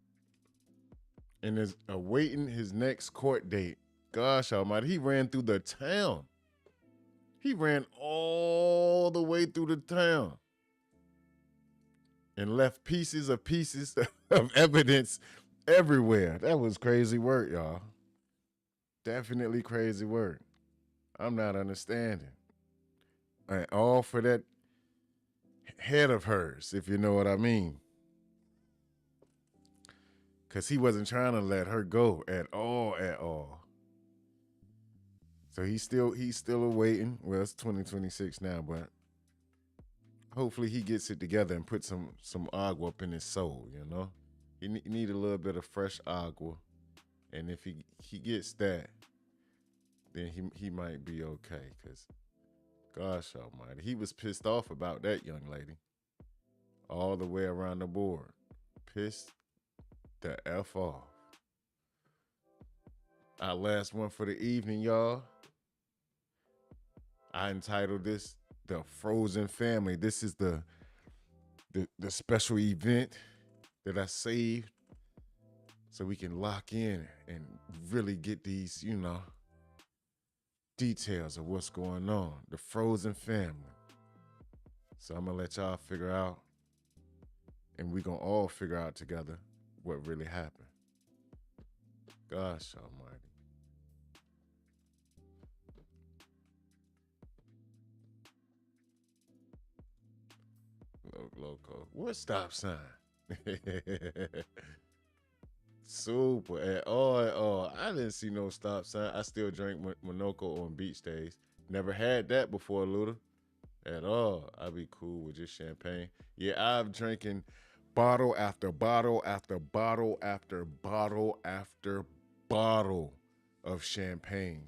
And is awaiting his next court date. Gosh almighty, he ran through the town. He ran all the way through the town and left pieces of evidence everywhere. That was crazy work, y'all. Definitely crazy work. I'm not understanding. And all for that head of hers, if you know what I mean. Because he wasn't trying to let her go at all. So he's still awaiting. Well, it's 2026 now, but hopefully he gets it together and put some agua up in his soul, you know? He need a little bit of fresh agua. And if he gets that, then he might be okay. Because, gosh almighty, he was pissed off about that young lady. All the way around the board. Pissed the F off. Our last one for the evening, y'all. I entitled this The Frozen Family. This is the special event that I saved so we can lock in and really get these, details of what's going on. The Frozen Family. So I'm going to let y'all figure out, and we're going to all figure out together what really happened. Gosh almighty. Loco. What stop sign? Super. At all. I didn't see no stop sign. I still drink Monaco on beach days. Never had that before, Luda. At all. I'd be cool with just champagne. Yeah, I'm drinking bottle after bottle after bottle after bottle after bottle of champagne.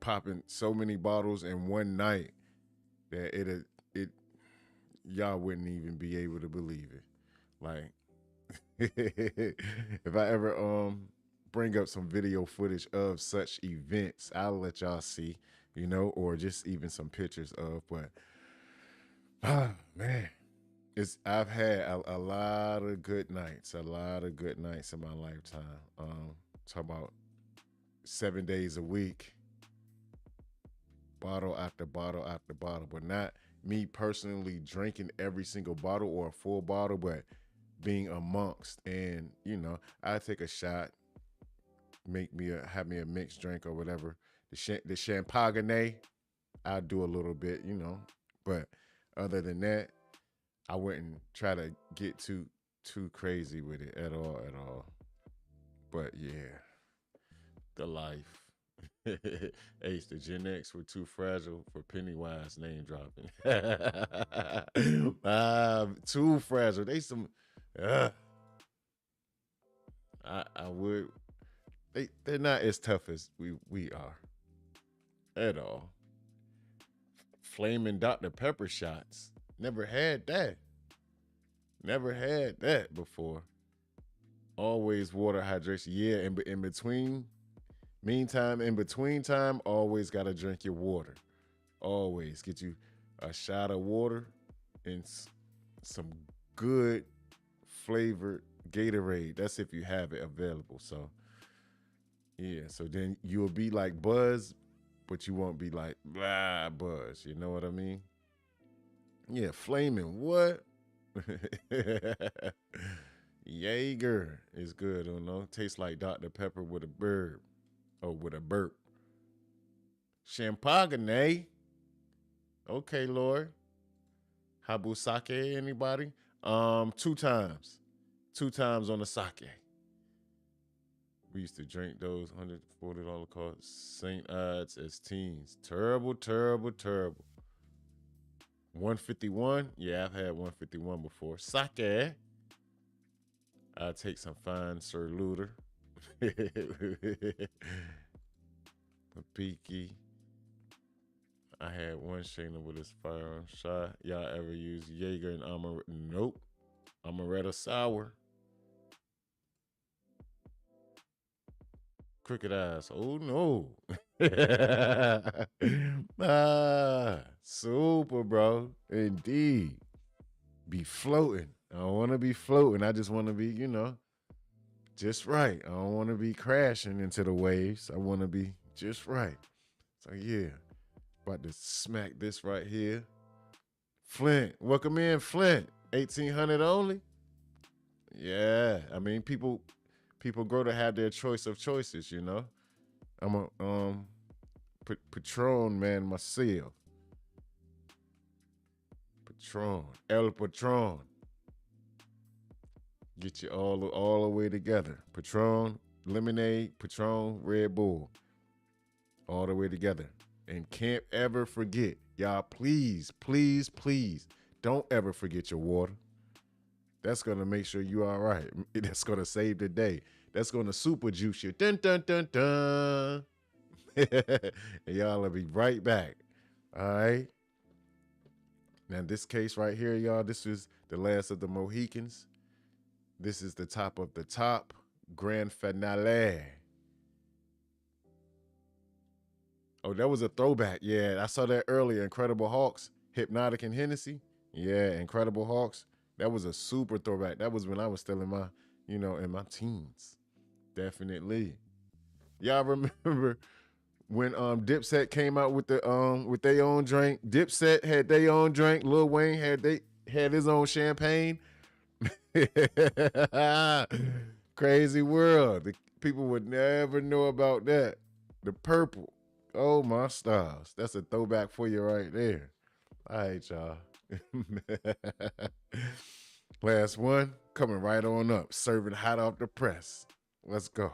Popping so many bottles in one night that it y'all wouldn't even be able to believe it. Like, if I ever bring up some video footage of such events, I'll let y'all see, or just even some pictures of. But man, I've had a lot of good nights, in my lifetime. Talk about 7 days a week, bottle after bottle after bottle, but not me personally drinking every single bottle or a full bottle, but being amongst. And I take a shot, have me a mixed drink or whatever. The champagne, I'll do a little bit, but other than that, I wouldn't try to get too crazy with it at all. But yeah, the life. Ace, the Gen X were too fragile for Pennywise name dropping. My too fragile. They some. I would. They're not as tough as we are. At all. Flaming Dr. Pepper shots. Never had that. Never had that before. Always water hydration. Yeah, in between time, always got to drink your water. Always get you a shot of water and some good flavored Gatorade. That's if you have it available. So, yeah. So then you'll be like Buzz, but you won't be like blah Buzz. You know what I mean? Yeah, flaming what? Jaeger is good, you know. Tastes like Dr. Pepper with a burp. Oh, with a burp. Champagne. Okay, Lord. Habusake, anybody? 2 times. 2 times on the sake. We used to drink those $140 cost St. Ides as teens. Terrible, terrible, terrible. 151. Yeah, I've had 151 before. Sake. I'll take some fine Sir Luder. Papiki. I had one Shayna with his firearm shot. Y'all ever use Jaeger and Amaretto? Nope. Amaretto sour. Crooked eyes. Oh no. Super, bro. Indeed. Be floating. I don't want to be floating. I just want to be, you know, just right. I don't want to be crashing into the waves. I want to be just right. So yeah. About to smack this right here. Flint. Welcome in, Flint. 1800 only. Yeah. I mean, people grow to have their choice of choices, you know. I'm a Patron man myself. Patron. El Patron. Get you all the way together. Patron, lemonade, Patron, Red Bull. All the way together. And can't ever forget, y'all, please, please, please, don't ever forget your water. That's going to make sure you all right. That's going to save the day. That's going to super juice you. Dun, dun, dun, dun. And y'all will be right back. All right. Now, this case right here, y'all, this is the last of the Mohicans. This is the top of the top. Grand finale. Oh, that was a throwback. Yeah, I saw that earlier. Incredible Hulks, Hypnotic and Hennessy. Yeah, Incredible Hulks. That was a super throwback. That was when I was still in my, you know, in my teens. Definitely. Y'all remember when Dipset came out with the with their own drink? Dipset had their own drink. Lil Wayne had his own champagne. Crazy world. The people would never know about that. The purple. Oh my stars. That's a throwback for you right there. All right, y'all. Last one coming right on up. Serving hot off the press. Let's go.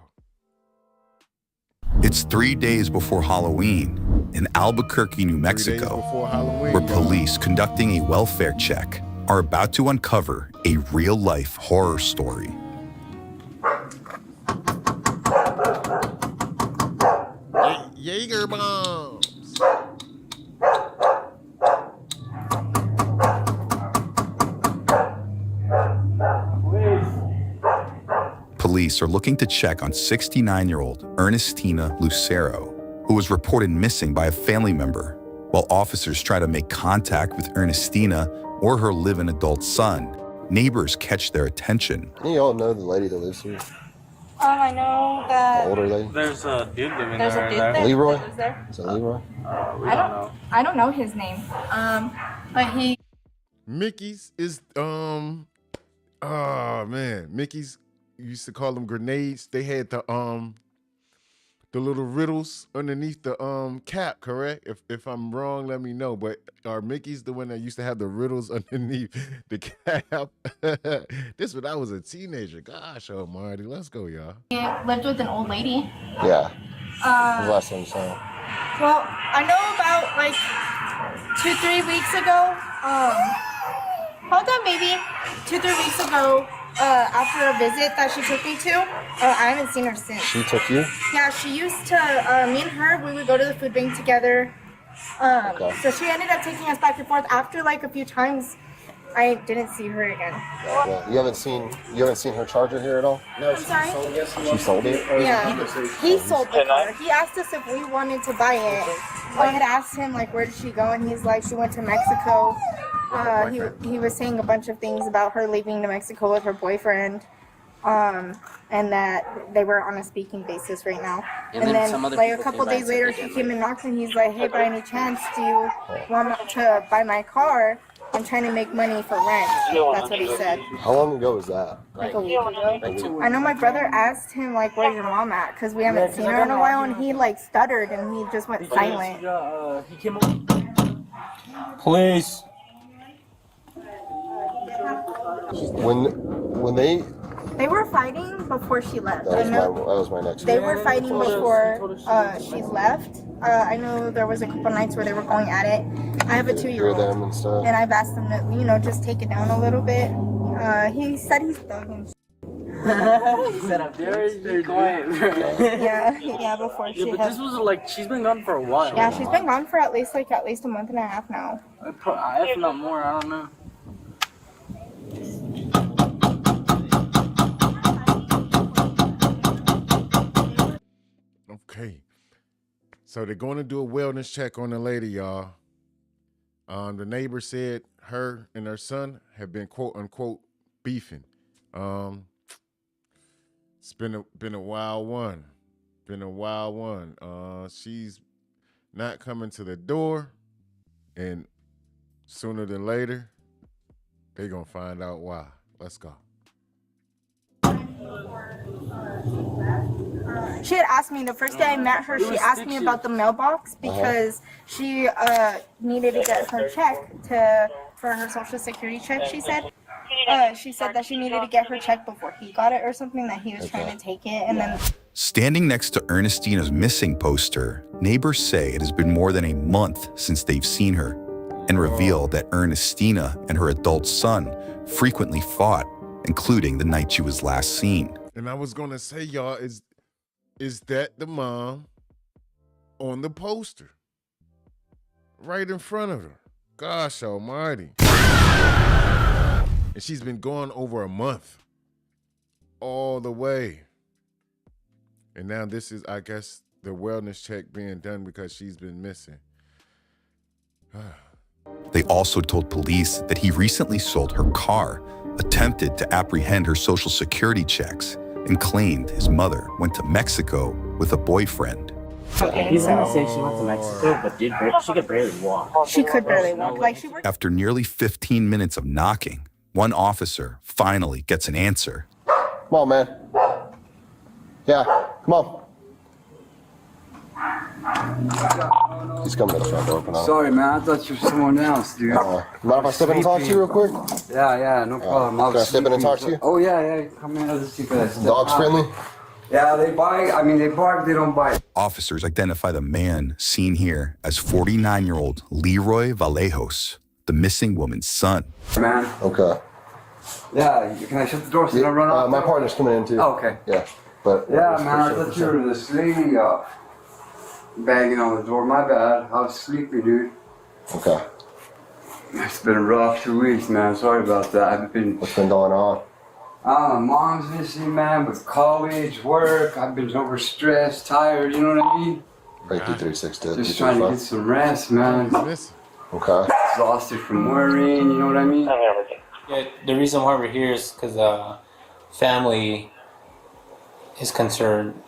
It's 3 days before Halloween in Albuquerque, New Mexico, where police conducting a welfare check are about to uncover a real-life horror story. Jaeger bombs. Police are looking to check on 69-year-old Ernestina Lucero, who was reported missing by a family member, while officers try to make contact with Ernestina or her living adult son. Neighbors catch their attention. You all know the lady that lives here? I know that. The older lady? There's a dude living There's a dude there. Leroy? That lives there. Is it Leroy? I don't know his name. But he. Mickey's is oh man, Mickey's used to call them grenades. They had the little riddles underneath the cap, correct? If I'm wrong, let me know. But are Mickey's the one that used to have the riddles underneath the cap? This when I was a teenager. Gosh, oh Marty, let's go, y'all. He lived with an old lady. Yeah. Last time, so. Well, I know about like 2-3 weeks ago. told them maybe 2-3 weeks ago, after a visit that she took me to. I haven't seen her since. She took you? Yeah, she used to, me and her, we would go to the food bank together. So she ended up taking us back and forth. After like a few times, I didn't see her again. Yeah. You haven't seen her charger here at all? No, I'm sorry? She sold it? Yeah, he sold the car. He asked us if we wanted to buy it. I had asked him like, where did she go? And he's like, she went to Mexico. He was saying a bunch of things about her leaving to Mexico with her boyfriend. And that they were on a speaking basis right now. And then like a couple days later, he came and knocked and he's like, hey, by any chance, do you want to buy my car? I'm trying to make money for rent. That's what he said. How long ago was that? Like a week ago. I know my brother asked him like, where's your mom at? Because we haven't seen her in a while, and he like stuttered and he just went silent. He came over. Please. When they were fighting before she left. that was my next They one. were fighting before she left. I know there was a couple nights where they were going at it. I have a 2-year-old. Hear them and stuff. And I've asked them to, just take it down a little bit. He said he's thugging. He said I'm very quiet. yeah, before she Yeah, but had. this was like, she's been gone for a while. Yeah, she's been gone for at least a month and a half now. If not more, I don't know. Okay. So they're going to do a wellness check on the lady, y'all. The neighbor said her and her son have been quote unquote beefing. It's been a wild one. She's not coming to the door, and sooner than later, they're gonna find out why. Let's go. She had asked me the first day I met her. She asked me about the mailbox because she needed to get her check for her Social Security check. She said that she needed to get her check before he got it or something. That he was trying to take it, and then. Standing next to Ernestina's missing poster, neighbors say it has been more than a month since they've seen her, and reveal that Ernestina and her adult son frequently fought, including the night she was last seen. And I was gonna say, y'all, is that the mom on the poster? Right in front of her. Gosh almighty. And she's been gone over a month. All the way. And now this is, I guess, the wellness check being done because she's been missing. They also told police that he recently sold her car, attempted to apprehend her Social Security checks, and claimed his mother went to Mexico with a boyfriend. He's gonna say she went to Mexico, but she could barely walk. She could barely walk. Like she worked. After nearly 15 minutes of knocking, one officer finally gets an answer. Come on, man. Yeah, come on. He's coming to the front door. Open up. Sorry, man. I thought you were someone else, dude. Mind if I step in and talk to you real quick? Yeah, no problem. Can I step in and talk to you? Oh, yeah. Come in. Let's see. Dogs friendly? Yeah, they bite. I mean, they bark, they don't bite. Officers identify the man seen here as 49-year-old Leroy Vallejos, the missing woman's son. Man. Okay. Yeah, can I shut the door so I don't run off? My partner's coming in too. Oh, okay. Yeah, but yeah, man. I thought you were this lady banging on the door. My bad. I was sleepy, dude. Okay. It's been a rough 2 weeks, man. Sorry about that. What's been going on? My mom's missing, man, with college, work. I've been overstressed, tired, you know what I mean? Break 360. Just trying to get some rest, man. Okay. Exhausted from worrying, you know what I mean? Yeah, the reason why we're here is because family is concerned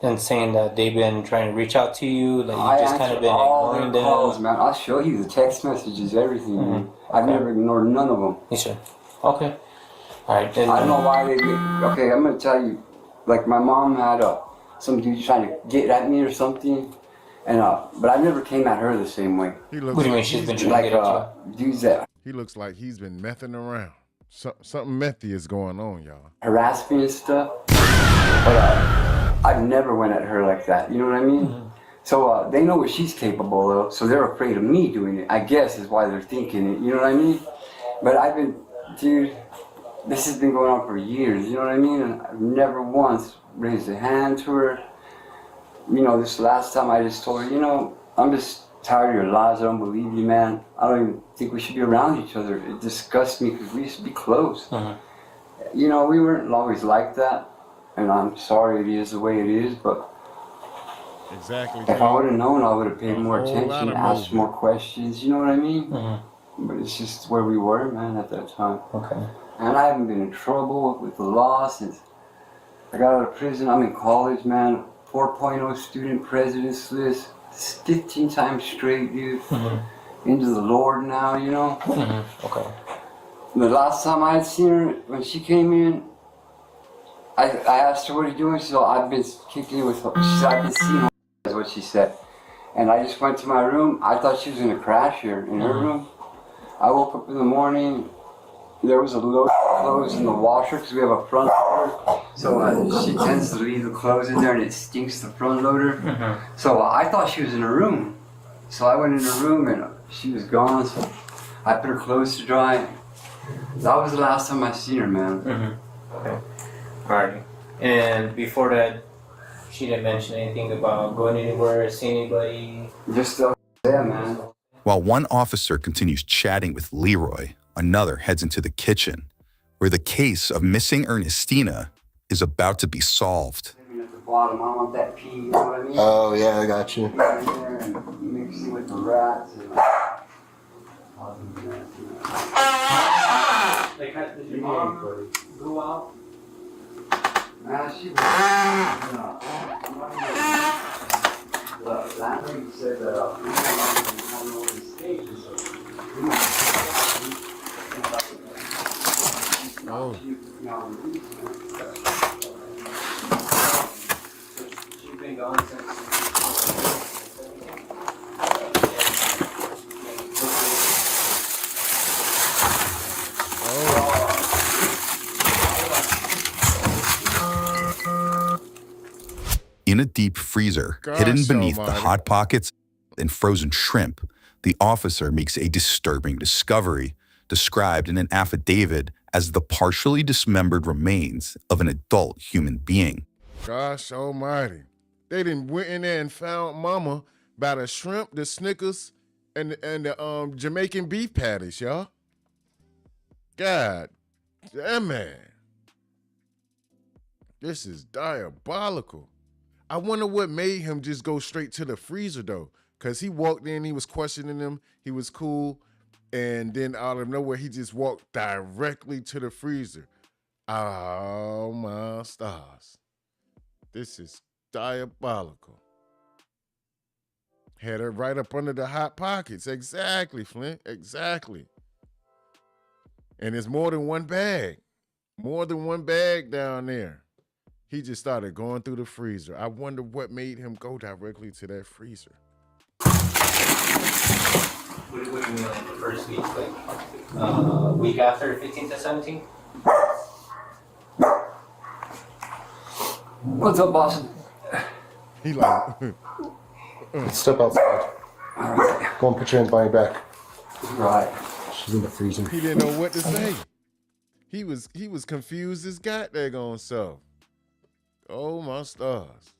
and saying that they've been trying to reach out to you, that you just kind of been ignoring them. Calls, man. I'll show you the text messages, everything. Man. I've never ignored none of them. You should. Okay. All right. Then, I don't know why they get. Okay, I'm gonna tell you. Like my mom had some dude trying to get at me or something, and but I never came at her the same way. What do you mean she's been trying to get at you? Dudes that. He looks like he's been messing around. Something methy is going on, y'all. Harass me and stuff. But I've never went at her like that. You know what I mean? Mm-hmm. So they know what she's capable of. So they're afraid of me doing it. I guess is why they're thinking it. You know what I mean? But I've been dude, this has been going on for years, you know what I mean? And I've never once raised a hand to her. You know, this last time I just told her, you know, I'm just tired of your lies. I don't believe you, man. I don't even think we should be around each other. It disgusts me because we used to be close. You know, we weren't always like that. And I'm sorry it is the way it is, but exactly. If I would have known, I would have paid more attention, asked more questions, you know what I mean? But it's just where we were, man, at that time. Okay. And I haven't been in trouble with the law since I got out of prison. I'm in college, man. 4.0 student president's list. 15 times straight, dude. Into the Lord now, you know? Okay. The last time I had seen her, when she came in, I asked her, what are you doing? She said, I've been kicking with her. She said, I've been seeing her, is what she said. And I just went to my room. I thought she was going to crash here in her room. I woke up in the morning. There was a load of clothes in the washer because we have a front loader. So she tends to leave the clothes in there and it stinks the front loader. So I thought she was in her room. So I went in her room and she was gone. So I put her clothes to dry. That was the last time I seen her, man. Okay. Alright. And before that, she didn't mention anything about going anywhere, seeing anybody? Just yeah, man. While one officer continues chatting with Leroy, another heads into the kitchen, where the case of missing Ernestina is about to be solved. At the bottom, I want that pee, you know what I mean? Oh, yeah, I got you. Right there and mixing with the rats and Like, did your mom go out? Man, she was the landlady said that we don't know the stages She's been gone since. In a deep freezer, hidden beneath the Hot Pockets and frozen shrimp, the officer makes a disturbing discovery, described in an affidavit as the partially dismembered remains of an adult human being. Gosh almighty. They done went in there and found mama by the shrimp, the Snickers, and the Jamaican beef patties, y'all. God damn, man. This is diabolical. I wonder what made him just go straight to the freezer, though. Because he walked in, he was questioning them, he was cool, and then out of nowhere, he just walked directly to the freezer. Oh, my stars. This is diabolical. Had her right up under the Hot Pockets. Exactly, Flint. Exactly. And it's more than one bag. More than one bag down there. He just started going through the freezer. I wonder what made him go directly to that freezer. What do you mean, like the first week? Like, week after 15th and 17th? What's up, boss? He like... Step outside. All right. Go and put your hands behind your back. Right. She's in the freezer. He didn't know what to say. He was confused as God daggone self. Oh, my stars.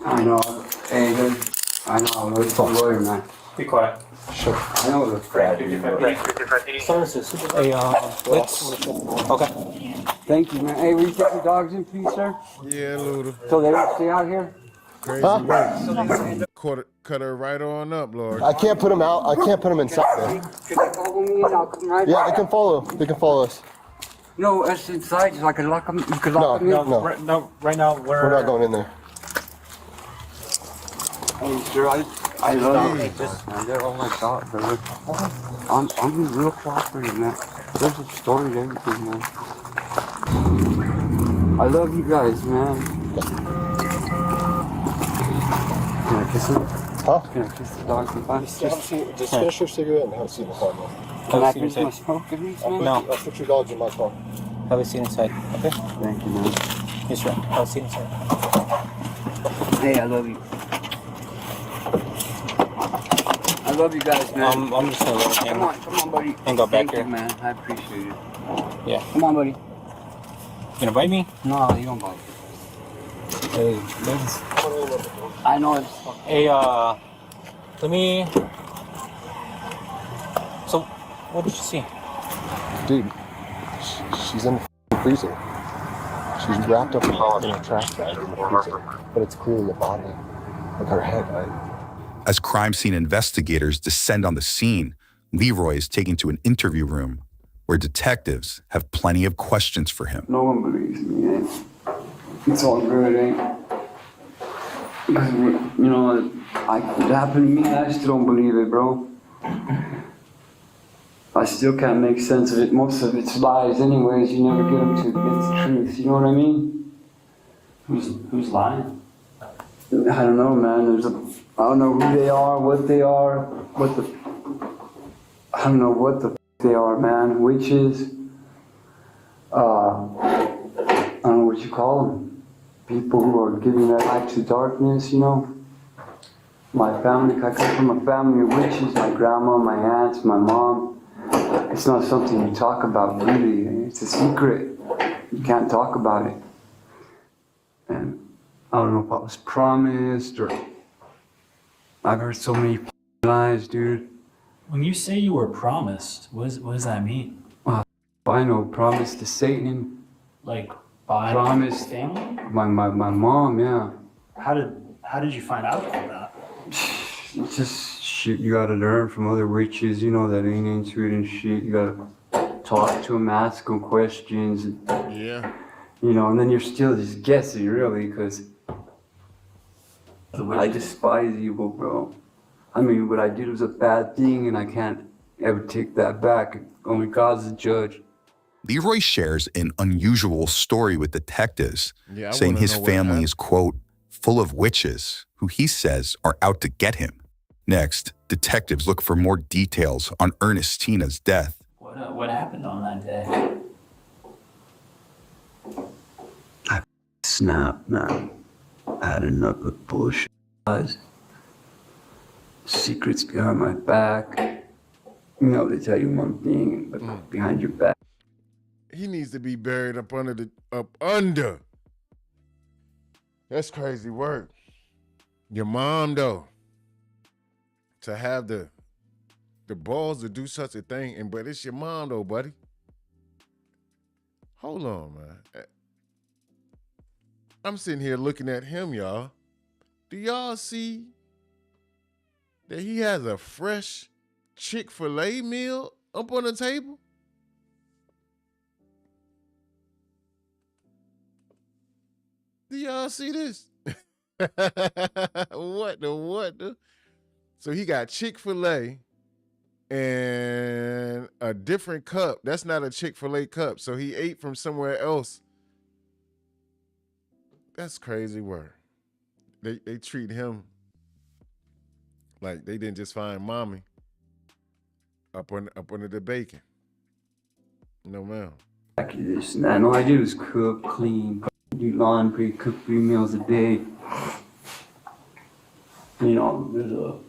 I know. Hey, dude. I know. It's a lawyer, man. Be quiet. Sure. I know the Fred. Services. Hey, let's. Okay. Thank you, man. Hey, will you take the dogs in, please, sir? Yeah, Luda. So they don't stay out here? Crazy work. Cut her right on up, Lord. I can't put them out. I can't put them inside there. Can they follow me and I'll come right Yeah, back? they can follow. They can follow us. No, that's inside, so I can lock them. You can lock them in? No. Right now We're not going in there. Hey, sir, I love you. They're all my God, brother. I'm real cooperative, man. There's a story to everything, man. I love you guys, man. Can I kiss him? Huh? Can I kiss the dog sometimes? Just finish your cigarette and have a seat in the car, man. Can I finish my smoke at least, man? No. I'll put your dogs in my car. Have a seat inside, okay? Thank you, man. Yes, sir. Have a seat inside. Hey, I love you. I love you guys, man. I'm just gonna let him Come on, buddy. and go back Thank you, here. man. I appreciate it. Yeah. Come on, buddy. You gonna bite me? No, you don't bite. Hey, let's... I know it's. Hey, let me. So, what did you see? Dude, she's in the freezer. She's wrapped up in a trash bag in the freezer, but it's clearly a body, like her head, right? As crime scene investigators descend on the scene, Leroy is taken to an interview room where detectives have plenty of questions for him. No one believes me, eh? It's all good, eh? Because, you know, it happened to me, I still don't believe it, bro. I still can't make sense of it. Most of it's lies anyways. You never get them to get the truth. You know what I mean? Who's lying? I don't know, man. I don't know who they are, what they are, I don't know what the they are, man. Witches. I don't know what you call them. People who are giving their life to darkness, you know? My family, I come from a family of witches. My grandma, my aunts, my mom. It's not something you talk about, really. It's a secret. You can't talk about it. And I don't know if I was promised or... I've heard so many lies, dude. When you say you were promised, what does that mean? I know, promised to Satan. Like by promised family? My mom, yeah. How did you find out about that? It's just shit you gotta learn from other witches, you know, that ain't into it and shit. You gotta talk to them, ask them questions. Yeah. You know, and then you're still just guessing, really, because I despise evil, bro. I mean, what I did was a bad thing, and I can't ever take that back. Only God's the judge. Leroy shares an unusual story with detectives, saying his family is, quote, full of witches who he says are out to get him. Next, detectives look for more details on Ernestina's death. What happened on that day? I snapped, man. I had enough of bullshit. Secrets behind my back. You know, they tell you one thing, but behind your back. He needs to be buried up under. That's crazy work. Your mom, though, to have the balls to do such a thing, but it's your mom, though, buddy. Hold on, man. I'm sitting here looking at him, y'all. Do y'all see that he has a fresh Chick-fil-A meal up on the table? Do y'all see this? What the? So he got Chick-fil-A and a different cup. That's not a Chick-fil-A cup. So he ate from somewhere else. That's crazy work. They treat him like they didn't just find mommy up under the bacon. No, ma'am. This and that. All I do is cook, clean, do laundry, cook 3 meals a day. You know, there's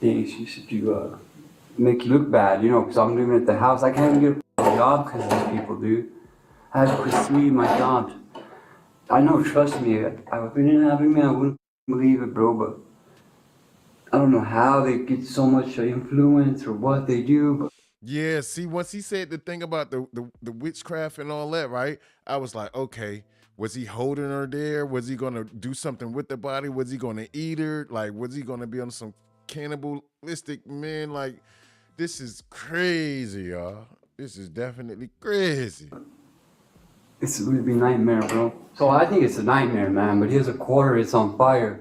things you should do make you look bad, you know, because I'm living at the house. I can't even get a job because these people do. I had to quit 3 of my jobs. I know, trust me, if it didn't happen to me, I wouldn't believe it, bro, but I don't know how they get so much influence or what they do, but yeah, see, once he said the thing about the witchcraft and all that, right? I was like, okay, was he holding her there? Was he gonna do something with the body? Was he gonna eat her? Like, was he gonna be on some cannibalistic man? Like, this is crazy, y'all. This is definitely crazy. It would be a nightmare, bro. So I think it's a nightmare, man, but here's a quarter, it's on fire.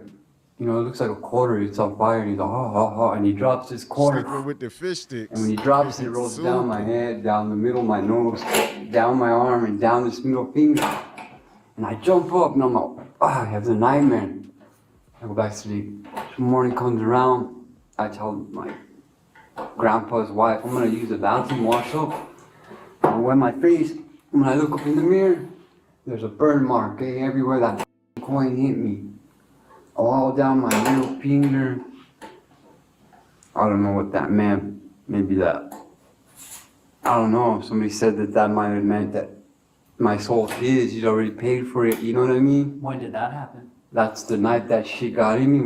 You know, it looks like a quarter, it's on fire, and he's like, ha, ha, ha, and he drops his quarter. Sleeping with the fish sticks. And when he drops it, it rolls down my head, down the middle of my nose, down my arm, and down this middle finger. And I jump up, and I'm like, I have the nightmare. I go back to sleep. The morning comes around, I tell my grandpa's wife, I'm gonna use the bathroom, wash up. I wet my face. When I look up in the mirror, there's a burn mark, okay, everywhere that coin hit me. All down my middle finger, I don't know what that meant. Maybe that, I don't know. Somebody said that might have meant that my soul's his. He's already paid for it. You know what I mean? When did that happen? That's the night that shit got in me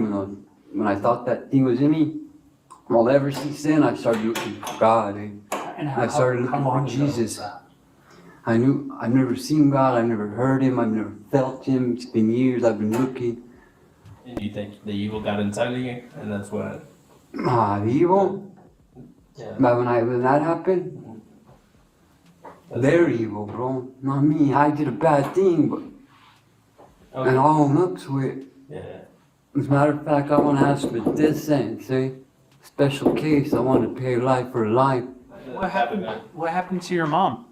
when I thought that thing was in me. Well, ever since then, I started looking for God. And I started looking for Jesus. I've never seen God. I've never heard him. I've never felt him. It's been years I've been looking. And do you think the evil got inside of you? And that's what... The evil? Yeah. But when that happened, they're evil, bro. Not me. I did a bad thing, but and I'll own up to it. Yeah. As a matter of fact, I want to ask for this sentence, special case. I want to pay life for life. What happened? What happened to your mom?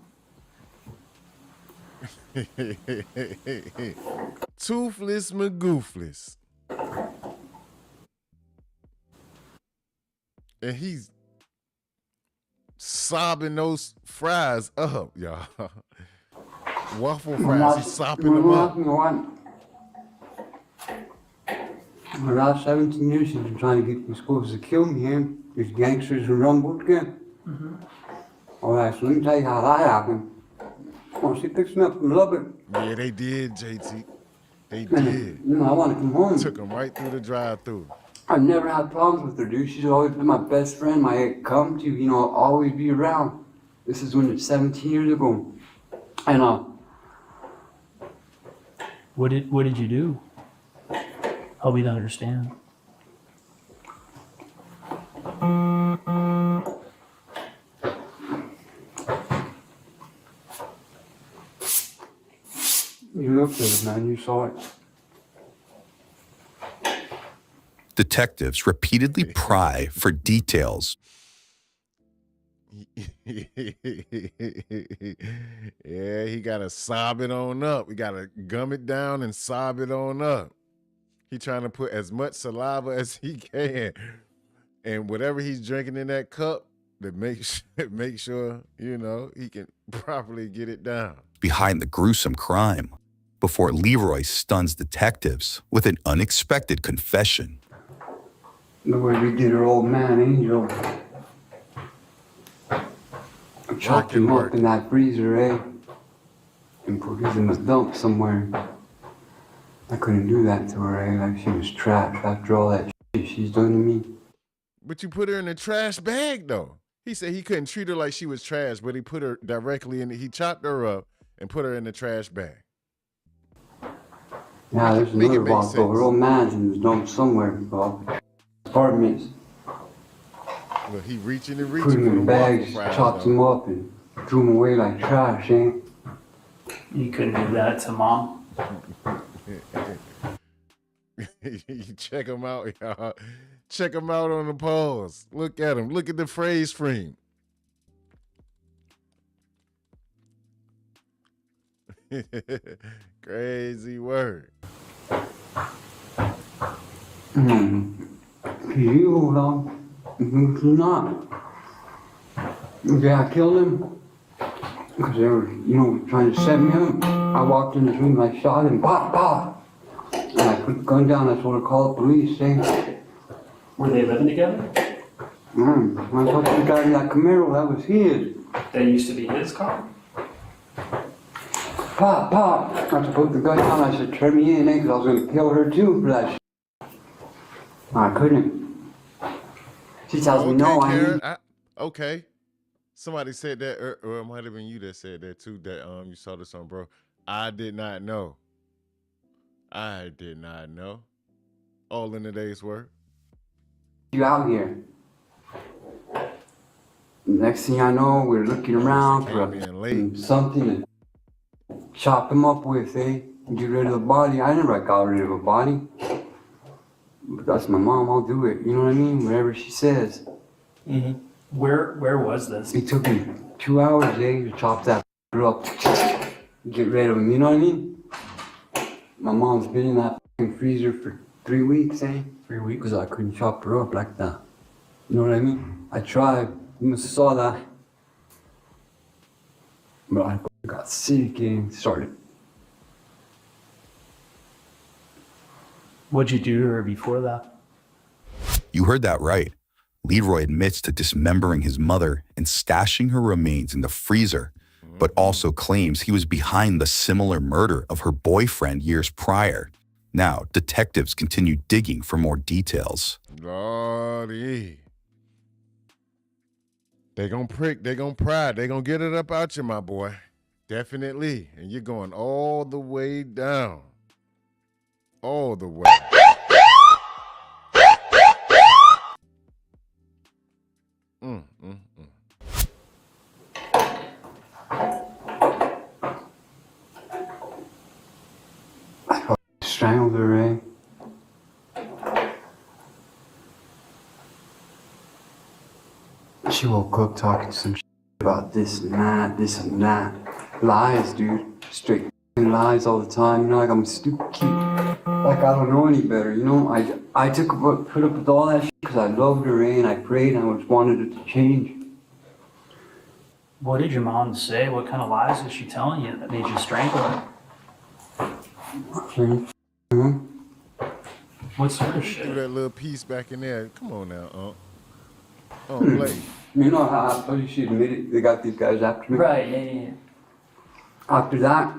Toothless McGoofless. And he's sobbing those fries up, y'all. Waffle fries, he's sopping them up. For the last 17 years, she's been trying to get these schools to kill me here. These gangsters who run BODYCAM. All right, so let me tell you how that happened. Well, she picked me up from Lubbock. Yeah, they did, JT. They did. You know, I want to come home. Took them right through the drive-through. I've never had problems with her, dude. She's always been my best friend, my come to, you know, always be around. This is when it's 17 years ago. And What did you do? Help me to understand. you looked at it, man. You saw it. Detectives repeatedly pry for details. Yeah, he gotta sob it on up. We gotta gum it down and sob it on up. He trying to put as much saliva as he can, and whatever he's drinking in that cup, to make sure you know he can properly get it down. Behind the gruesome crime, before Leroy stuns detectives with an unexpected confession. The way we did her old man, Angel. I chopped him up in that freezer, and put him in the dump somewhere. I couldn't do that to her, like she was trapped after all that shit she's done to me. But you put her in a trash bag, though. He said he couldn't treat her like she was trash, but he put her directly in. He chopped her up and put her in the trash bag. Yeah, there's another box, though. Her old man's in the dump somewhere, Bob. Apartments. Well, he reaching and Put reaching him for in the bags, waffle fries, chopped him up, and threw him away like trash, You couldn't do that to mom? You check him out, y'all. Check him out on the pause. Look at him. Look at the phrase frame. Crazy word. You hold on. Do not. Yeah, I killed him. Because they were, you know, trying to set me up. I walked in his room, I shot him, pop, pop. And I put the gun down, I told her to call the police, Were they living together? I thought the guy in that Camaro, that was his. That used to be his car? Pop, pop. I put the gun down, I said, turn me in, because I was going to kill her too for that shit. I couldn't. She tells me no, Karen, okay. Somebody said that, or it might have been you that said that too, that you saw this on, bro. I did not know. I did not know. All in a day's work. You out here. Next thing I know, we're looking around for something to chop him up with, Get rid of the body. I never got rid of a body. But that's my mom, I'll do it. You know what I mean? Whatever she says. Mm-hmm. Where was this? It took me 2 hours, to chop that up. Get rid of him, you know what I mean? My mom's been in that freezer for 3 weeks, 3 weeks, because I couldn't chop her up like that. You know what I mean? I tried. You must have saw that. But I got sick and started. What'd you do to her before that? You heard that right. Leroy admits to dismembering his mother and stashing her remains in the freezer, but also claims he was behind the similar murder of her boyfriend years prior. Now, detectives continue digging for more details. Lordy. They gonna prick, they gonna pry, they gonna get it up out you, my boy. Definitely. And you're going all the way down. All the way. Strangled her, eh? She woke up talking some shit about this and that. Lies, dude. Straight lies all the time. You know, like I'm a stupid kid. Like I don't know any better. You know, I put up with all that shit because I loved her, eh? And I prayed and I just wanted it to change. What did your mom say? What kind of lies was she telling you that made you strangle her? What sort of shit? Do that little piece back in there. Come on now, Blake. You know how I told you she admitted they got these guys after me? Right, yeah. After that,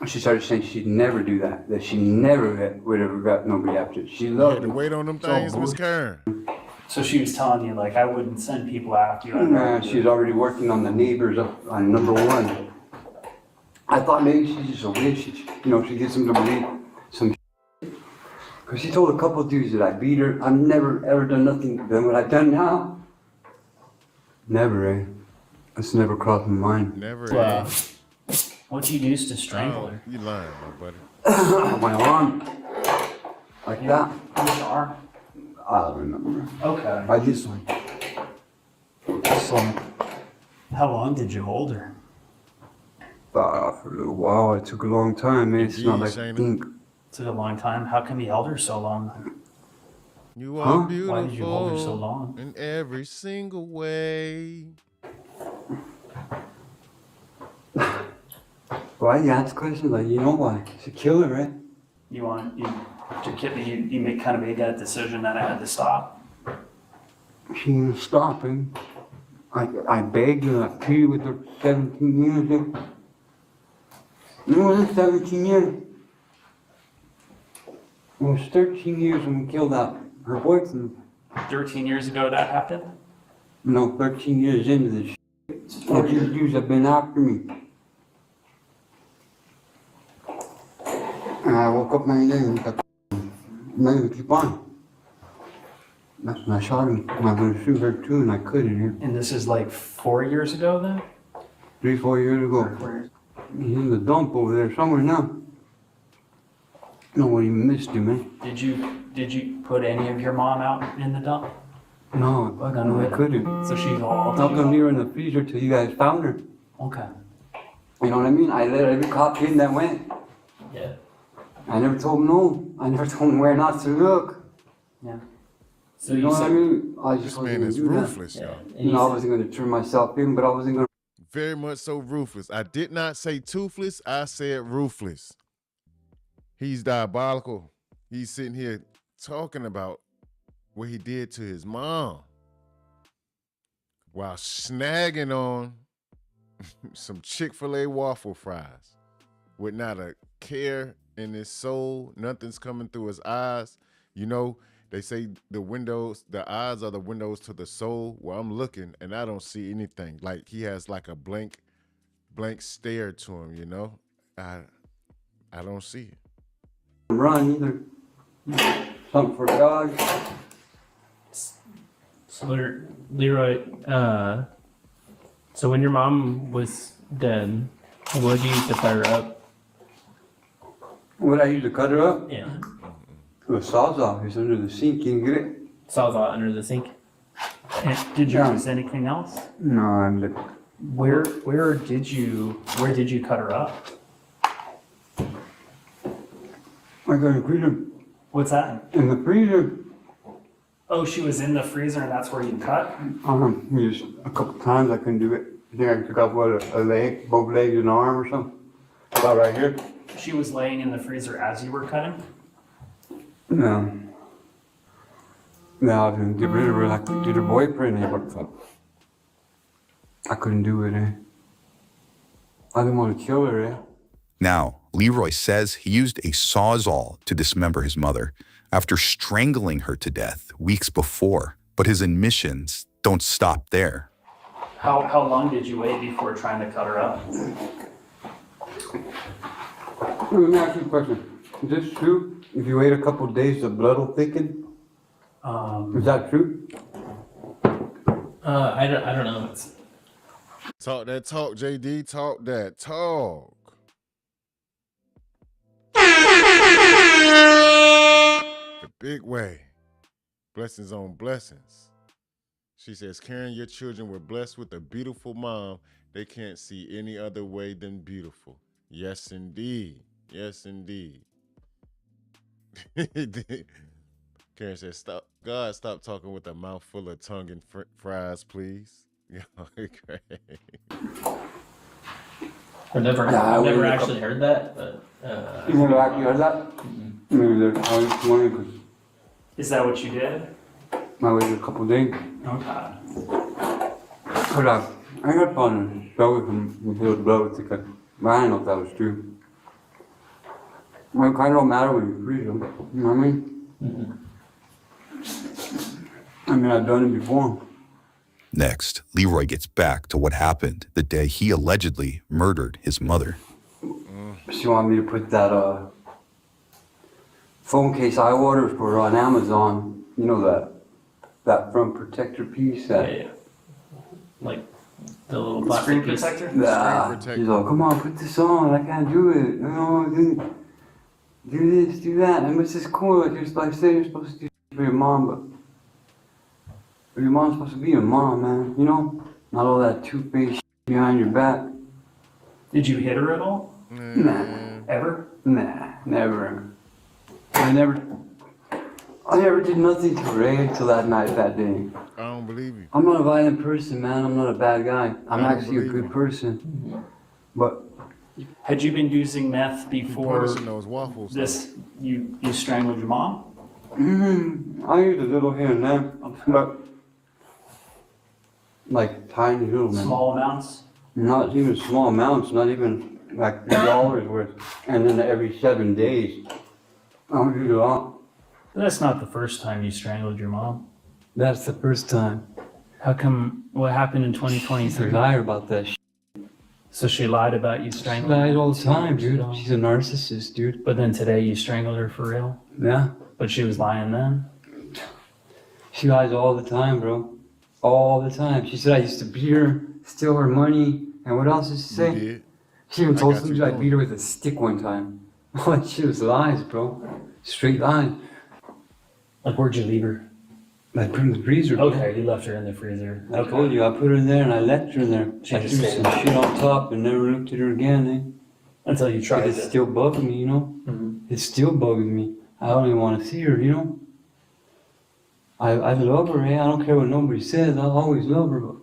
she started saying she'd never do that. That she never would ever got nobody after it. She loved You had to wait on them things, Miss Karen. So she was telling you, like, I wouldn't send people after you. Nah, she was already working on the neighbors up on number 1. I thought maybe she's just a witch. She gets them to believe some shit. Because she told a couple of dudes that I beat her. I've never ever done nothing than what I've done now. Never, eh? That's never crossed my mind. Never, What'd you use to strangle her? You lying, my buddy. My arm. Like that. Which arm? I don't remember. Okay. I just How long did you hold her? For a little while. It took a long time, man. It's not like I think. It took a long time. How come you held her so long? You are beautiful. Why did you hold her so long? In every single way. Why you ask questions like, you know why? It's a killer, right? You kind of made that decision that I had to stop. She didn't stop him. I begged her, I pleaded with her 17 years ago. No, that's 17 years. It was 13 years when we killed her boyfriend. 13 years ago that happened? No, 13 years into this shit. All these dudes have been after me. And I woke up one day and maybe keep on. That's when I shot him. I was going to shoot her too, and I couldn't. And this is like 4 years ago then? 3-4 years ago. He's in the dump over there somewhere now. Nobody missed him, man. Did you put any of your mom out in the dump? No, I couldn't. So she's all. I was gonna leave her in the freezer till you guys found her. Okay. You know what I mean? I let every cop in that went. Yeah. I never told them no. I never told them where not to look. Yeah. So you know what I mean? I just This man is ruthless, y'all. You know, I wasn't gonna turn myself in, but I wasn't gonna. Very much so ruthless. I did not say toothless. I said ruthless. He's diabolical. He's sitting here talking about what he did to his mom while snagging on some Chick-fil-A waffle fries with not a care in his soul. Nothing's coming through his eyes. You know, they say the eyes are the windows to the soul. Well, I'm looking and I don't see anything. Like he has like a blank stare to him, you know? I don't see it. Run either. Something for God. So Leroy, so when your mom was dead, what did you use to cut her up? What I used to cut her up? Yeah. It was Sawzall. It's under the sink. You can get it. Sawzall under the sink. And did you use anything else? No, I'm the. Where did you cut her up? I got a freezer. What's that? In the freezer. Oh, she was in the freezer and that's where you cut? Just a couple times I couldn't do it. I think I took off a leg, both legs and an arm or something. About right here. She was laying in the freezer as you were cutting? No. Yeah, to get rid of her like did her boyfriend. What the fuck? I couldn't do it, eh? I didn't want to kill her, eh? Now, Leroy says he used a sawzall to dismember his mother after strangling her to death weeks before. But his admissions don't stop there. How long did you wait before trying to cut her up? Let me ask you a question. Is this true? If you wait a couple of days, the blood will thicken? Is that true? I don't know. Talk that talk, JD. Talk that talk. The big way. Blessings on blessings. She says, Karen, your children were blessed with a beautiful mom. They can't see any other way than beautiful. Yes, indeed. Yes, indeed. Karen says, "Stop, God, stop talking with a mouth full of tongue and fries, please." I've never actually heard that, but you never actually heard that? Maybe I was just wondering because is that what you did? I waited a couple of days. Okay. But I got fun spell with his blood thicker. But I didn't know if that was true. Well, it kind of don't matter when you freeze them. You know what I mean? I mean, I've done it before. Next, Leroy gets back to what happened the day he allegedly murdered his mother. She wanted me to put that phone case I ordered for on Amazon. You know that front protector piece. Yeah. Like the little plastic piece. Protector? Yeah. She's like, come on, put this on. I can't do it. You know, do this, do that. And it's just cool. Like say you're supposed to do it for your mom, but your mom's supposed to be your mom, man. You know? Not all that two-faced behind your back. Did you hit her at all? Nah. Ever? Nah, never. I never did nothing to Ray until that night, that day. I don't believe you. I'm not a violent person, man. I'm not a bad guy. I'm actually a good person. But had you been using meth before those waffles, this? You strangled your mom? I use a little here and there, but like tiny little. Small amounts? Not even small amounts. Not even like $3 worth. And then every 7 days, I'll use a lot. That's not the first time you strangled your mom. That's the first time. How come? What happened in 2023? She's a liar about that shit. So she lied about you strangling She her? lies all the time, dude. She's a narcissist, dude. But then today you strangled her for real? Yeah. But she was lying then? She lies all the time, bro. All the time. She said I used to beat her, steal her money, and what else did she say? You did. She even told somebody I beat her with a stick one time. All that shit was lies, bro. Straight lies. Like, where'd you leave her? I put her in the freezer. Okay, you left her in the freezer. I told you, I put her in there and I left her in there. She I just threw stayed some there. shit on top and never looked at her again, eh? Until you tried It's it. still bugging me, you know? It's still bugging me. I don't even want to see her, you know? I love her, eh? I don't care what nobody says. I'll always love her, but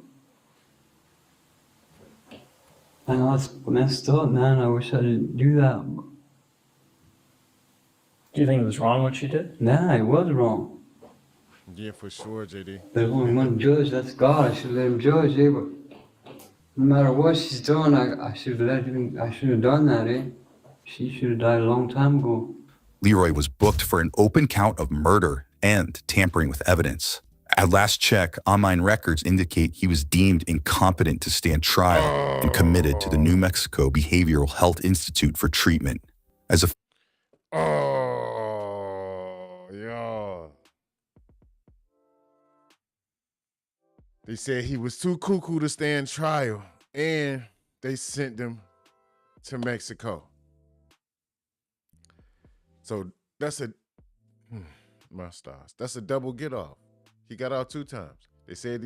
I know it's messed up, man. I wish I didn't do that. Do you think it was wrong what she did? Nah, it was wrong. Yeah, for sure, JD. There's only one judge, that's God. I should let him judge, eh? But no matter what she's done, I should have done that, eh? She should have died a long time ago. Leroy was booked for an open count of murder and tampering with evidence. At last check, online records indicate he was deemed incompetent to stand trial and committed to the New Mexico Behavioral Health Institute for treatment. As a y'all. They said he was too cuckoo to stand trial, and they sent him to Mexico. So that's my stars. That's a double get off. He got out 2 times. They said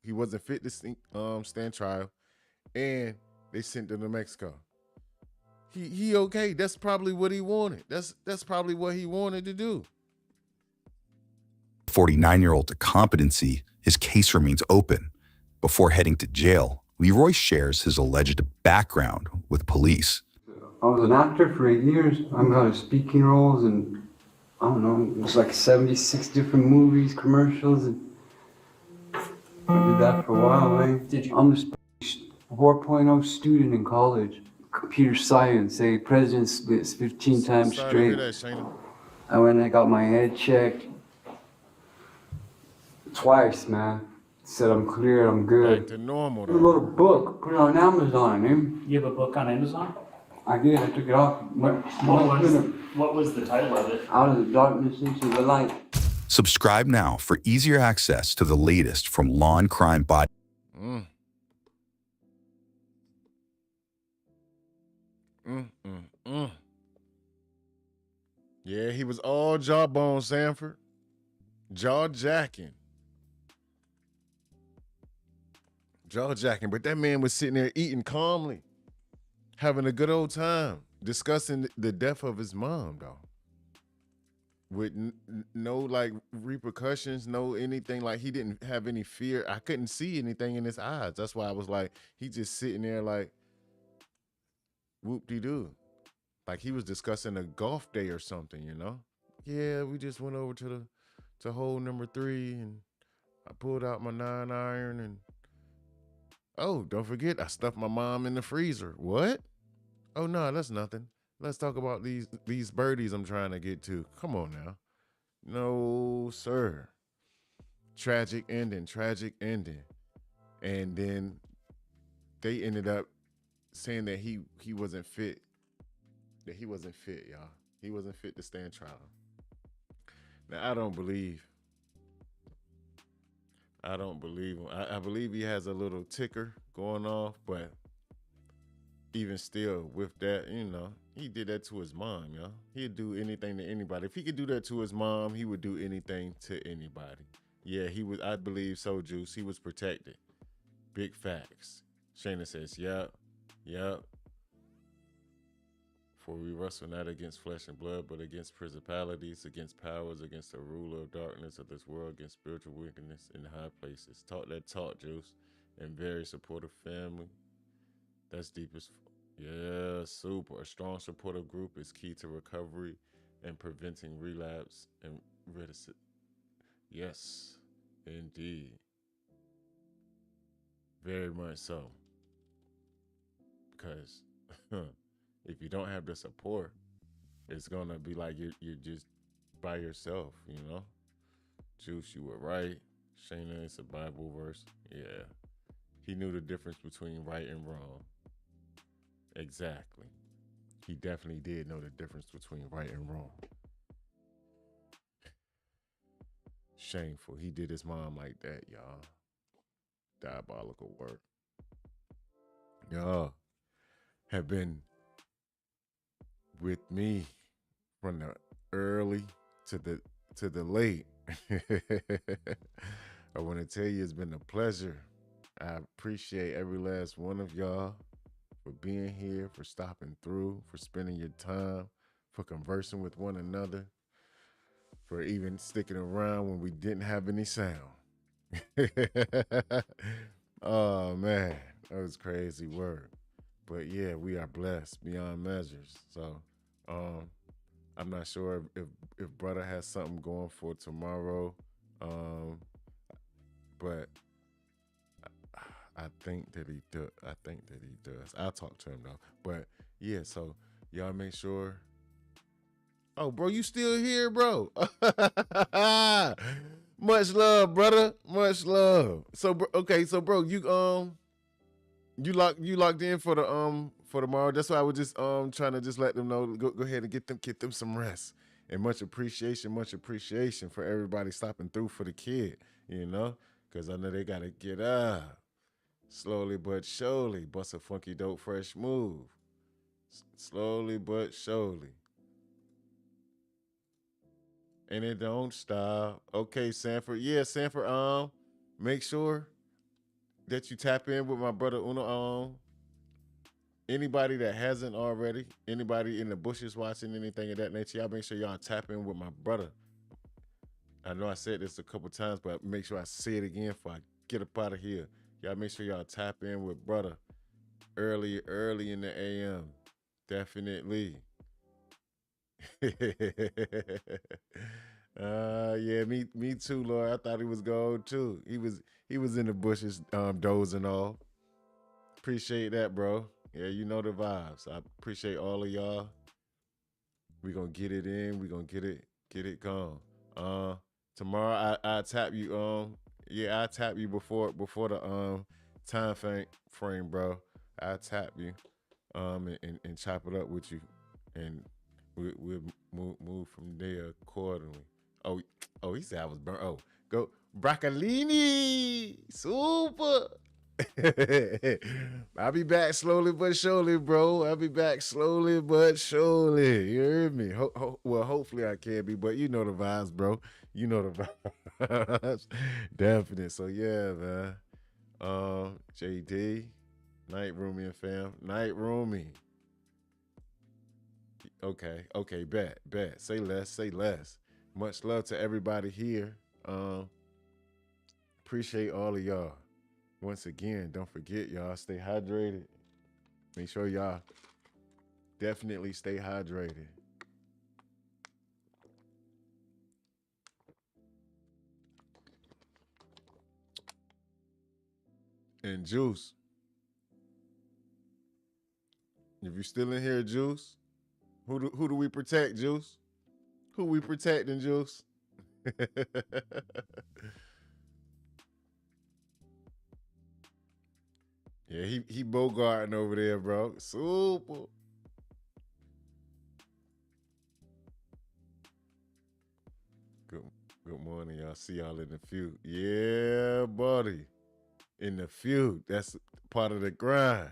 he wasn't fit to stand trial, and they sent him to Mexico. He okay. That's probably what he wanted. That's probably what he wanted to do. 49-year-old to competency, his case remains open. Before heading to jail, Leroy shares his alleged background with police. I was an actor for 8 years. I got speaking roles and don't know, it was like 76 different movies, commercials, and I did that for a while, man. I'm a 4.0 student in college, computer science, president splits 15 times Sorry to hear straight. that, Shayna. I went and got my head checked twice, man. Said I'm clear, I'm good. Back to normal, I though. wrote a book, put it on Amazon, eh? You have a book on Amazon? I did, I took it off. What was the title of it? Out of the darkness into the light. Subscribe now for easier access to the latest from Law and Crime Body. Mm. Mm, mm, mm. Yeah, he was all jawbone, Sanford. Jaw jacking. But that man was sitting there eating calmly, having a good old time, discussing the death of his mom, though. With no like repercussions, no anything. Like he didn't have any fear. I couldn't see anything in his eyes. That's why I was like, he just sitting there like, whoop-de-doo. Like he was discussing a golf day or something, you know? Yeah, we just went over to hole number 3 and I pulled out my 9-iron and oh, don't forget, I stuffed my mom in the freezer. What? Oh no, that's nothing. Let's talk about these birdies I'm trying to get to. Come on now. No, sir. Tragic ending. And then they ended up saying that he wasn't fit. That he wasn't fit, y'all. He wasn't fit to stand trial. Now, I don't believe him. I believe he has a little ticker going off, but even still, with that, you know, he did that to his mom, y'all. He'd do anything to anybody. If he could do that to his mom, he would do anything to anybody. Yeah, he was, I believe so, Juice. He was protected. Big facts. Shayna says, yep. For we wrestle not against flesh and blood, but against principalities, against powers, against the ruler of darkness of this world, against spiritual wickedness in high places. Talk that talk, Juice. And very supportive family. That's deep as yeah, super. A strong supportive group is key to recovery and preventing relapse and reticence. Yes, indeed. Very much so. Because if you don't have the support, it's gonna be like you're just by yourself, you know? Juice, you were right. Shayna, it's a Bible verse. Yeah. He knew the difference between right and wrong. Exactly. He definitely did know the difference between right and wrong. Shameful. He did his mom like that, y'all. Diabolical work. Y'all have been with me from the early to the late. I want to tell you it's been a pleasure. I appreciate every last one of y'all for being here, for stopping through, for spending your time, for conversing with one another, for even sticking around when we didn't have any sound. Oh man, that was crazy work. But yeah, we are blessed beyond measures. So I'm not sure if brother has something going for tomorrow. But I think that he does. I'll talk to him though. But yeah, so y'all make sure. Oh, bro, you still here, bro? Much love, brother. Much love. So, okay, so bro, you locked in for tomorrow. That's why I was just trying to just let them know. Go ahead and get them some rest. And much appreciation for everybody stopping through for the kid. You know, because I know they gotta get up. Slowly but surely, bust a funky, dope, fresh move. Slowly but surely. And it don't stop. Okay, Sanford. Yeah, Sanford, make sure that you tap in with my brother Uno. Anybody that hasn't already, anybody in the bushes watching anything of that nature, y'all make sure y'all tap in with my brother. I know I said this a couple times, but make sure I say it again before I get up out of here. Y'all make sure y'all tap in with brother early in the AM. Definitely. Yeah, me too, Lord. I thought he was gone too. He was in the bushes, dozing off. Appreciate that, bro. Yeah, you know the vibes. I appreciate all of y'all. We gonna get it in. We gonna get it gone. Tomorrow I tap you. Yeah, I tap you before the time frame, bro. I tap you, and chop it up with you, and we'll move from there accordingly. Oh, he said I was burnt. Oh, go broccolini, super. I'll be back slowly but surely, bro. I'll be back slowly but surely. You heard me? Well, hopefully I can be, but you know the vibes, bro. You know the vibes. Definite. So yeah, man. JD, Night Roomy and fam. Night Roomy. Okay, bet. Say less. Much love to everybody here. Appreciate all of y'all. Once again, don't forget, y'all, stay hydrated. Make sure y'all definitely stay hydrated. And Juice, if you're still in here, Juice, who do we protect, Juice? Who we protecting, Juice? Yeah, he bogarting over there, bro. Super. Good morning, y'all. See y'all in the feud. Yeah, buddy. In the feud. That's part of the grind.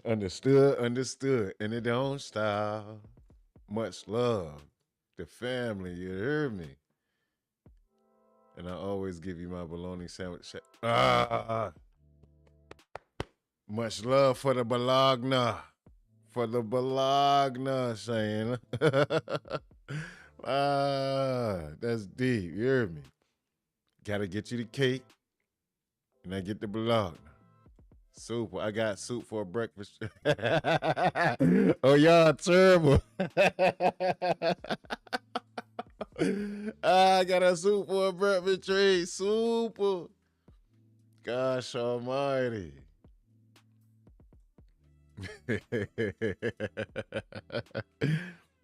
Understood. And it don't stop. Much love. The family, you heard me. And I always give you my bologna sandwich. Much love for the Bologna. For the Bologna, Shane. That's deep. You hear me? Gotta get you the cake. And I get the Bologna. Super. I got soup for breakfast. Oh, y'all terrible. I got a soup for a breakfast treat. Super. Gosh almighty.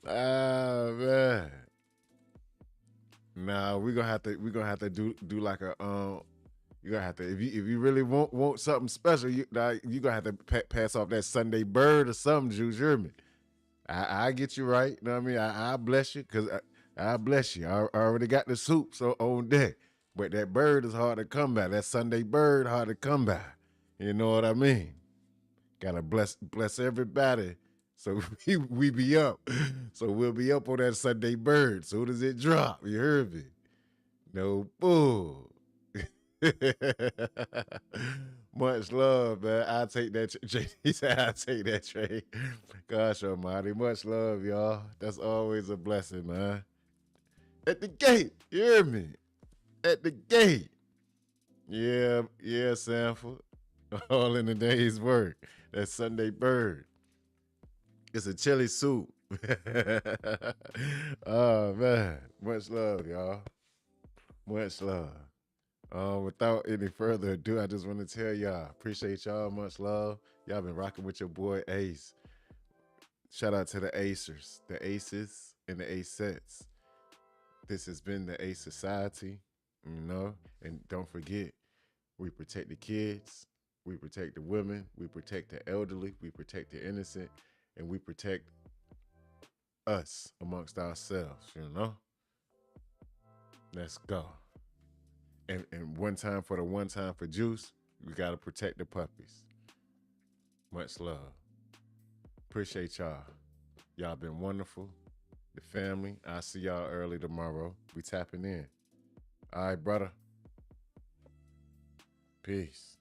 Man. Nah, we're gonna have to do like a you're gonna have to if you really want something special, you gonna have to pass off that Sunday bird or something, Juice. You hear me? I get you right. You know what I mean? I bless you because I bless you. I already got the soup so on deck. But that bird is hard to come by. That Sunday bird hard to come by. You know what I mean? Gotta bless everybody. So we be up. So we'll be up on that Sunday bird. Soon as it drop. You heard me? No bull. Much love, man. I'll take that. He said I'll take that trade. Gosh almighty. Much love, y'all. That's always a blessing, man. At the gate. You hear me? At the gate. Yeah, Sanford. All in the day's work. That Sunday bird. It's a chili soup. Oh, man. Much love, y'all. Much love. Without any further ado, I just want to tell y'all, appreciate y'all. Much love. Y'all been rocking with your boy Ace. Shout out to the Acers, the Aces, and the Acettes. This has been the Ace Society, you know? And don't forget, we protect the kids, we protect the women, we protect the elderly, we protect the innocent, and we protect us amongst ourselves, you know? Let's go. And one time for Juice, we got to protect the puppies. Much love. Appreciate y'all. Y'all been wonderful. The family, I'll see y'all early tomorrow. We tapping in. All right, brother. Peace.